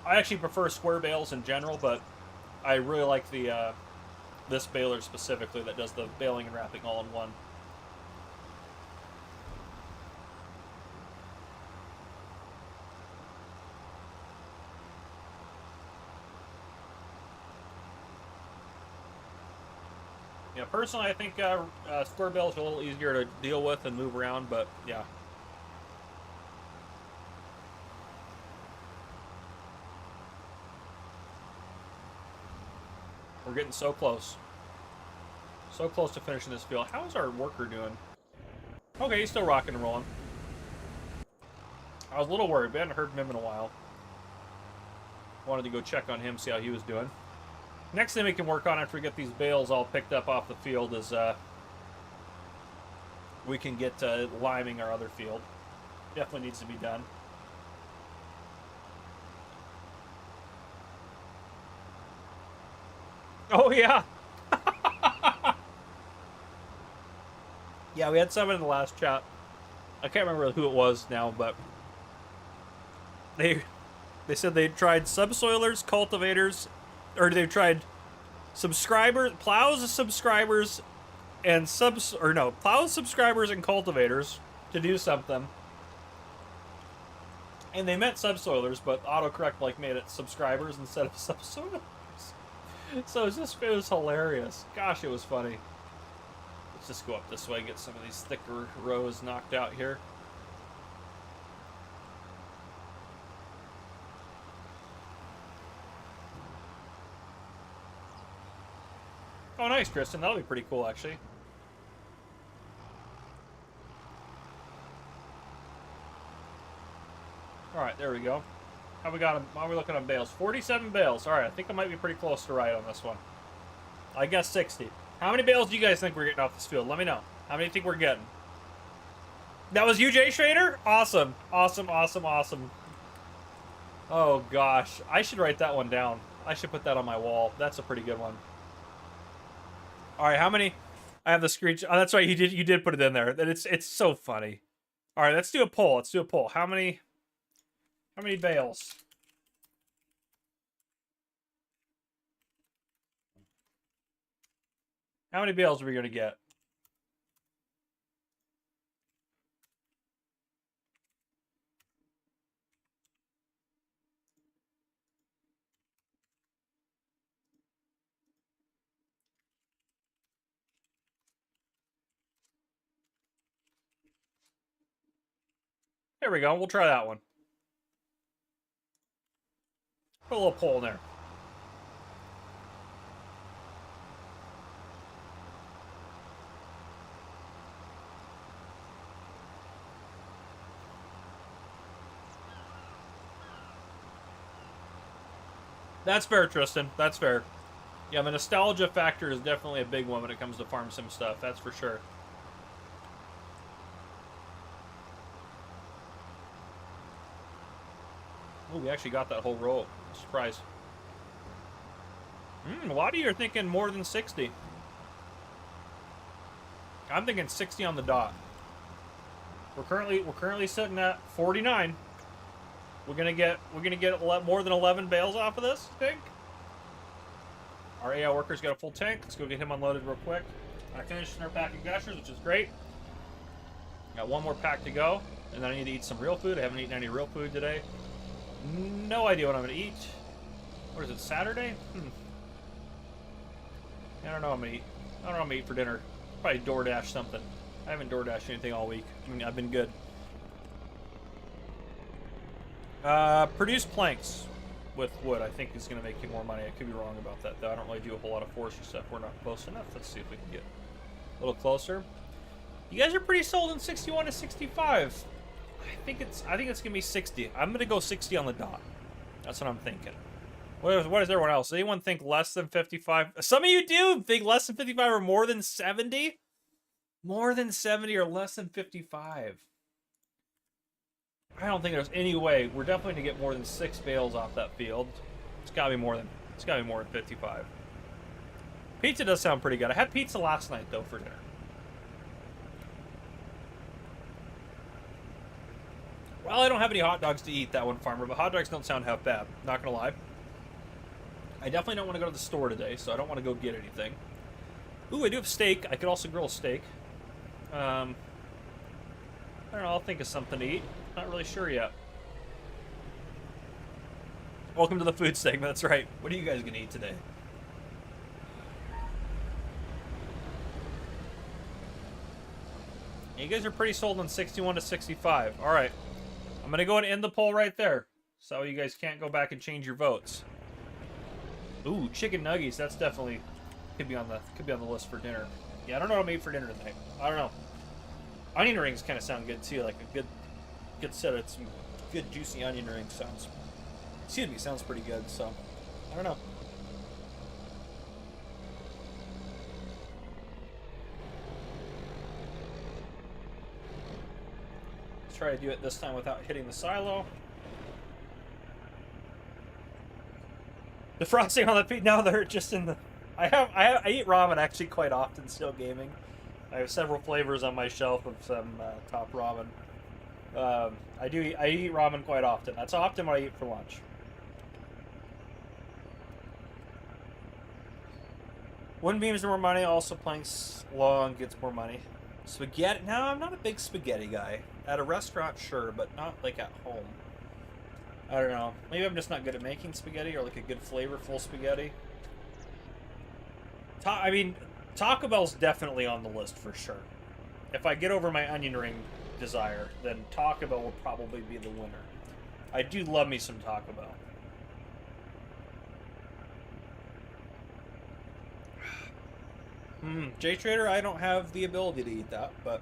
I actually prefer square bales in general, but I really like the this baler specifically that does the baling and wrapping all in one. Yeah, personally, I think square bales are a little easier to deal with and move around, but yeah. We're getting so close. So close to finishing this field. How's our worker doing? Okay, he's still rocking and rolling. I was a little worried. We hadn't heard from him in a while. Wanted to go check on him, see how he was doing. Next thing we can work on after we get these bales all picked up off the field is we can get liming our other field. Definitely needs to be done. Oh, yeah. Yeah, we had someone in the last chat. I can't remember who it was now, but they said they tried subsoilers, cultivators, or they've tried plows, subscribers, and plows, subscribers, and cultivators to do something. And they meant subsoilers, but autocorrect made it subscribers instead of subsoilers. So it was hilarious. Gosh, it was funny. Let's just go up this way and get some of these thicker rows knocked out here. Oh, nice, Tristan. That'll be pretty cool, actually. All right, there we go. How we got them? How are we looking on bales? 47 bales. All right, I think I might be pretty close to right on this one. I guess 60. How many bales do you guys think we're getting off this field? Let me know. How many do you think we're getting? That was you, Jay Schrader? Awesome. Awesome, awesome, awesome. Oh, gosh. I should write that one down. I should put that on my wall. That's a pretty good one. All right, how many? I have the screenshot. Oh, that's right. You did put it in there. It's so funny. All right, let's do a poll. Let's do a poll. How many bales? How many bales are we gonna get? There we go. We'll try that one. Put a little poll in there. That's fair, Tristan. That's fair. Yeah, the nostalgia factor is definitely a big one when it comes to farm sim stuff. That's for sure. Oh, we actually got that whole row. Surprise. A lot of you are thinking more than 60. I'm thinking 60 on the dot. We're currently sitting at 49. We're gonna get a lot more than 11 bales off of this, I think. Our AI worker's got a full tank. Let's go get him unloaded real quick. I finished our pack of gushers, which is great. Got one more pack to go, and then I need to eat some real food. I haven't eaten any real food today. No idea what I'm gonna eat. What is it, Saturday? I don't know what I'm gonna eat. I don't know what I'm gonna eat for dinner. Probably DoorDash something. I haven't DoorDashed anything all week. I mean, I've been good. Produce planks with wood, I think, is going to make you more money. I could be wrong about that, though. I don't really do a whole lot of forestry stuff. We're not close enough. Let's see if we can get a little closer. You guys are pretty sold on 61 to 65. I think it's going to be 60. I'm going to go 60 on the dot. That's what I'm thinking. What is everyone else? Does anyone think less than 55? Some of you do think less than 55 or more than 70? More than 70 or less than 55. I don't think there's any way. We're definitely going to get more than 6 bales off that field. It's got to be more than 55. Pizza does sound pretty good. I had pizza last night though for dinner. Well, I don't have any hot dogs to eat, that one, farmer, but hot dogs don't sound half bad. Not gonna lie. I definitely don't want to go to the store today, so I don't want to go get anything. Ooh, I do have steak. I could also grill a steak. I don't know. I'll think of something to eat. Not really sure yet. Welcome to the food segment. That's right. What are you guys gonna eat today? You guys are pretty sold on 61 to 65. All right. I'm gonna go and end the poll right there, so you guys can't go back and change your votes. Ooh, chicken nuggets. That's definitely could be on the list for dinner. Yeah, I don't know what I'm eating for dinner tonight. I don't know. Onion rings kind of sound good too, like a good set of some good juicy onion rings sounds pretty good. So I don't know. Let's try to do it this time without hitting the silo. The frosting on the pizza. Now they're just in the. I eat ramen actually quite often still gaming. I have several flavors on my shelf of some top ramen. I eat ramen quite often. That's often what I eat for lunch. One beams more money. Also playing long gets more money. Spaghetti. No, I'm not a big spaghetti guy. At a restaurant, sure, but not like at home. I don't know. Maybe I'm just not good at making spaghetti or like a good flavorful spaghetti. I mean, Taco Bell's definitely on the list for sure. If I get over my onion ring desire, then Taco Bell will probably be the winner. I do love me some Taco Bell. J Trader, I don't have the ability to eat that, but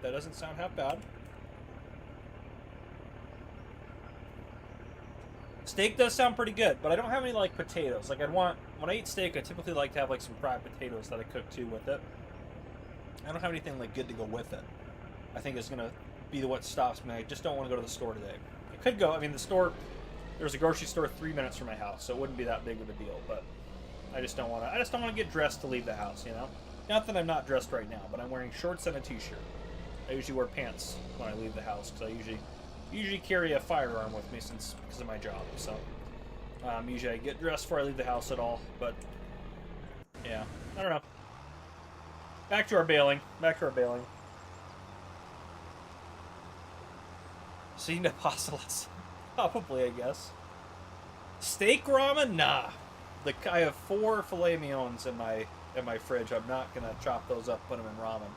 that doesn't sound half bad. Steak does sound pretty good, but I don't have any like potatoes. Like when I eat steak, I typically like to have like some fried potatoes that I cook too with it. I don't have anything like good to go with it. I think it's gonna be what stops me. I just don't want to go to the store today. I could go. I mean, the store There's a grocery store 3 minutes from my house, so it wouldn't be that big of a deal. But I just don't want to. I just don't want to get dressed to leave the house. You know, not that I'm not dressed right now, but I'm wearing shorts and a t-shirt. I usually wear pants when I leave the house because I usually carry a firearm with me because of my job. So usually I get dressed before I leave the house at all. But yeah, I don't know. Back to our baling. Seen apostolos. Probably, I guess. Steak ramen? Nah. I have 4 filet mignons in my fridge. I'm not gonna chop those up, put them in ramen.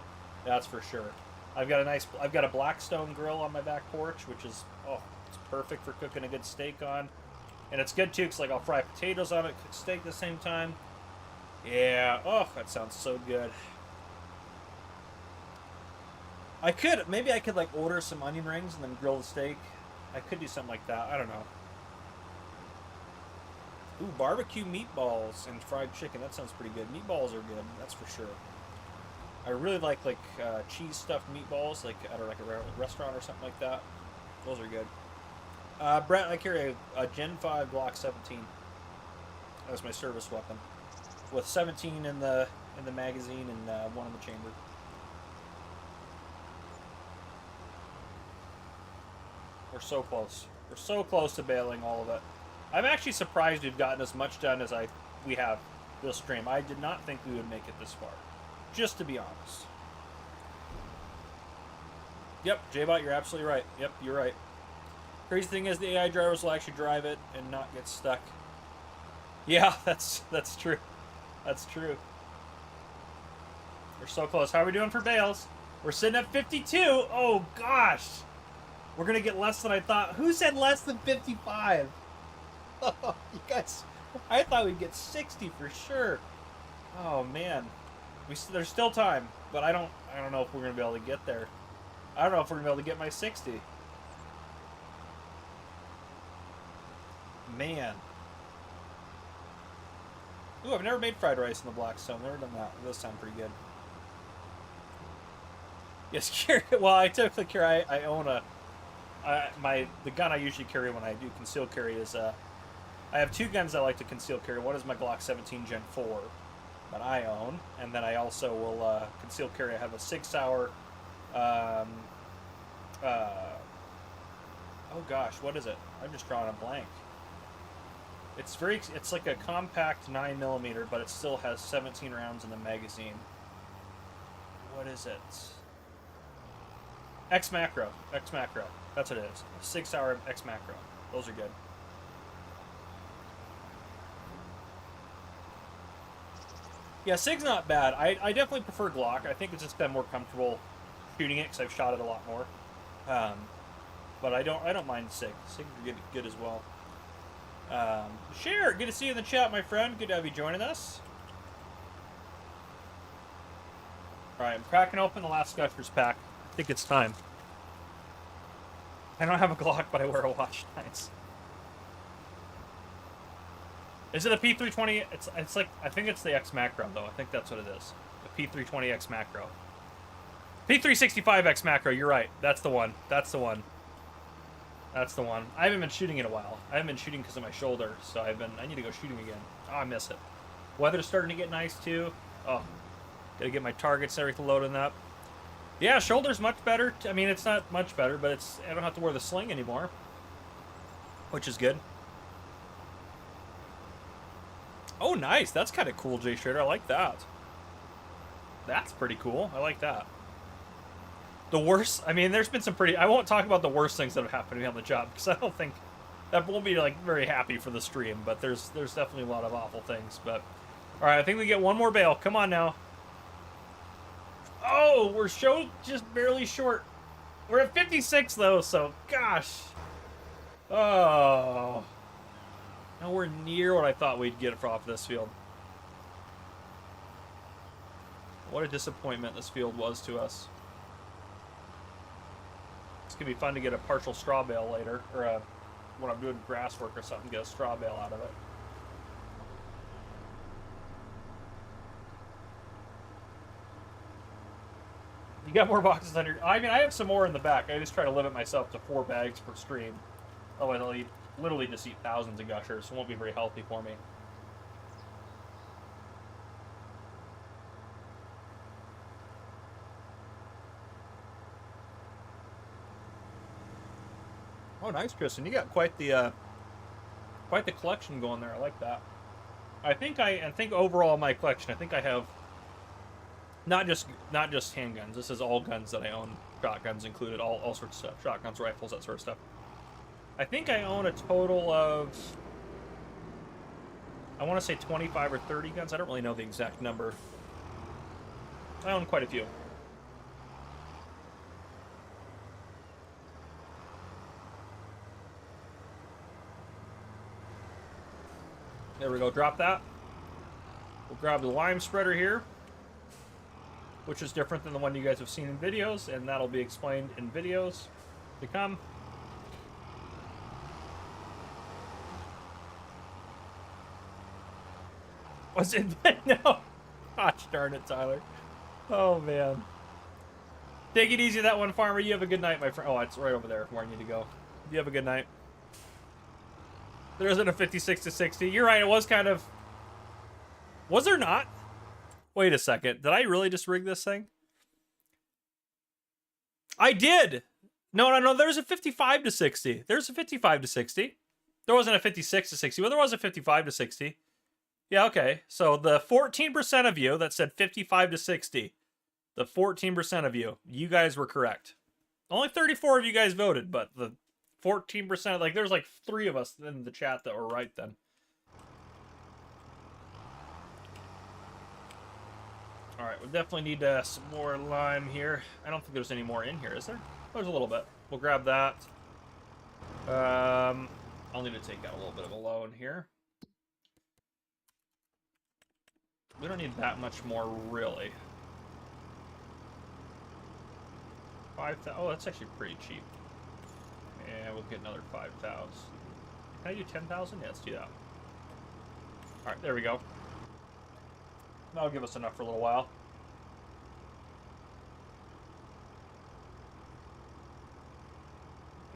That's for sure. I've got a Blackstone grill on my back porch, which is it's perfect for cooking a good steak on, and it's good too because like I'll fry potatoes on it, cook steak at the same time. Yeah. Oh, that sounds so good. Maybe I could like order some onion rings and then grill the steak. I could do something like that. I don't know. Ooh, barbecue meatballs and fried chicken. That sounds pretty good. Meatballs are good, that's for sure. I really like cheese stuffed meatballs, like at like a restaurant or something like that. Those are good. Brett, I carry a Gen 5 Glock 17 as my service weapon, with 17 in the magazine and 1 in the chamber. We're so close. We're so close to bailing all of it. I'm actually surprised we've gotten as much done as we have this stream. I did not think we would make it this far, just to be honest. Yep, J-Bot, you're absolutely right. Yep, you're right. Crazy thing is the AI drivers will actually drive it and not get stuck. Yeah, that's true. That's true. We're so close. How are we doing for bales? We're sitting at 52. Oh, gosh. We're going to get less than I thought. Who said less than 55? Oh, you guys, I thought we'd get 60 for sure. Oh, man. There's still time, but I don't know if we're going to be able to get there. I don't know if we're going to be able to get my 60. Man. Ooh, I've never made fried rice in the Blackstone. Never done that. It does sound pretty good. Yes, carry. Well, I typically carry. I own the gun I usually carry when I do concealed carry is I have 2 guns I like to conceal carry. One is my Glock 17 Gen 4 that I own, and then I also will conceal carry. I have a 6 Sauer. Oh gosh, what is it? I'm just drawing a blank. It's like a compact 9mm, but it still has 17 rounds in the magazine. What is it? X Macro. That's what it is. 6 Sauer X Macro. Those are good. Yeah, SIG's not bad. I definitely prefer Glock. I think it's just been more comfortable shooting it because I've shot it a lot more. But I don't mind SIG. SIG are good as well. Share, good to see you in the chat, my friend. Good to have you joining us. Alright, I'm cracking open the last Gushers pack. I think it's time. I don't have a Glock, but I wear a watch. Nice. Is it a P320? It's like, I think it's the X Macro, though. I think that's what it is. The P320 X Macro. P365 X Macro, you're right. That's the one. That's the one. That's the one. I haven't been shooting in a while. I haven't been shooting because of my shoulder, so I need to go shooting again. Oh, I miss it. Weather's starting to get nice, too. Oh, gotta get my targets and everything loaded up. Yeah, shoulder's much better. I mean, it's not much better, but I don't have to wear the sling anymore, which is good. Oh, nice. That's kind of cool, Jay Schrader. I like that. That's pretty cool. I like that. The worst, I mean, there's been some pretty, I won't talk about the worst things that have happened to me on the job, because I don't think, that won't be, like, very happy for the stream, but there's definitely a lot of awful things, but, alright, I think we get one more bale. Come on now. Oh, we're just barely short. We're at 56, though, so, gosh. Oh. Nowhere near what I thought we'd get off this field. What a disappointment this field was to us. It's going to be fun to get a partial straw bale later, or when I'm doing grass work or something, get a straw bale out of it. You got more boxes under... I mean, I have some more in the back. I just try to limit myself to 4 bags per stream. Otherwise, I'll eat literally just eat thousands of gushers, so it won't be very healthy for me. Oh, nice, Kristen. You got quite the collection going there. I like that. I think overall in my collection, I think I have not just handguns. This is all guns that I own. Shotguns included, all sorts of stuff. Shotguns, rifles, that sort of stuff. I think I own a total of, I want to say 25 or 30 guns. I don't really know the exact number. I own quite a few. There we go, drop that. We'll grab the lime spreader here, which is different than the one you guys have seen in videos, and that'll be explained in videos to come. Was it? No. Gosh darn it, Tyler. Oh, man. Take it easy, that one, farmer. You have a good night, my friend. Oh, it's right over there where I need to go. You have a good night. There isn't a 56 to 60. You're right, it was kind of... Was there not? Wait a second. Did I really just rig this thing? I did! No. There's a 55 to 60. There's a 55 to 60. There wasn't a 56 to 60, but there was a 55 to 60. Yeah, okay. So the 14% of you that said 55 to 60, the 14% of you, you guys were correct. Only 34 of you guys voted, but the 14%, like, there's like 3 of us in the chat that were right then. Alright, we'll definitely need some more lime here. I don't think there's any more in here, is there? There's a little bit. We'll grab that. I'll need to take out a little bit of a loan here. We don't need that much more, really. 5,000. Oh, that's actually pretty cheap. And we'll get another 5,000. Can I do 10,000? Yeah, let's do that. Alright, there we go. That'll give us enough for a little while.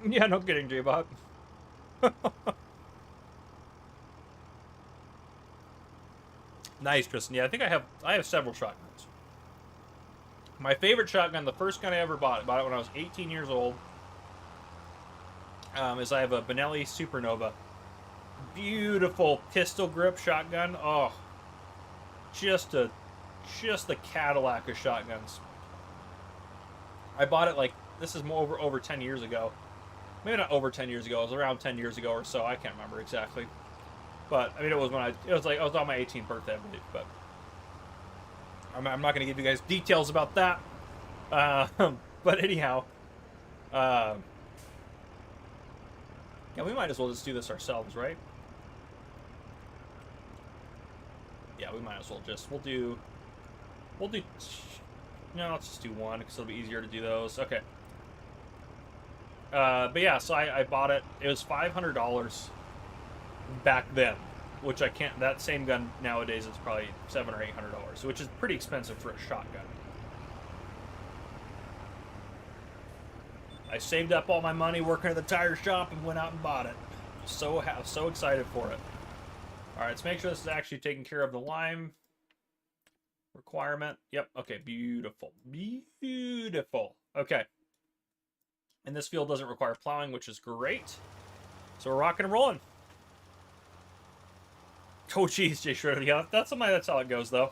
Yeah, no kidding, J-Bot. Nice, Tristan. Yeah, I think I have several shotguns. My favorite shotgun, the first gun I ever bought it when I was 18 years old, is I have a Benelli Supernova. Beautiful pistol grip shotgun. Oh, just the Cadillac of shotguns. I bought it, like, this is more over 10 years ago. Maybe not over 10 years ago. It was around 10 years ago or so. I can't remember exactly. But I mean, it was on my 18th birthday, I believe. But I'm not going to give you guys details about that. But anyhow, yeah, we might as well just do this ourselves, right? Yeah, we might as well just we'll do. No, let's just do one because it'll be easier to do those. Okay. But yeah, so I bought it. It was $500 back then, which I can't. That same gun nowadays is probably $700 or $800, which is pretty expensive for a shotgun. I saved up all my money working at the tire shop and went out and bought it. So excited for it. All right, let's make sure this is actually taking care of the lime requirement. Yep. Okay. Beautiful. Beautiful. Okay. And this field doesn't require plowing, which is great. So we're rocking and rolling. Oh, geez, Jay Schroeder. Yeah, that's how it goes, though.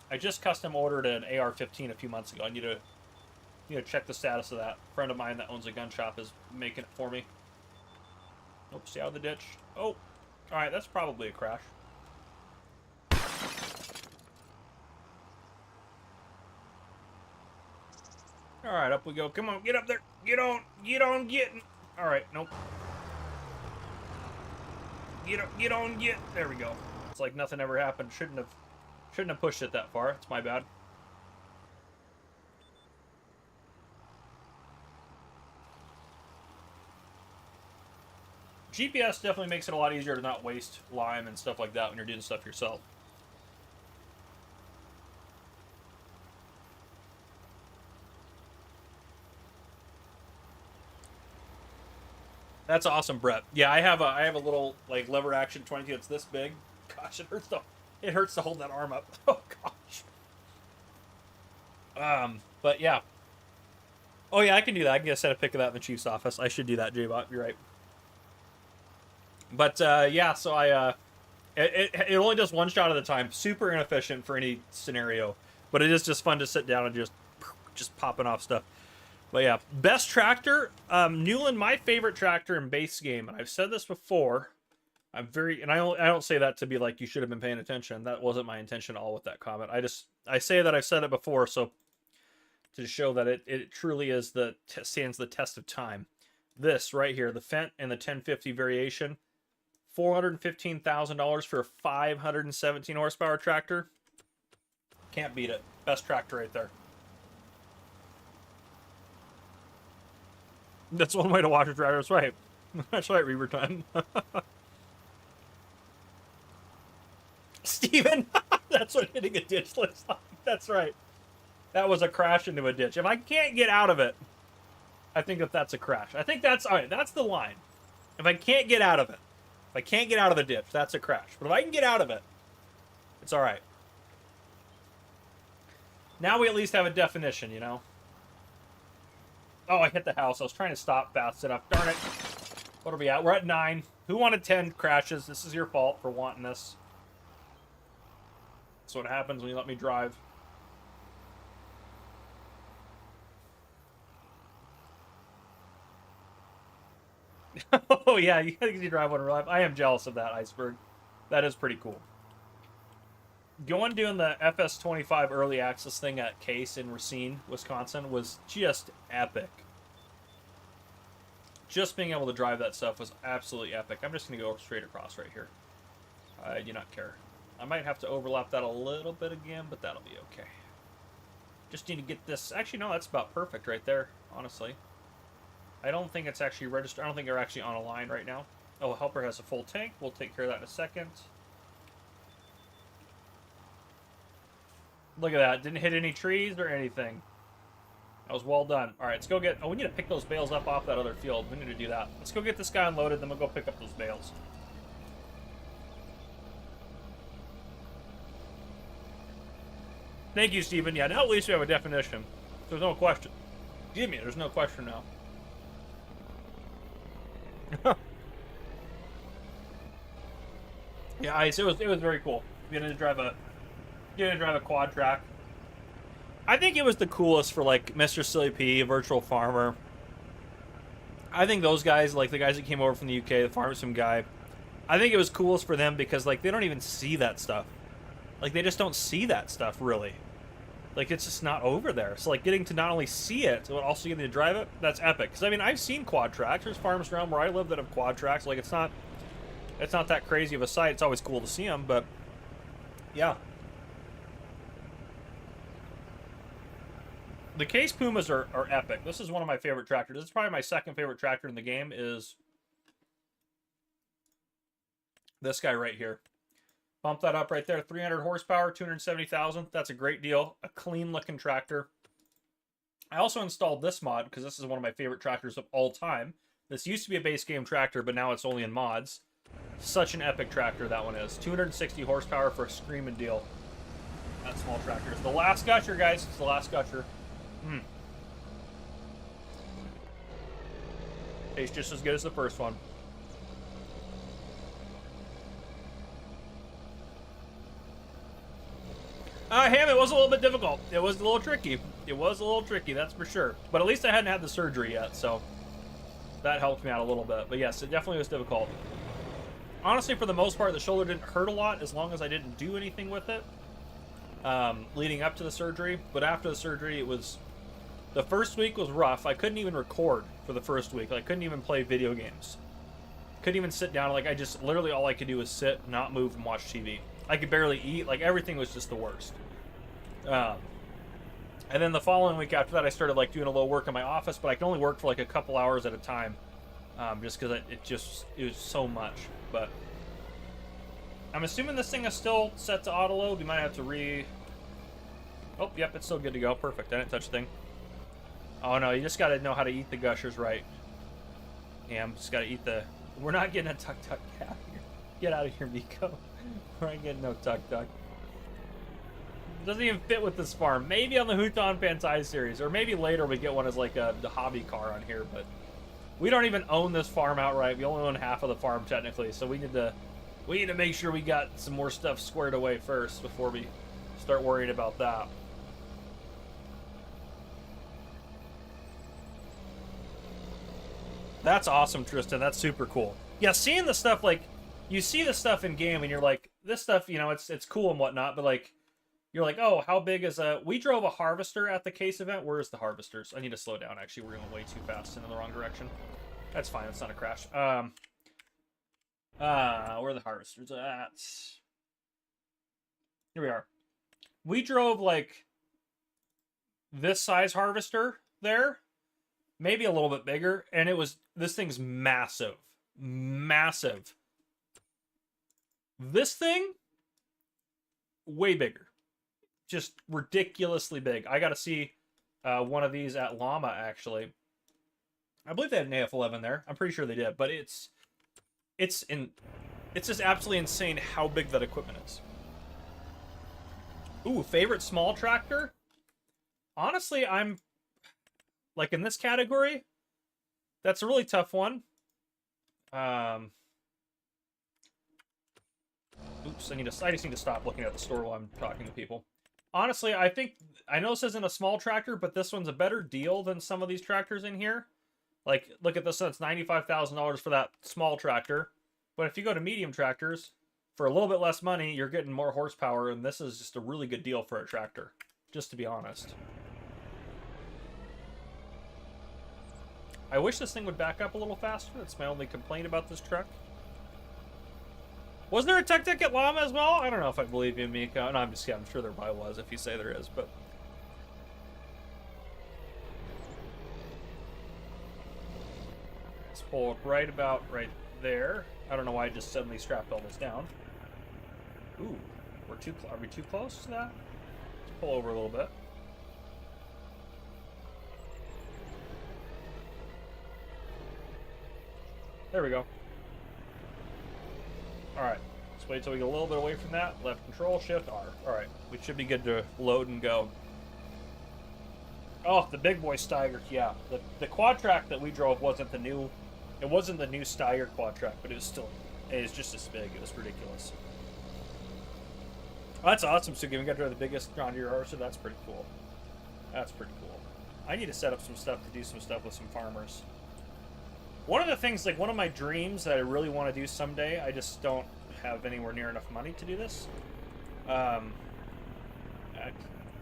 I just custom ordered an AR-15 a few months ago. I need to check the status of that. A friend of mine that owns a gun shop is making it for me. Oops, stay out of the ditch. Oh, all right, that's probably a crash. All right, up we go. Come on, get up there. Get on, getting. All right, nope. Get on. There we go. It's like nothing ever happened. Shouldn't have pushed it that far. It's my bad. GPS definitely makes it a lot easier to not waste lime and stuff like that when you're doing stuff yourself. That's awesome, Brett. Yeah, I have a little like lever action 22. It's this big. Gosh, it hurts to hold that arm up. Oh gosh. But yeah. Oh yeah, I can do that. I can get a set of pick of that in the Chief's office. I should do that, J-Bot. You're right. But yeah, so it only does one shot at a time. Super inefficient for any scenario, but it is just fun to sit down and just popping off stuff. But yeah, best tractor, Newland, my favorite tractor in base game, and I've said this before. I don't say that to be like you should have been paying attention. That wasn't my intention at all with that comment. I say that I've said it before, so to show that it truly is stands the test of time. This right here, the Fendt and the 1050 variation, $415,000 for a 517 horsepower tractor. Can't beat it. Best tractor right there. That's one way to watch a tractor. That's right. That's right, Reaver time. Steven, that's what hitting a ditch looks like. That's right. That was a crash into a ditch. If I can't get out of it, I think that's a crash. I think that's, all right, that's the line. If I can't get out of it, if I can't get out of the ditch, that's a crash. But if I can get out of it, it's all right. Now we at least have a definition, you know? Oh, I hit the house. I was trying to stop fast enough. Darn it. What are we at? We're at 9. Who wanted 10 crashes? This is your fault for wanting this. That's what happens when you let me drive. Oh, yeah. You think you drive one in real life? I am jealous of that, Iceberg. That is pretty cool. Doing the FS25 early access thing at Case in Racine, Wisconsin was just epic. Just being able to drive that stuff was absolutely epic. I'm just going to go straight across right here. I do not care. I might have to overlap that a little bit again, but that'll be okay. Just need to get this. Actually, no, that's about perfect right there, honestly. I don't think it's actually registered. I don't think they're actually on a line right now. Oh, helper has a full tank. We'll take care of that in a second. Look at that. Didn't hit any trees or anything. That was well done. All right, let's go get... Oh, we need to pick those bales up off that other field. We need to do that. Let's go get this guy unloaded, then we'll go pick up those bales. Thank you, Steven. Yeah, now at least we have a definition. There's no question. Give me, there's no question now. Yeah, Ice, it was very cool. Getting to drive a quad track. I think it was the coolest for like Mr. Silly P, Virtual Farmer. I think those guys, like the guys that came over from the UK, the Farm Sim guy, I think it was coolest for them because like they don't even see that stuff. Like they just don't see that stuff really. Like it's just not over there. So like getting to not only see it, but also getting to drive it, that's epic. Because I mean I've seen quad tracks. There's farms around where I live that have quad tracks. Like it's not that crazy of a sight. It's always cool to see them, but yeah. The Case Pumas are epic. This is one of my favorite tractors. This is probably my second favorite tractor in the game is this guy right here. Bump that up right there. 300 horsepower, 270,000. That's a great deal. A clean looking tractor. I also installed this mod because this is one of my favorite tractors of all time. This used to be a base game tractor, but now it's only in mods. Such an epic tractor that one is. 260 horsepower for a screaming deal. That small tractor is the last gusher, guys. It's the last gusher. Tastes just as good as the first one. Ham, it was a little bit difficult. It was a little tricky. It was a little tricky, that's for sure. But at least I hadn't had the surgery yet, so that helped me out a little bit. But yes, it definitely was difficult. Honestly, for the most part, the shoulder didn't hurt a lot as long as I didn't do anything with it leading up to the surgery. But after the surgery, it was... The first week was rough. I couldn't even record for the first week. I couldn't even play video games. Couldn't even sit down. Like, literally all I could do was sit, not move, and watch TV. I could barely eat. Like, everything was just the worst. And then the following week after that, I started, like, doing a little work in my office, but I could only work for, like, a couple hours at a time. Just because it was so much. But I'm assuming this thing is still set to auto-load. We might have to Oh, yep, it's still good to go. Perfect. I didn't touch the thing. Oh, no, you just got to know how to eat the gushers right. Yeah, I'm just gotta eat the... We're not getting a tuk-tuk cat here. Get out of here, Miko. We're not getting no tuk-tuk. Doesn't even fit with this farm. Maybe on the Huton Pantai series, or maybe later we get one as like the hobby car on here, but we don't even own this farm outright. We only own half of the farm technically, so we need to make sure we got some more stuff squared away first before we start worrying about that. That's awesome, Tristan. That's super cool. Yeah, seeing the stuff, like, you see the stuff in game and you're like, this stuff, you know, it's cool and whatnot, but like, you're like, oh, how big is a... We drove a harvester at the case event. Where is the harvesters? I need to slow down, actually. We're going way too fast and in the wrong direction. That's fine. It's not a crash. Where are the harvesters at? Here we are. We drove, like, this size harvester there. Maybe a little bit bigger. And it was... This thing's massive. Massive. This thing... Way bigger. Just ridiculously big. I got to see one of these at Llama, actually. I believe they had an AF11 there. I'm pretty sure they did, but it's just absolutely insane how big that equipment is. Ooh, favorite small tractor? Honestly, I'm like in this category. That's a really tough one. Oops, I just need to stop looking at the store while I'm talking to people. Honestly, I know this isn't a small tractor, but this one's a better deal than some of these tractors in here. Like, look at this, it's $95,000 for that small tractor. But if you go to medium tractors, for a little bit less money, you're getting more horsepower, and this is just a really good deal for a tractor, just to be honest. I wish this thing would back up a little faster. That's my only complaint about this truck. Was there a tuk-tuk at Llama as well? I don't know if I believe you, Miko. No, I'm just kidding. I'm sure there probably was if you say there is, but... Let's pull it right about right there. I don't know why I just suddenly strapped all this down. Ooh, are we too close to that? Let's pull over a little bit. There we go. Alright, let's wait till we get a little bit away from that. Left control, shift R. Alright, we should be good to load and go. Oh, the big boy Steiger, yeah. The quad track that we drove wasn't the new... It wasn't the new Steiger quad track, but it was still... It was just as big. It was ridiculous. Oh, that's awesome, so we got to drive the biggest John Deere harvester. That's pretty cool. That's pretty cool. I need to set up some stuff to do some stuff with some farmers. One of the things, like one of my dreams that I really want to do someday, I just don't have anywhere near enough money to do this,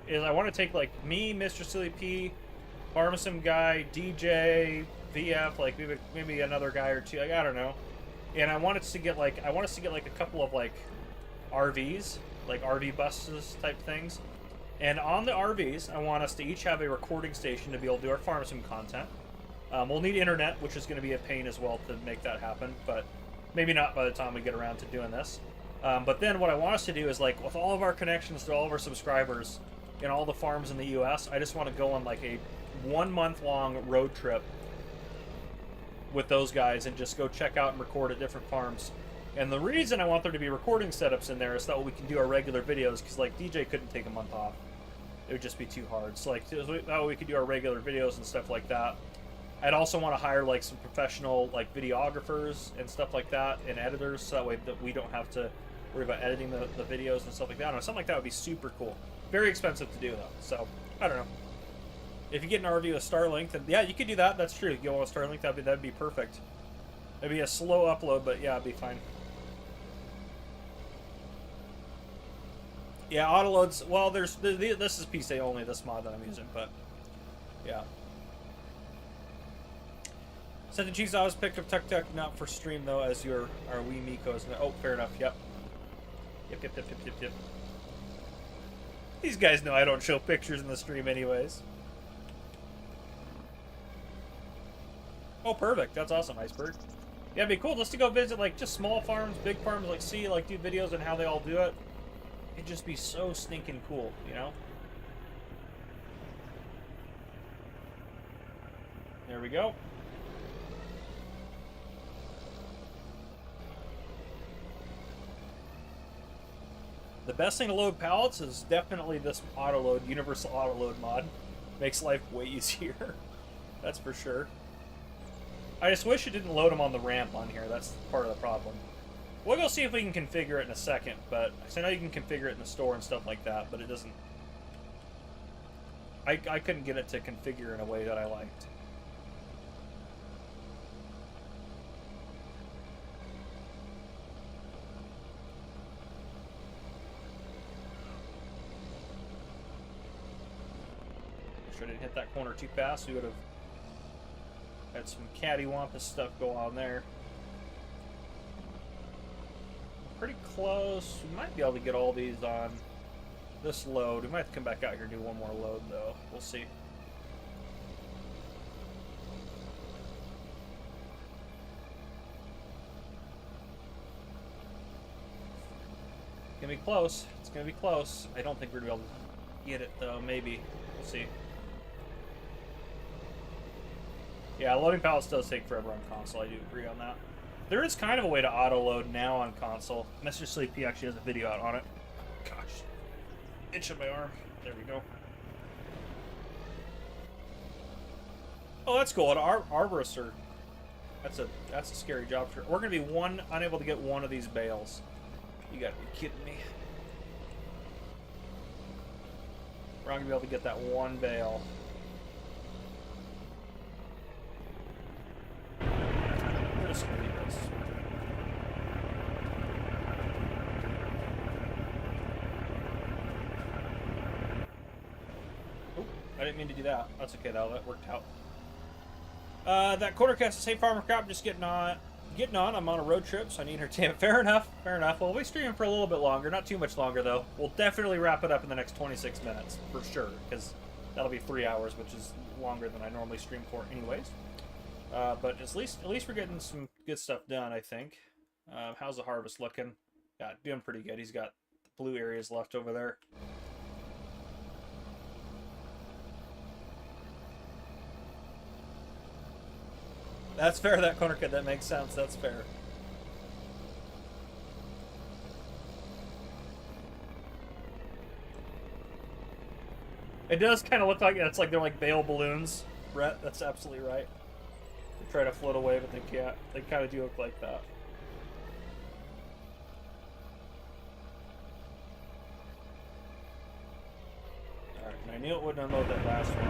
is I want to take like me, Mr. Silly P, Pharmasim guy, DJ, VF, like maybe another guy or two, like, I don't know. And I want us to get like a couple of like RVs, like RV buses type things. And on the RVs, I want us to each have a recording station to be able to do our Pharmasim content. We'll need internet, which is going to be a pain as well to make that happen, but maybe not by the time we get around to doing this. But then what I want us to do is, like, with all of our connections to all of our subscribers in all the farms in the U.S., I just want to go on, like, a 1 month long road trip with those guys and just go check out and record at different farms. And the reason I want there to be recording setups in there is that we can do our regular videos, because, like, DJ couldn't take a month off. It would just be too hard. So, like, that way we could do our regular videos and stuff like that. I'd also want to hire like some professional like videographers and stuff like that and editors, so that way that we don't have to worry about editing the videos and stuff like that. I don't know, something like that would be super cool. Very expensive to do though, so I don't know. If you get an RV with Starlink, then yeah, you could do that. That's true. If you go with Starlink, that'd be perfect. It'd be a slow upload, but yeah, it'd be fine. Yeah, autoloads. Well, this is PC only, this mod that I'm using, but yeah. Said the cheese always picked up tuk-tuk, not for stream though, as our wee Mikos. Oh, fair enough. Yep. Yep. These guys know I don't show pictures in the stream anyways. Oh, perfect. That's awesome, Iceberg. Yeah, it'd be cool just to go visit like just small farms, big farms, like see, like do videos on how they all do it. It'd just be so stinking cool, you know? There we go. The best thing to load pallets is definitely this auto load, universal auto load mod. Makes life way easier. That's for sure. I just wish it didn't load them on the ramp on here. That's part of the problem. We'll go see if we can configure it in a second, but I know you can configure it in the store and stuff like that, but it doesn't. I couldn't get it to configure in a way that I liked. Sure didn't hit that corner too fast. We would have had some cattywampus stuff go on there. Pretty close. We might be able to get all these on this load. We might have to come back out here and do one more load, though. We'll see. It's gonna be close. It's gonna be close. I don't think we're gonna be able to get it, though. Maybe. We'll see. Yeah, loading pallets does take forever on console. I do agree on that. There is kind of a way to auto-load now on console. Mr. Sleepy actually has a video out on it. Gosh. Itch on my arm. There we go. Oh, that's cool. Arborists are... That's a scary job. We're going to be unable to get one of these bales. You got to be kidding me. We're not going to be able to get that one bale. We're just going to leave this. Oop, I didn't mean to do that. That's okay though. That worked out. That quarter cast is, hey Farmer Crop, just getting on. I'm on a road trip, so I need entertainment. Fair enough. Fair enough. Well, we'll be streaming for a little bit longer. Not too much longer, though. We'll definitely wrap it up in the next 26 minutes, for sure, because that'll be 3 hours, which is longer than I normally stream for anyways. But at least we're getting some good stuff done, I think. How's the harvest looking? Yeah, doing pretty good. He's got the blue areas left over there. That's fair, that corner cut. That makes sense. That's fair. It does kind of look like it's like they're like bale balloons, Brett. That's absolutely right. They try to float away, but they can't. They kind of do look like that. Alright, and I knew it wouldn't unload that last one.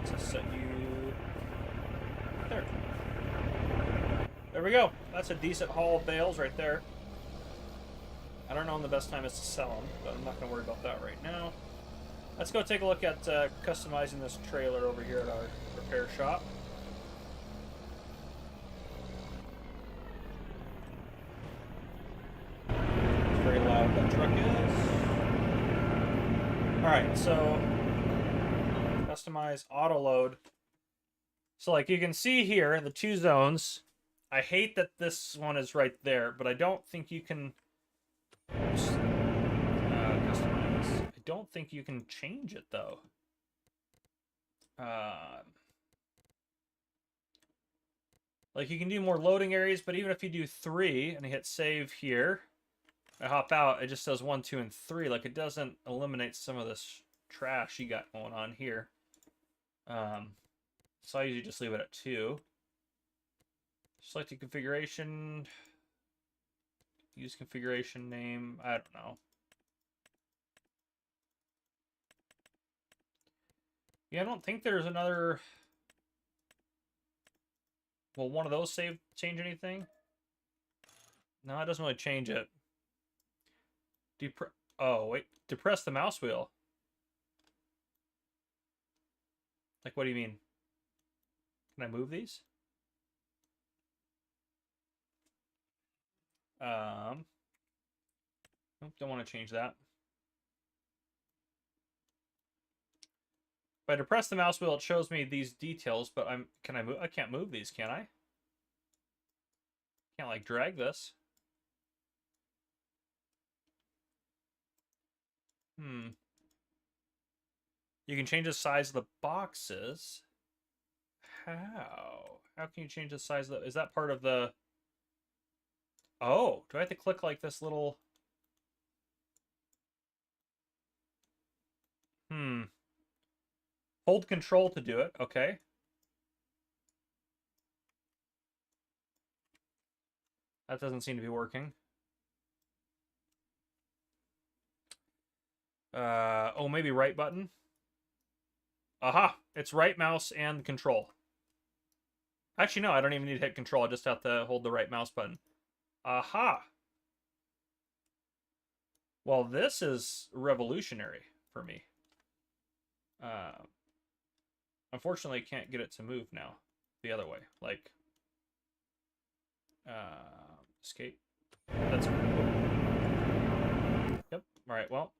Let's set you... There. There we go. That's a decent haul of bales right there. I don't know when the best time is to sell them, but I'm not going to worry about that right now. Let's go take a look at customizing this trailer over here at our repair shop. It's very loud, that truck is. Alright, so customize auto load. So like you can see here, the 2 zones. I hate that this one is right there, but I don't think you can customize. I don't think you can change it though. Like you can do more loading areas, but even if you do 3 and you hit save here, I hop out, it just says 1, 2, and 3. Like it doesn't eliminate some of this trash you got going on here. So I usually just leave it at 2. Select the configuration. Use configuration name. I don't know. Yeah, I don't think there's another... Will one of those change anything? No, it doesn't really change it. Oh, wait. Depress the mouse wheel. Like, what do you mean? Can I move these? Nope, don't want to change that. If I depress the mouse wheel, it shows me these details, but can I move? I can't move these, can I? Can't like drag this. You can change the size of the boxes. How? How can you change the size of the... Is that part of the... Oh, do I have to click like this little... Hold control to do it. Okay. That doesn't seem to be working. Oh, maybe right button. Aha! It's right mouse and control. Actually, no, I don't even need to hit control. I just have to hold the right mouse button. Aha! Well, this is revolutionary for me. Unfortunately, I can't get it to move now the other way. Like, escape. That's yep. All right. Well,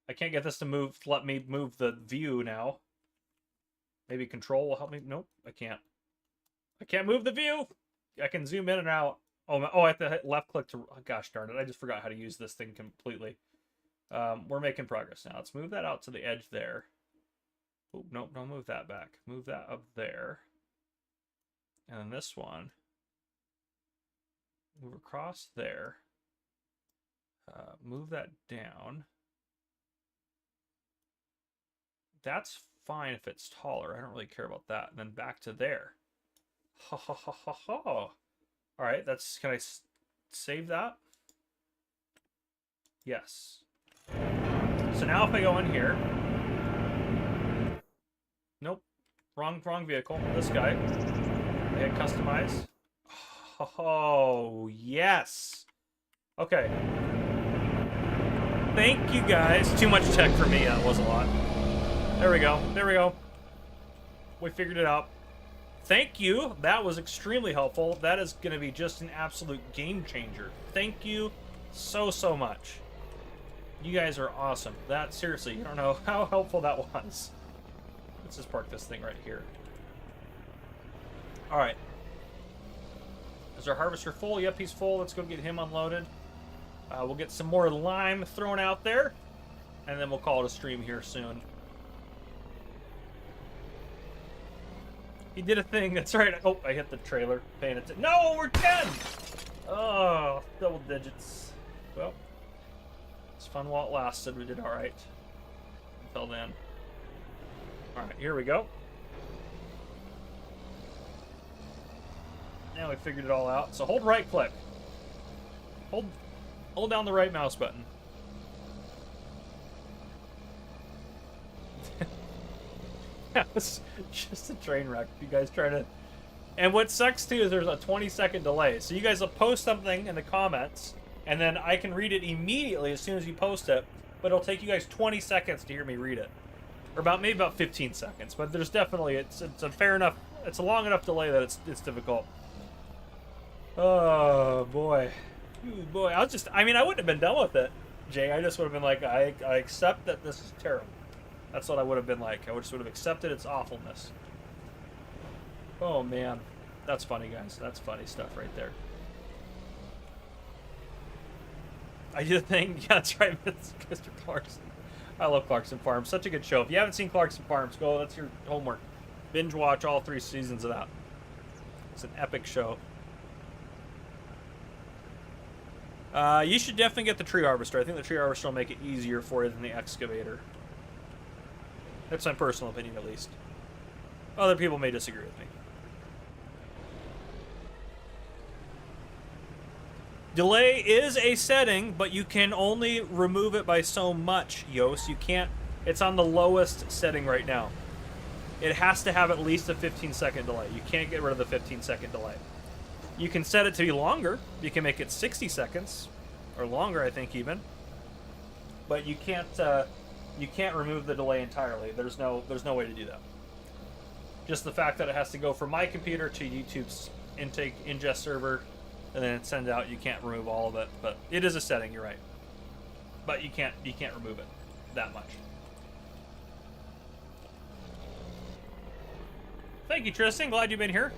I can't get this to move. Let me move the view now. Maybe control will help me. Nope, I can't. I can't move the view. I can zoom in and out. Oh, I have to hit left click to. Oh, gosh darn it! I just forgot how to use this thing completely. We're making progress now. Let's move that out to the edge there. Oh, nope, don't move that back. Move that up there. And then this one. Move across there. Move that down. That's fine if it's taller. I don't really care about that. And then back to there. Ha ha ha ha ha. All right, that's. Can I save that? Yes. So now if I go in here. Nope. Wrong vehicle. This guy. I hit customize. Oh, yes. Okay. Thank you guys. Too much tech for me. That was a lot. There we go. There we go. We figured it out. Thank you. That was extremely helpful. That is going to be just an absolute game changer. Thank you so much. You guys are awesome. That, seriously, you don't know how helpful that was. Let's just park this thing right here. All right. Is our harvester full? Yep, he's full. Let's go get him unloaded. We'll get some more lime thrown out there, and then we'll call it a stream here soon. He did a thing. That's right. Oh, I hit the trailer. Paying attention. No, we're 10! Oh, double digits. Well, it's fun while it lasted. We did all right until then. All right, here we go. Now we figured it all out. So hold right click. Hold down the right mouse button. That was just a train wreck. You guys try to... And what sucks too is there's a 20-second delay. So you guys will post something in the comments, and then I can read it immediately as soon as you post it, but it'll take you guys 20 seconds to hear me read it. Or maybe about 15 seconds. But there's definitely... It's a fair enough... It's a long enough delay that it's difficult. Oh, boy. Ooh, boy. I mean, I wouldn't have been done with it, Jay. I just would have been like, I accept that this is terrible. That's what I would have been like. I just would have accepted its awfulness. Oh, man. That's funny, guys. That's funny stuff right there. I did a thing. Yeah, that's right, Mr. Clarkson. I love Clarkson Farms. Such a good show. If you haven't seen Clarkson Farms, go. That's your homework. Binge watch all 3 seasons of that. It's an epic show. You should definitely get the tree harvester. I think the tree harvester will make it easier for you than the excavator. That's my personal opinion, at least. Other people may disagree with me. Delay is a setting, but you can only remove it by so much, Yos. You can't... It's on the lowest setting right now. It has to have at least a 15-second delay. You can't get rid of the 15-second delay. You can set it to be longer. You can make it 60 seconds. Or longer, I think, even. But you can't remove the delay entirely. There's no way to do that. Just the fact that it has to go from my computer to YouTube's ingest server, and then it sends out. You can't remove all of it, but it is a setting. You're right. But you can't remove it that much. Thank you, Tristan. Glad you've been here.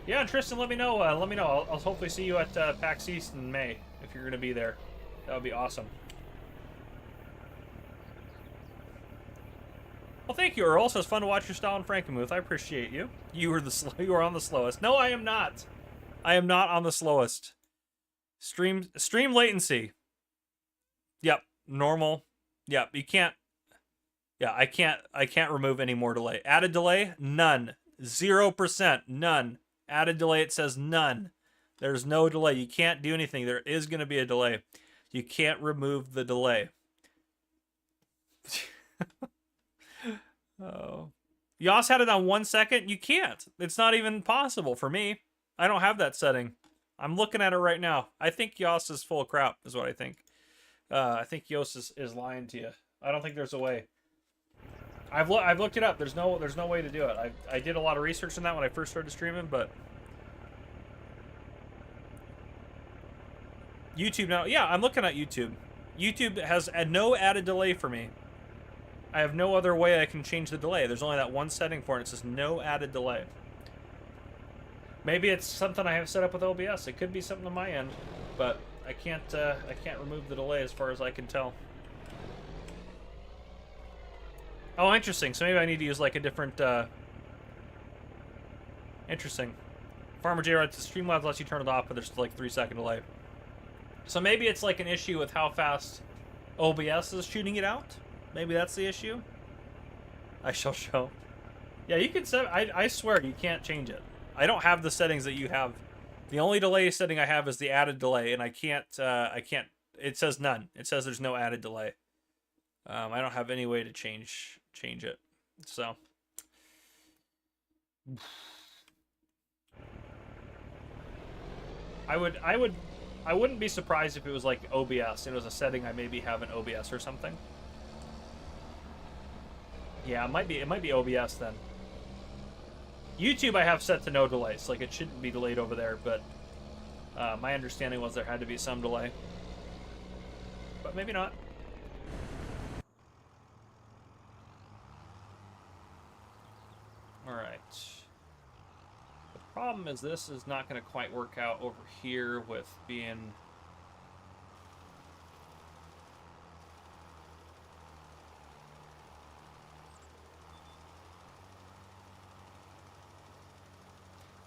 Yeah, Tristan, let me know. Let me know. I'll hopefully see you at PAX East in May if you're going to be there. That would be awesome. Well, thank you, Earl. So it's fun to watch your style in Frankenmuth. I appreciate you. You were on the slowest. No, I am not. I am not on the slowest. Stream latency. Yep, normal. Yep, you can't. Yeah, I can't remove any more delay. Added delay, none. 0%, none. Added delay, it says none. There's no delay. You can't do anything. There is going to be a delay. You can't remove the delay. Oh. Yos had it on 1 second. You can't. It's not even possible for me. I don't have that setting. I'm looking at it right now. I think Yos is full of crap, is what I think. I think Yos is lying to you. I don't think there's a way. I've looked it up. There's no way to do it. I did a lot of research on that when I first started streaming, but YouTube now. Yeah, I'm looking at YouTube. YouTube has no added delay for me. I have no other way I can change the delay. There's only that one setting for it. It says no added delay. Maybe it's something I have set up with OBS. It could be something on my end, but I can't remove the delay as far as I can tell. Oh, interesting. So maybe I need to use like a different. Interesting. Farmer J writes, Streamlabs lets you turn it off, but there's like 3-second delay. So maybe it's like an issue with how fast OBS is shooting it out. Maybe that's the issue. I shall show. Yeah, you can set. I swear you can't change it. I don't have the settings that you have. The only delay setting I have is the added delay, and I can't. It says none. It says there's no added delay. I don't have any way to change it. So. I wouldn't be surprised if it was like OBS. It was a setting I maybe have in OBS or something. Yeah, it might be OBS then. YouTube I have set to no delays. Like it shouldn't be delayed over there, but my understanding was there had to be some delay. But maybe not. Alright. The problem is this is not going to quite work out over here with being...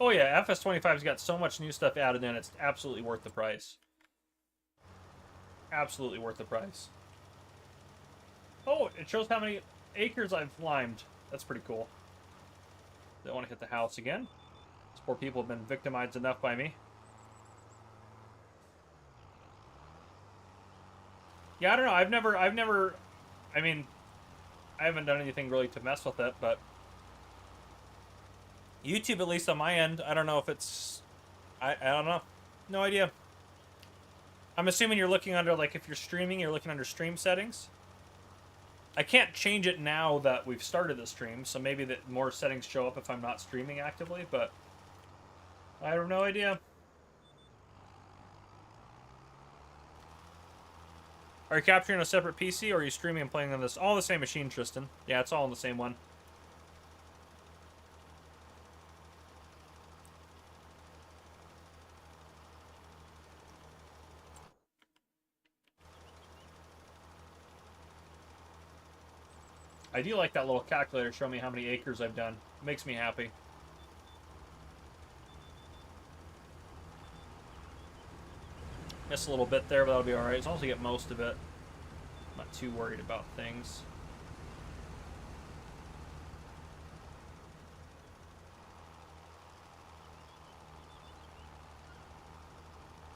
Oh yeah, FS25's got so much new stuff added in, it's absolutely worth the price. Absolutely worth the price. Oh, it shows how many acres I've limed. That's pretty cool. Don't want to hit the house again. These poor people have been victimized enough by me. Yeah, I don't know. I've never, I mean, I haven't done anything really to mess with it, but YouTube, at least on my end, I don't know if it's, I don't know. No idea. I'm assuming you're looking under, like, if you're streaming, you're looking under stream settings. I can't change it now that we've started the stream, so maybe that more settings show up if I'm not streaming actively, but I have no idea. Are you capturing a separate PC, or are you streaming and playing on this? All the same machine, Tristan. Yeah, it's all on the same one. I do like that little calculator showing me how many acres I've done. It makes me happy. Missed a little bit there, but that'll be alright. As long as I get most of it. I'm not too worried about things.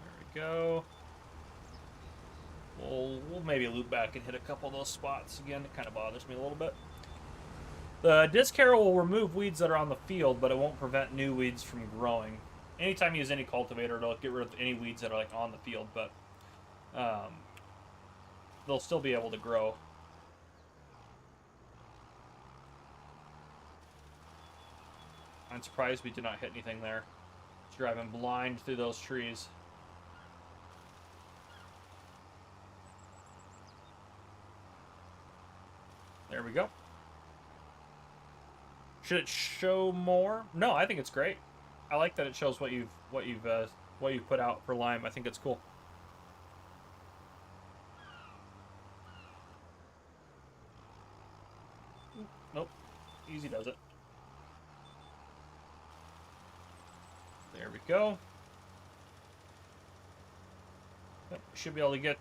There we go. We'll maybe loop back and hit a couple of those spots again. It kind of bothers me a little bit. The disc harrow will remove weeds that are on the field, but it won't prevent new weeds from growing. Anytime you use any cultivator, it'll get rid of any weeds that are like on the field, but they'll still be able to grow. I'm surprised we did not hit anything there. Just driving blind through those trees. There we go. Should it show more? No, I think it's great. I like that it shows what you've put out for lime. I think it's cool. Nope. Easy does it. There we go. Yep, should be able to get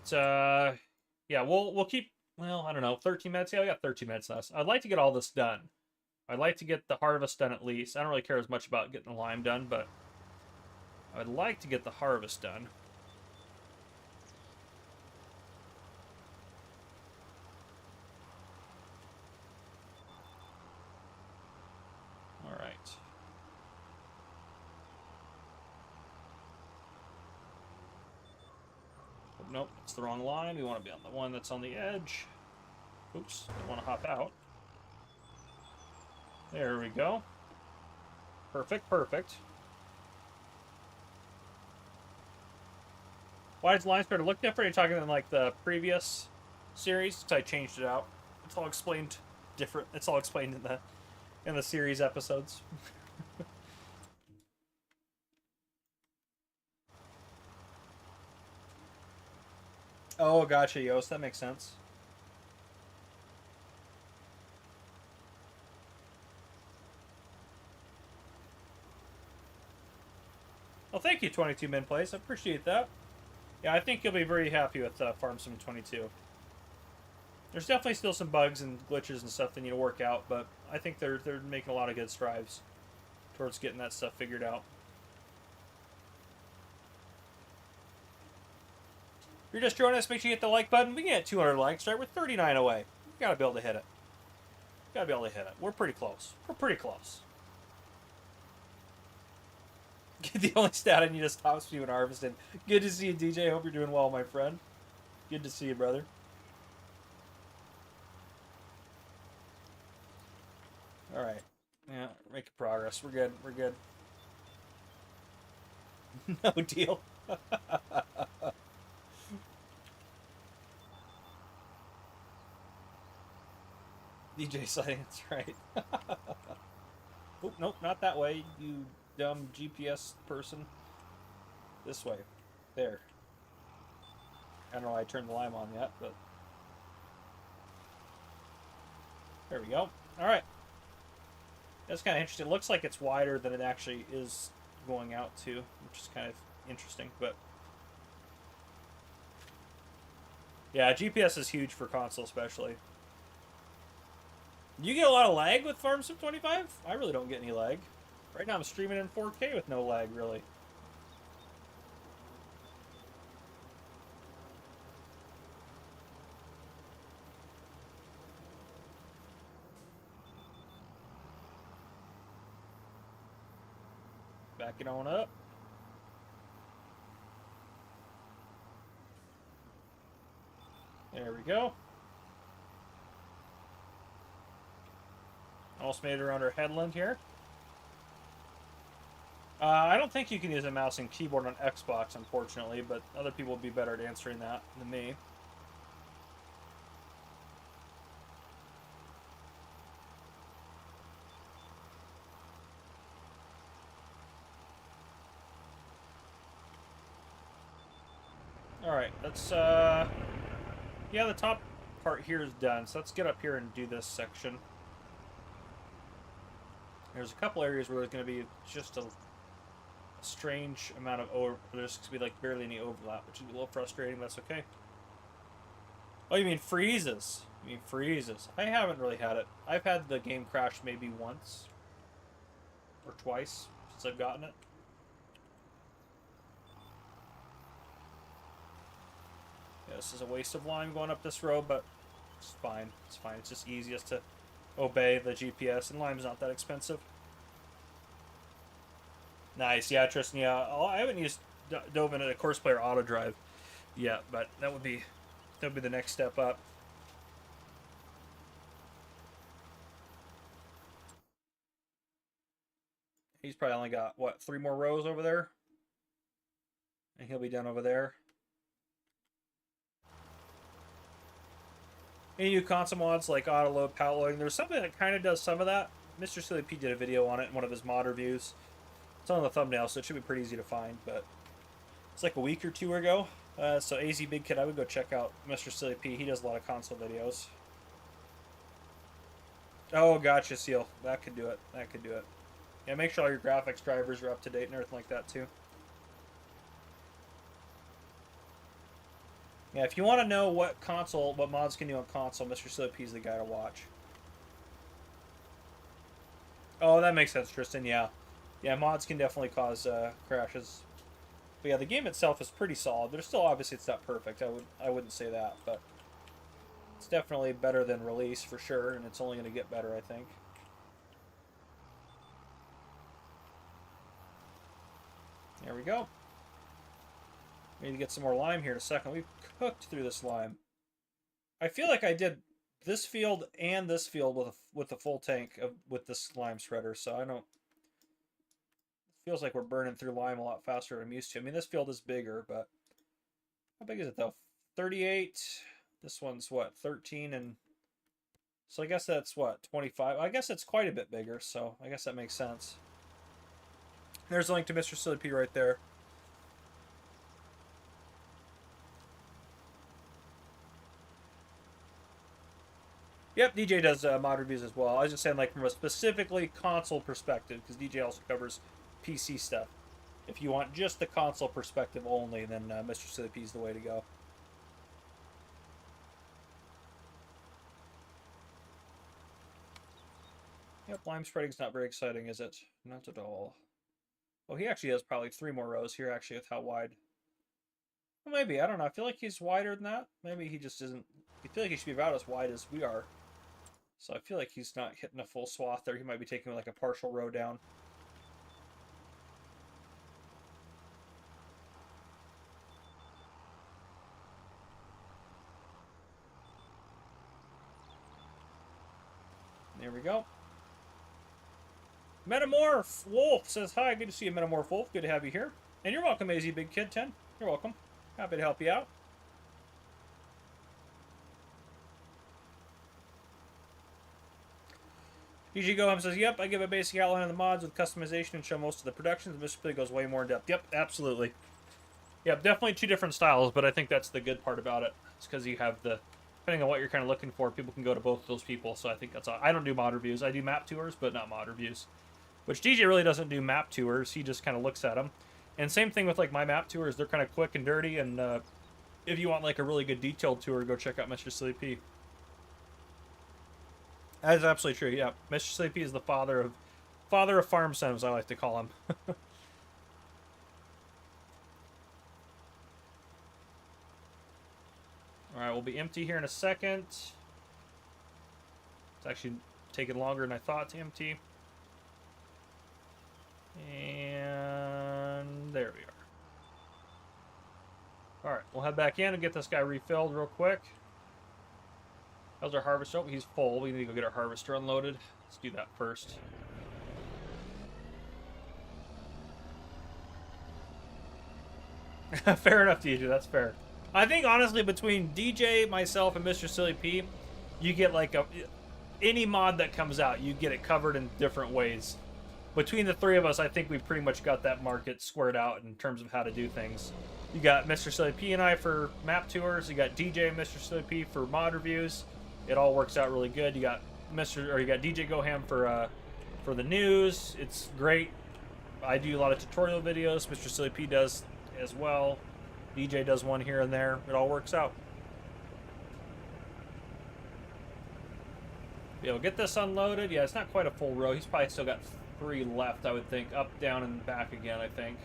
yeah, we'll keep well, I don't know, 13 minutes. Yeah, I got 13 minutes left. I'd like to get all this done. I'd like to get the harvest done at least. I don't really care as much about getting the lime done, but I'd like to get the harvest done. All right. Nope, it's the wrong line. We want to be on the one that's on the edge. Oops, I want to hop out. There we go. Perfect, perfect. Why does the line spreader look different? Are you talking in like the previous series? Because I changed it out. It's all explained different. It's all explained in the series episodes. Oh, gotcha, Yost. That makes sense. Well, thank you, 22 Min Plays. I appreciate that. Yeah, I think you'll be very happy with Farm Sim 22. There's definitely still some bugs and glitches and stuff that need to work out, but I think they're making a lot of good strides towards getting that stuff figured out. If you're just joining us, make sure you hit the like button. We can get 200 likes, right? We're 39 away. We gotta be able to hit it. Gotta be able to hit it. We're pretty close. We're pretty close. The only stat I need is top speed when harvesting. Good to see you, DJ. Hope you're doing well, my friend. Good to see you, brother. All right. Yeah, we're making progress. We're good. We're good. No deal. DJ Science, right? Oh, nope, not that way, you dumb GPS person. This way. There. I don't know why I turned the lime on yet, but... There we go. Alright. That's kind of interesting. It looks like it's wider than it actually is going out to, which is kind of interesting, but... Yeah, GPS is huge for console especially. You get a lot of lag with Farm Sim 25? I really don't get any lag. Right now I'm streaming in 4K with no lag, really. Back it on up. There we go. Almost made it around our headland here. I don't think you can use a mouse and keyboard on Xbox, unfortunately, but other people will be better at answering that than me. Alright, let's, yeah, the top part here is done, so let's get up here and do this section. There's a couple areas where there's going to be just a strange amount of there's going to be like barely any overlap, which is a little frustrating, but that's okay. Oh, you mean freezes? You mean freezes? I haven't really had it. I've had the game crash maybe once or twice since I've gotten it. Yeah, this is a waste of lime going up this road, but it's fine. It's fine. It's just easiest to obey the GPS, and lime's not that expensive. Nice, yeah, Tristan. Yeah, I haven't dove into the Course Player Auto Drive yet, but that would be the next step up. He's probably only got what, 3 more rows over there, and he'll be done over there. Any new console mods like auto load, pallet loading? There's something that kind of does some of that. Mr. Silly P did a video on it in one of his mod reviews. It's on the thumbnail, so it should be pretty easy to find, but it's like a week or 2 ago. So AZ Big Kid, I would go check out Mr. Silly P. He does a lot of console videos. Oh, gotcha, Seal. That could do it. That could do it. Yeah, make sure all your graphics drivers are up to date and everything like that, too. Yeah, if you want to know what mods can do on console, Mr. Silly P is the guy to watch. Oh, that makes sense, Tristan. Yeah, yeah, mods can definitely cause crashes. But yeah, the game itself is pretty solid. There's still obviously it's not perfect. I wouldn't say that, but it's definitely better than release for sure, and it's only going to get better, I think. There we go. We need to get some more lime here in a second. We've cooked through this lime. I feel like I did this field and this field with a full tank with this lime spreader, so I don't. It feels like we're burning through lime a lot faster than I'm used to. I mean, this field is bigger, but how big is it though? 38. This one's what, 13, and so I guess that's what, 25. I guess it's quite a bit bigger, so I guess that makes sense. There's a link to Mr. Silly P right there. Yep, DJ does mod reviews as well. I was just saying, like, from a specifically console perspective, because DJ also covers PC stuff. If you want just the console perspective only, then Mr. Silly P is the way to go. Yep, lime spreading's not very exciting, is it? Not at all. Well, he actually has probably 3 more rows here, actually, with how wide. Well, maybe, I don't know. I feel like he's wider than that. Maybe he just isn't. I feel like he should be about as wide as we are. So I feel like he's not hitting a full swath there. He might be taking like a partial row down. There we go. Metamorph Wolf says, hi, good to see you, Metamorph Wolf. Good to have you here. And you're welcome, AZ Big Kid 10. You're welcome. Happy to help you out. DG Goham says, yep, I give a basic outline of the mods with customization and show most of the productions. Mr. Play goes way more in depth. Yep, absolutely. Yep, definitely 2 different styles, but I think that's the good part about it. It's because you have the, depending on what you're kind of looking for, people can go to both of those people. So I think that's all. I don't do mod reviews. I do map tours, but not mod reviews. Which DJ really doesn't do map tours. He just kind of looks at them. And same thing with like my map tours. They're kind of quick and dirty. And if you want like a really good detailed tour, go check out Mr. Silly P. That is absolutely true. Yeah, Mr. Silly P is the father of farm sims, I like to call him. All right, we'll be empty here in a second. It's actually taking longer than I thought to empty. And there we are. All right, we'll head back in and get this guy refilled real quick. How's our harvester? Oh, he's full. We need to go get our harvester unloaded. Let's do that first. Fair enough, DJ. That's fair. I think, honestly, between DJ, myself, and Mr. Silly P, you get, like, any mod that comes out, you get it covered in different ways. Between the 3 of us, I think we pretty much got that market squared out in terms of how to do things. You got Mr. Silly P and I for map tours. You got DJ and Mr. Silly P for mod reviews. It all works out really good. You got DJ Goham for the news. It's great. I do a lot of tutorial videos. Mr. Silly P does as well. DJ does one here and there. It all works out. Yeah, we'll get this unloaded. Yeah, it's not quite a full row. He's probably still got 3 left, I would think. Up, down, and back again, I think.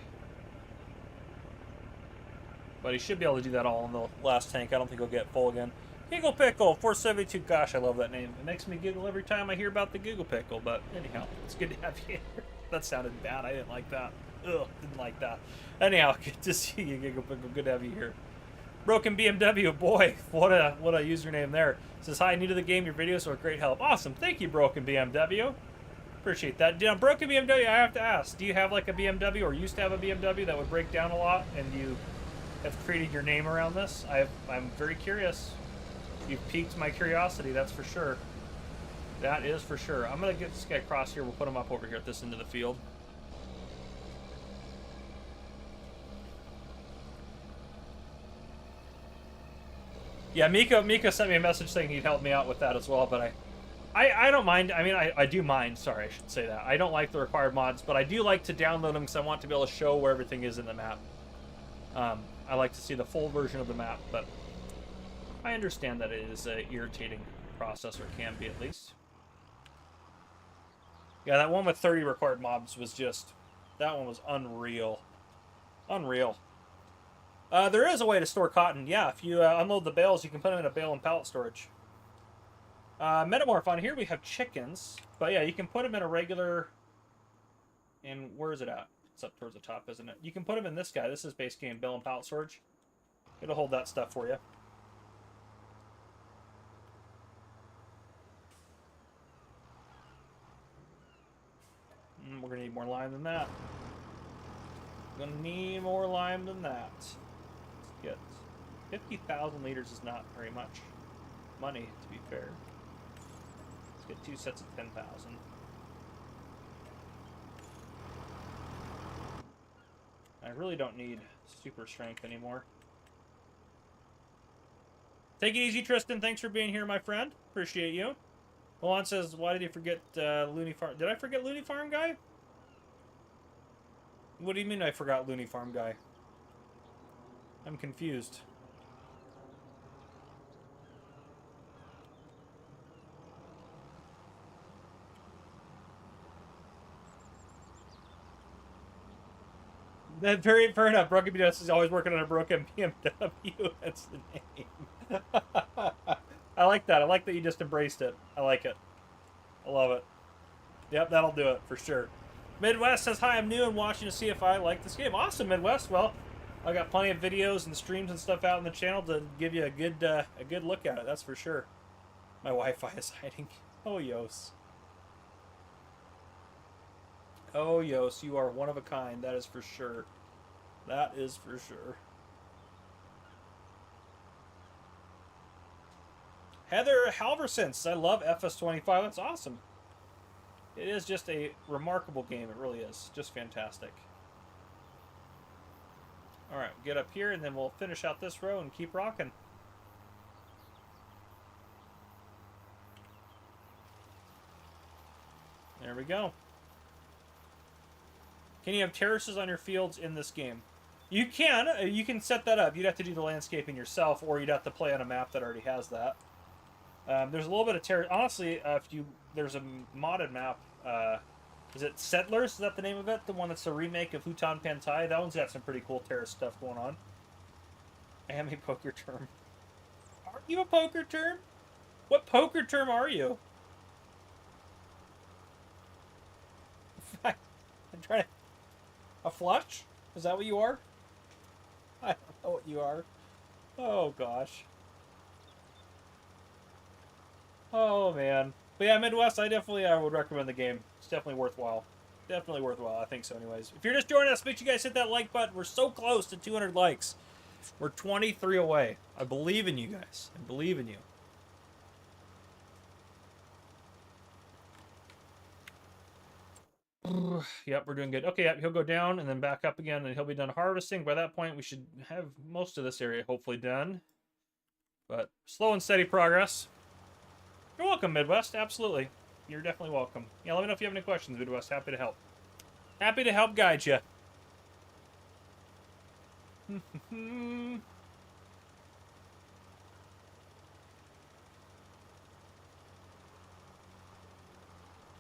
But he should be able to do that all in the last tank. I don't think he'll get full again. Giggle Pickle 472. Gosh, I love that name. It makes me giggle every time I hear about the Giggle Pickle. But anyhow, it's good to have you here. That sounded bad. I didn't like that. Ugh, didn't like that. Anyhow, good to see you, Giggle Pickle. Good to have you here. Broken BMW, boy, what a username there. Says, hi, new to the game. Your videos are a great help. Awesome. Thank you, Broken BMW. Appreciate that. Broken BMW, I have to ask, do you have like a BMW or used to have a BMW that would break down a lot and you have created your name around this? I'm very curious. You've piqued my curiosity, that's for sure. That is for sure. I'm going to get this guy across here. We'll put him up over here at this end of the field. Yeah, Mika sent me a message saying he'd help me out with that as well, but I don't mind. I mean, I do mind. Sorry, I should say that. I don't like the required mods, but I do like to download them because I want to be able to show where everything is in the map. I like to see the full version of the map, but I understand that it is an irritating process, or can be at least. Yeah, that one with 30 required mobs was just... That one was unreal. Unreal. There is a way to store cotton. Yeah, if you unload the bales, you can put them in a bale and pallet storage. Metamorph, on here we have chickens. But yeah, you can put them in a regular... And where is it at? It's up towards the top, isn't it? You can put them in this guy. This is base game bale and pallet storage. It'll hold that stuff for you. We're going to need more lime than that. We're going to need more lime than that. Let's get 50,000 liters is not very much money, to be fair. Let's get 2 sets of 10,000. I really don't need super strength anymore. Take it easy, Tristan. Thanks for being here, my friend. Appreciate you. Milan says, why did you forget Looney Farm? Did I forget Looney Farm Guy? What do you mean I forgot Looney Farm Guy? I'm confused. That very fair enough. Broken BS is always working on a broken BMW. That's the name. I like that. I like that you just embraced it. I like it. I love it. Yep, that'll do it for sure. Midwest says, hi, I'm new and watching to see if I like this game. Awesome, Midwest. Well, I got plenty of videos and streams and stuff out on the channel to give you a good look at it. That's for sure. My Wi-Fi is hiding. Oh, Yos. Oh, Yos, you are one of a kind. That is for sure. That is for sure. Heather Halversons, I love FS25. That's awesome. It is just a remarkable game. It really is. Just fantastic. Alright, get up here and then we'll finish out this row and keep rocking. There we go. Can you have terraces on your fields in this game? You can. You can set that up. You'd have to do the landscaping yourself, or you'd have to play on a map that already has that. There's a little bit of terrace. Honestly, there's a modded map. Is it Settlers? Is that the name of it? The one that's a remake of Hutan Pantai. That one's got some pretty cool terrace stuff going on. I am a poker term. Are you a poker term? What poker term are you? I'm trying to... A flush? Is that what you are? I don't know what you are. Oh, gosh. Oh, man. But yeah, Midwest, I would recommend the game. It's definitely worthwhile. Definitely worthwhile. I think so anyways. If you're just joining us, make sure you guys hit that like button. We're so close to 200 likes. We're 23 away. I believe in you guys. I believe in you. Yep, we're doing good. Okay, yep, he'll go down and then back up again, and he'll be done harvesting. By that point, we should have most of this area hopefully done. But slow and steady progress. You're welcome, Midwest. Absolutely. You're definitely welcome. Yeah, let me know if you have any questions, Midwest. Happy to help. Happy to help guide you.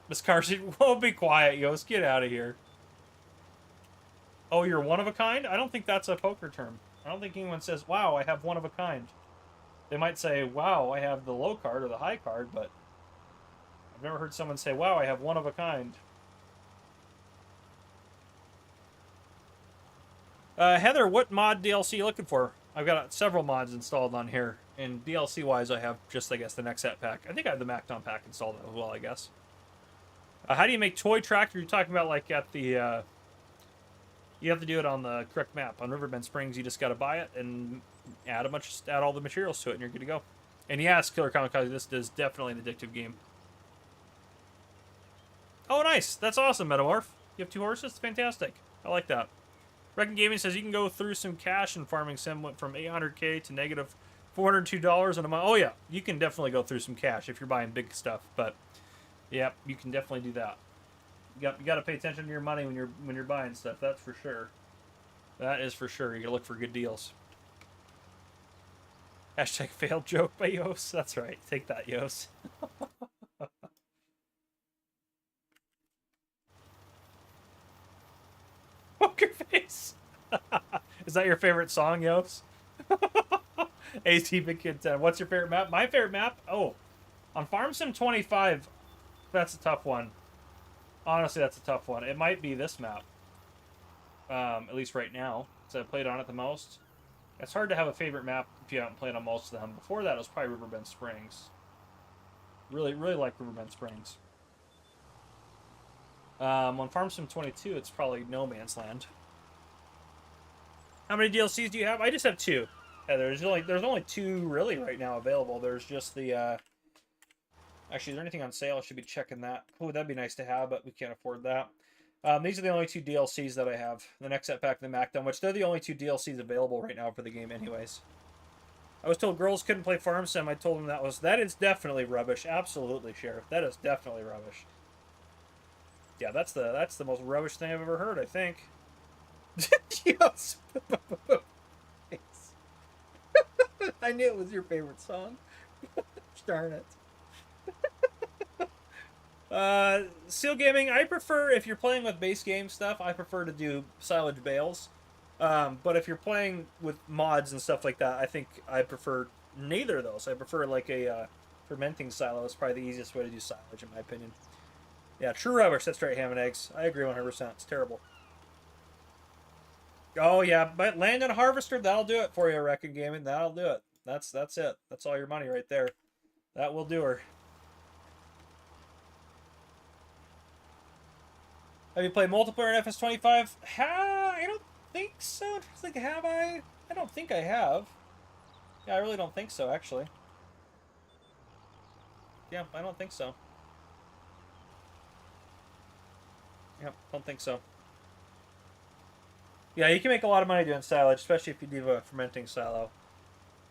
Miss Carson, won't be quiet, Yos. Get out of here. Oh, you're one of a kind? I don't think that's a poker term. I don't think anyone says, wow, I have one of a kind. They might say, wow, I have the low card or the high card, but I've never heard someone say, wow, I have one of a kind. Heather, what mod DLC are you looking for? I've got several mods installed on here. And DLC-wise, I have just, I guess, the NEXAT Pack. I think I have the Macton Pack installed as well, I guess. How do you make toy tractor? You're talking about like at the, you have to do it on the correct map. On Riverbend Springs, you just got to buy it and add all the materials to it, and you're good to go. And yes, Killer Kamikaze, this is definitely an addictive game. Oh, nice. That's awesome, Metamorph. You have 2 horses? Fantastic. I like that. Reckon Gaming says you can go through some cash in Farming Sim. Went from $800K to negative $402 in a month. Oh, yeah. You can definitely go through some cash if you're buying big stuff, but... Yep, you can definitely do that. You got to pay attention to your money when you're buying stuff. That's for sure. That is for sure. You got to look for good deals. Hashtag failed joke by Yos. That's right. Take that, Yos. Poker face. Is that your favorite song, Yos? AT Big Kid 10. What's your favorite map? My favorite map? Oh, on Farm Sim 25, that's a tough one. Honestly, that's a tough one. It might be this map. At least right now, because I played on it the most. It's hard to have a favorite map if you haven't played on most of them. Before that, it was probably Riverbend Springs. Really, really like Riverbend Springs. On Farm Sim 22, it's probably No Man's Land. How many DLCs do you have? I just have 2. Yeah, there's only 2 really right now available. There's just the actually, is there anything on sale? I should be checking that. Oh, that'd be nice to have, but we can't afford that. These are the only 2 DLCs that I have. The NEXAT Pack and the MacDown, which they're the only 2 DLCs available right now for the game anyways. I was told girls couldn't play Farm Sim. I told them that is definitely rubbish. Absolutely, Sheriff. That is definitely rubbish. Yeah, that's the most rubbish thing I've ever heard, I think. Yes. I knew it was your favorite song. Darn it. Seal Gaming, I prefer, if you're playing with base game stuff, I prefer to do silage bales. But if you're playing with mods and stuff like that, I think I prefer neither of those. I prefer like a fermenting silo is probably the easiest way to do silage, in my opinion. Yeah, true rubbish. That's right, ham and eggs. I agree 100%. It's terrible. Oh, yeah, but land and harvester, that'll do it for you, Reckon Gaming. That'll do it. That's it. That's all your money right there. That will do her. Have you played multiplayer in FS25? I don't think so. Like, have I? I don't think I have. Yeah, I really don't think so, actually. Yeah, I don't think so. Yep, don't think so. Yeah, you can make a lot of money doing silage, especially if you do a fermenting silo.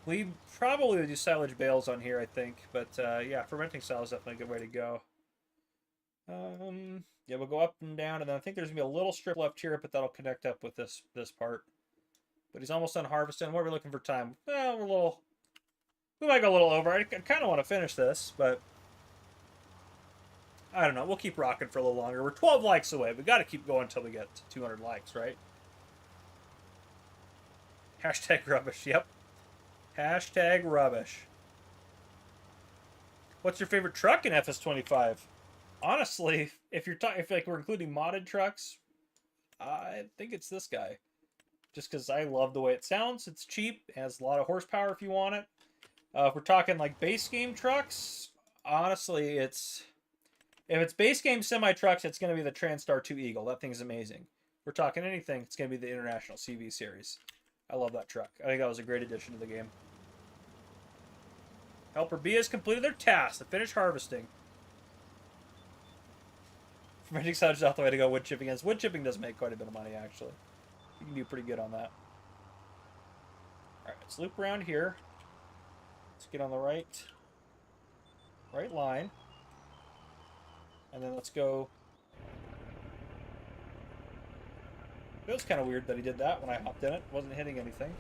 We probably would do silage bales on here, I think. But, yeah, fermenting silo is definitely a good way to go. Yeah, we'll go up and down, and then I think there's going to be a little strip left here, but that'll connect up with this part. But he's almost done harvesting. What are we looking for time? Well, we're a little... We might go a little over. I kind of want to finish this, but... I don't know. We'll keep rocking for a little longer. We're 12 likes away. We got to keep going until we get to 200 likes, right? Hashtag rubbish. Yep. Hashtag rubbish. What's your favorite truck in FS25? Honestly, if like we're including modded trucks, I think it's this guy. Just because I love the way it sounds. It's cheap. It has a lot of horsepower if you want it. If we're talking like base game trucks, honestly, if it's base game semi trucks, it's going to be the Transtar 2 Eagle. That thing's amazing. If we're talking anything, it's going to be the International CV series. I love that truck. I think that was a great addition to the game. Helper B has completed their task to finish harvesting. Fermenting silage is not the way to go. Wood chipping is. Wood chipping does make quite a bit of money, actually. You can do pretty good on that. Alright, let's loop around here. Let's get on the right line. And then let's go. It was kind of weird that he did that when I hopped in it. Wasn't hitting anything.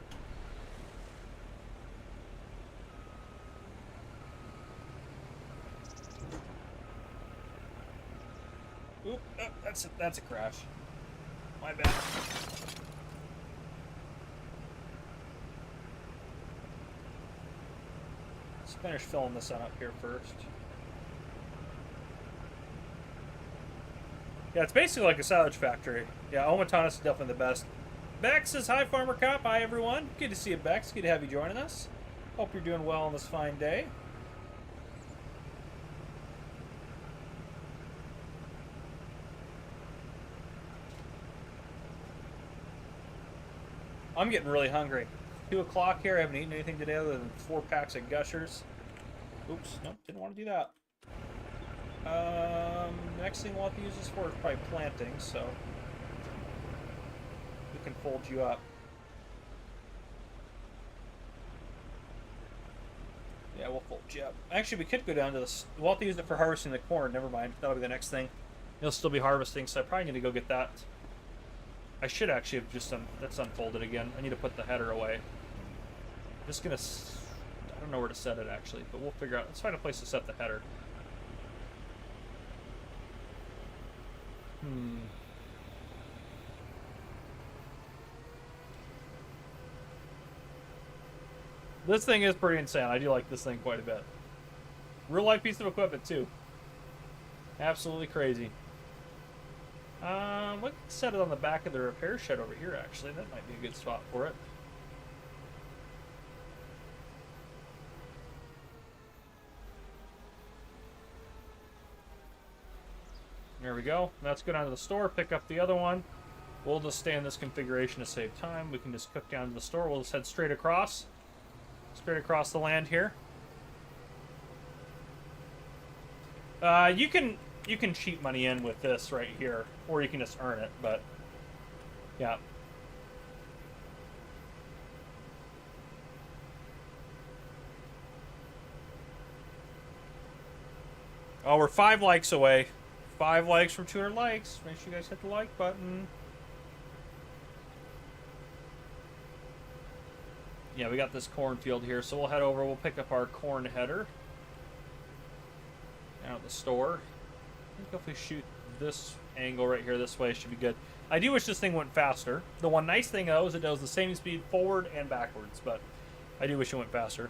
Oop, oh, that's a crash. My bad. Let's finish filling this one up here first. Yeah, it's basically like a silage factory. Yeah, Omatanus is definitely the best. Bex says, hi, Farmer Cop. Hi, everyone. Good to see you, Bex. Good to have you joining us. Hope you're doing well on this fine day. I'm getting really hungry. 2 o'clock here. I haven't eaten anything today other than 4 packs of Gushers. Oops, nope, didn't want to do that. Next thing we'll have to use this for is probably planting, so we can fold you up. Yeah, we'll fold you up. Actually, we could go down to this. We'll have to use it for harvesting the corn. Never mind. That'll be the next thing. You'll still be harvesting, so I probably need to go get that. I should actually have just that's unfolded again. I need to put the header away. Just gonna I don't know where to set it, actually, but we'll figure out. Let's find a place to set the header. This thing is pretty insane. I do like this thing quite a bit. Real life piece of equipment, too. Absolutely crazy. Let's set it on the back of the repair shed over here, actually. That might be a good spot for it. There we go. Let's go down to the store, pick up the other one. We'll just stay in this configuration to save time. We can just cook down to the store. We'll just head straight across. Straight across the land here. You can cheat money in with this right here, or you can just earn it, but yeah. Oh, we're 5 likes away. 5 likes from 200 likes. Make sure you guys hit the like button. Yeah, we got this cornfield here, so we'll head over. We'll pick up our corn header out of the store. I think if we shoot this angle right here this way, it should be good. I do wish this thing went faster. The one nice thing, though, is it does the same speed forward and backwards, but I do wish it went faster.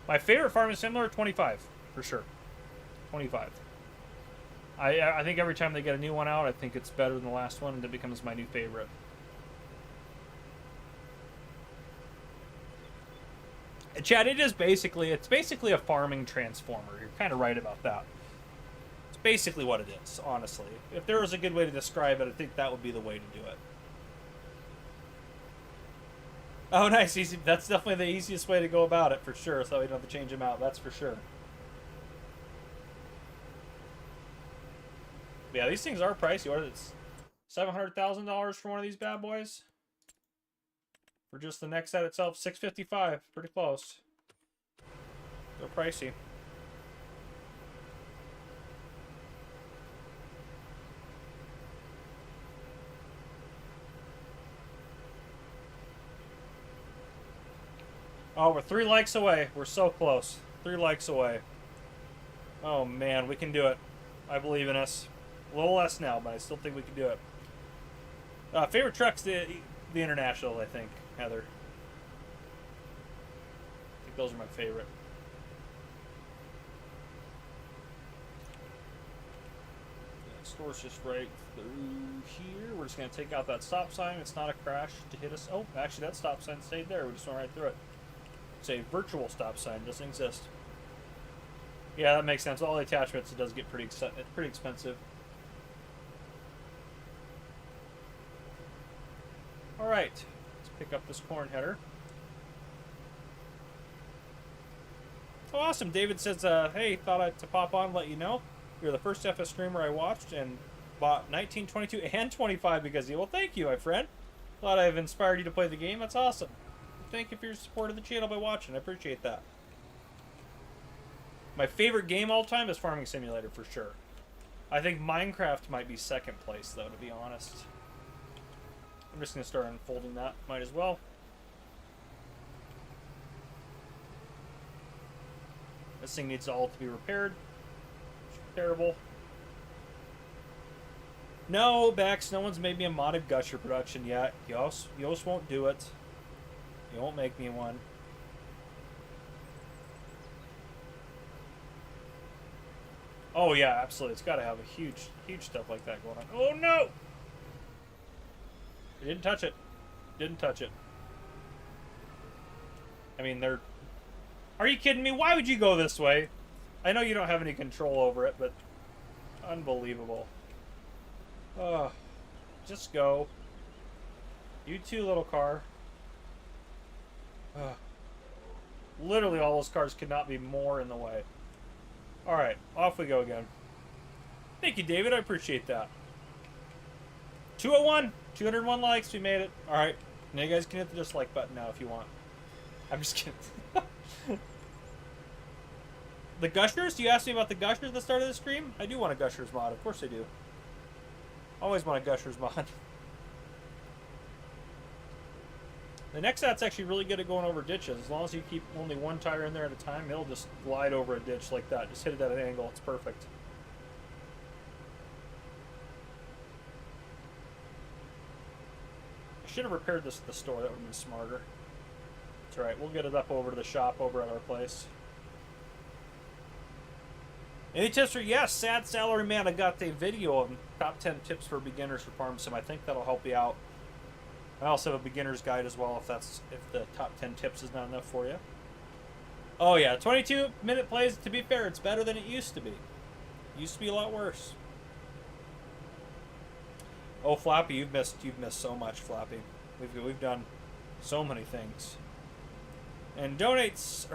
My favorite farming simulator, 25, for sure. 25. I think every time they get a new one out, I think it's better than the last one, and it becomes my new favorite. Chad, it's basically a farming transformer. You're kind of right about that. It's basically what it is, honestly. If there was a good way to describe it, I think that would be the way to do it. Oh, nice. Easy. That's definitely the easiest way to go about it, for sure, so we don't have to change them out. That's for sure. But yeah, these things are pricey. What is it? $700,000 for one of these bad boys? For just the NEXAT itself, $655. Pretty close. They're pricey. Oh, we're 3 likes away. We're so close. 3 likes away. Oh, man, we can do it. I believe in us. A little less now, but I still think we can do it. Favorite truck's the International, I think, Heather. I think those are my favorite. The store's just right through here. We're just going to take out that stop sign. It's not a crash to hit us. Oh, actually, that stop sign stayed there. We just went right through it. It's a virtual stop sign. It doesn't exist. Yeah, that makes sense. All the attachments, it does get pretty expensive. Alright, let's pick up this corn header. Oh, awesome. David says, hey, thought I'd to pop on and let you know. You're the first FS streamer I watched and bought 19, 22, and 25 because of you. Well, thank you, my friend. Glad I've inspired you to play the game. That's awesome. Thank you for your support of the channel by watching. I appreciate that. My favorite game all time is Farming Simulator, for sure. I think Minecraft might be second place, though, to be honest. I'm just going to start unfolding that. Might as well. This thing needs all to be repaired. Terrible. No, Bex, no one's made me a modded Gusher production yet. Yos won't do it. You won't make me one. Oh, yeah, absolutely. It's got to have a huge stuff like that going on. Oh, no! I didn't touch it. Didn't touch it. I mean, they're... Are you kidding me? Why would you go this way? I know you don't have any control over it, but... Unbelievable. Oh, just go. You too, little car. Literally all those cars could not be more in the way. Alright, off we go again. Thank you, David. I appreciate that. 201! 201 likes. We made it. Alright. Now you guys can hit the dislike button now if you want. I'm just kidding. The Gushers? You asked me about the Gushers at the start of the stream? I do want a Gushers mod. Of course I do. Always want a Gushers mod. The NEXAT's actually really good at going over ditches. As long as you keep only one tire in there at a time, it'll just glide over a ditch like that. Just hit it at an angle. It's perfect. I should have repaired this at the store. That would have been smarter. That's right. We'll get it up over to the shop over at our place. Any tips for, yes, Sad Salary Man, I got a video of top 10 tips for beginners for farm sim. I think that'll help you out. I also have a beginner's guide as well if the top 10 tips is not enough for you. Oh yeah, 22-minute plays, to be fair, it's better than it used to be. It used to be a lot worse. Oh, Floppy, you've missed so much, Floppy. We've done so many things. And Donatus,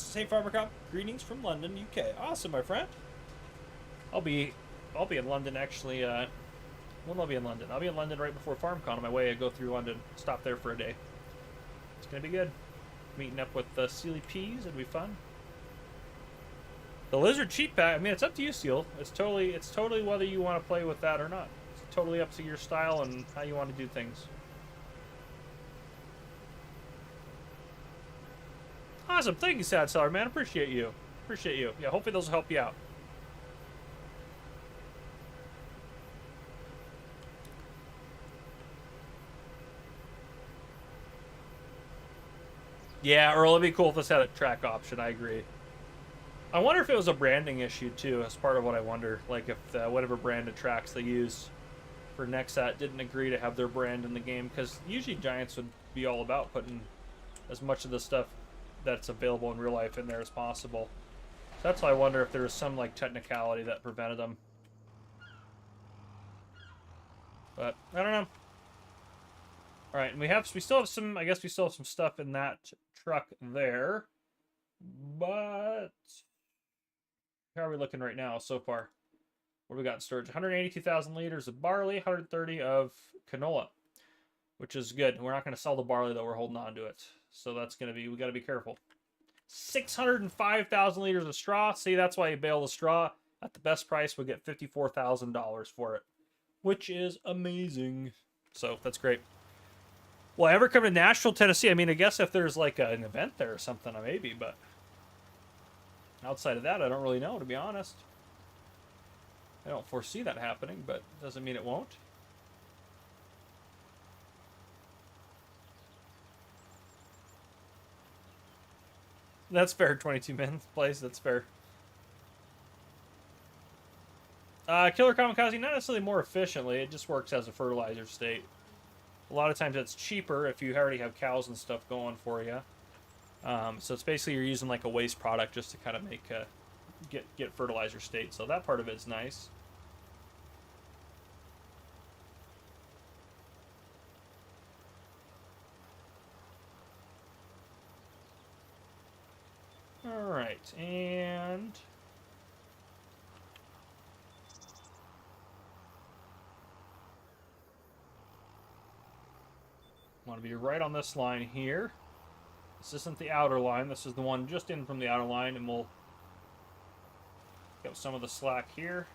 Say Farmer Cop, greetings from London, UK. Awesome, my friend. I'll be in London actually. When I'll be in London, I'll be in London right before FarmCon on my way. I go through London, stop there for a day. It's gonna be good. Meeting up with Sealy Peas, it'll be fun. The Lizard Cheat Pack. I mean, it's up to you, Seal. It's totally whether you want to play with that or not. It's totally up to your style and how you want to do things. Awesome, thank you, Sad Seller, man. Appreciate you. Appreciate you. Yeah, hopefully those will help you out. Yeah, or it'd be cool if this had a track option. I agree. I wonder if it was a branding issue too. As part of what I wonder, like if whatever brand of tracks they use for NEXAT didn't agree to have their brand in the game, because usually Giants would be all about putting as much of the stuff that's available in real life in there as possible. So that's why I wonder if there was some like technicality that prevented them. But I don't know. All right, and we still have some. I guess we still have some stuff in that truck there. But how are we looking right now so far? What do we got in storage? 182,000 liters of barley, 130 of canola, which is good. We're not going to sell the barley though. We're holding on to it, so that's going to be. We got to be careful. 605,000 liters of straw. See, that's why you bale the straw at the best price. We get $54,000 for it, which is amazing. So that's great. Will I ever come to Nashville, Tennessee? I mean, I guess if there's like an event there or something, maybe, but outside of that, I don't really know, to be honest. I don't foresee that happening, but doesn't mean it won't. That's fair, 22 minutes plays, that's fair. Killer Kamikaze, not necessarily more efficiently, it just works as a fertilizer state. A lot of times it's cheaper if you already have cows and stuff going for you. So it's basically you're using like a waste product just to kind of make get fertilizer state. So that part of it's nice. All right, and want to be right on this line here. This isn't the outer line. This is the one just in from the outer line, and we'll get some of the slack here.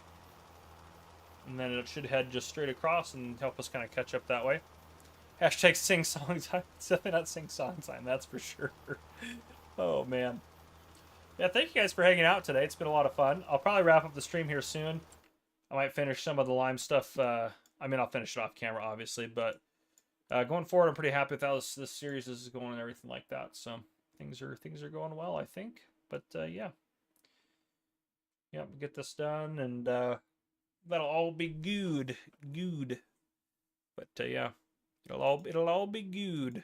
And then it should head just straight across and help us kind of catch up that way. Hashtag sing song time. It's definitely not sing song time, that's for sure. Oh, man. Yeah, thank you guys for hanging out today. It's been a lot of fun. I'll probably wrap up the stream here soon. I might finish some of the Lime stuff. I mean, I'll finish it off camera, obviously, but going forward, I'm pretty happy with how this series is going and everything like that. So things are going well, I think. But yeah, we'll get this done, and that'll all be good. But yeah, it'll all be good.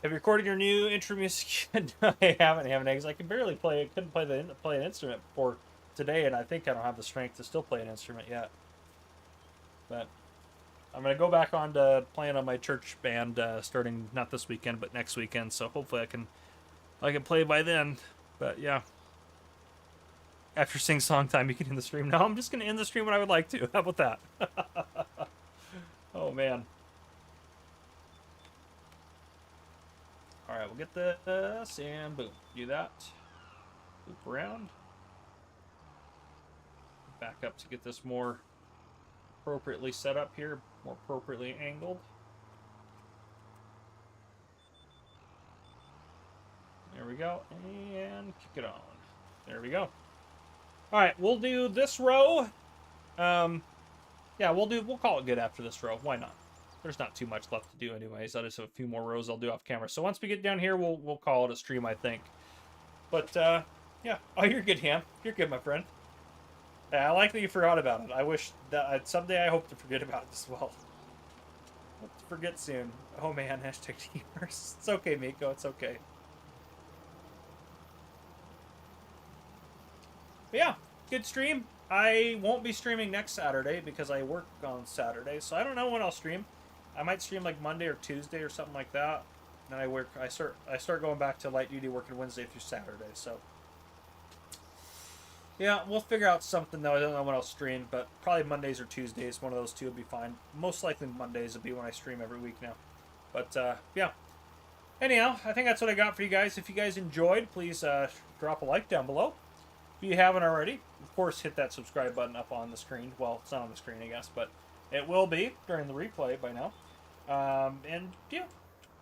Have you recorded your new intro music? No, I haven't. Eggs. I can barely play it. Couldn't play an instrument before today, and I think I don't have the strength to still play an instrument yet. But I'm gonna go back on to playing on my church band starting not this weekend but next weekend. So hopefully I can play by then. But yeah, after sing song time, you can end the stream. No, I'm just gonna end the stream when I would like to. How about that? Oh man. All right, we'll get this, and boom, do that. Loop around. back up to get this more appropriately set up here, more appropriately angled. There we go, and kick it on. There we go. All right, we'll do this row. Yeah, we'll call it good after this row. Why not? There's not too much left to do anyways. I just have a few more rows I'll do off camera. So once we get down here, we'll call it a stream, I think. But yeah. Oh, you're good, Ham. You're good, my friend. Yeah, I like that you forgot about it. I wish that someday I hope to forget about it as well. Hope to forget soon. Oh man, hashtag teamers. It's okay, Miko. It's okay. But yeah, good stream. I won't be streaming next Saturday because I work on Saturday, so I don't know when I'll stream. I might stream like Monday or Tuesday or something like that. And I start going back to light duty working Wednesday through Saturday. So yeah, we'll figure out something though. I don't know when I'll stream, but probably Mondays or Tuesdays. One of those two will be fine. Most likely Mondays will be when I stream every week now. But yeah. Anyhow, I think that's what I got for you guys. If you guys enjoyed, please drop a like down below. If you haven't already, of course, hit that subscribe button up on the screen. Well, it's not on the screen, I guess, but it will be during the replay by now. And yeah,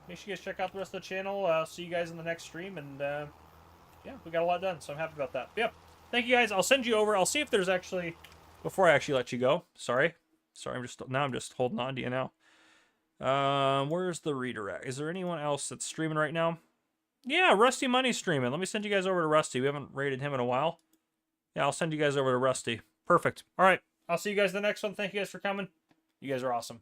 make sure you guys check out the rest of the channel. See you guys in the next stream, and yeah, we got a lot done, so I'm happy about that. But yeah, thank you guys. I'll send you over. I'll see if there's actually, before I actually let you go. Sorry, I'm just holding on to you now. Where's the redirect? Is there anyone else that's streaming right now? Yeah, Rusty Money's streaming. Let me send you guys over to Rusty. We haven't rated him in a while. Yeah, I'll send you guys over to Rusty. Perfect. All right. I'll see you guys in the next one. Thank you guys for coming. You guys are awesome.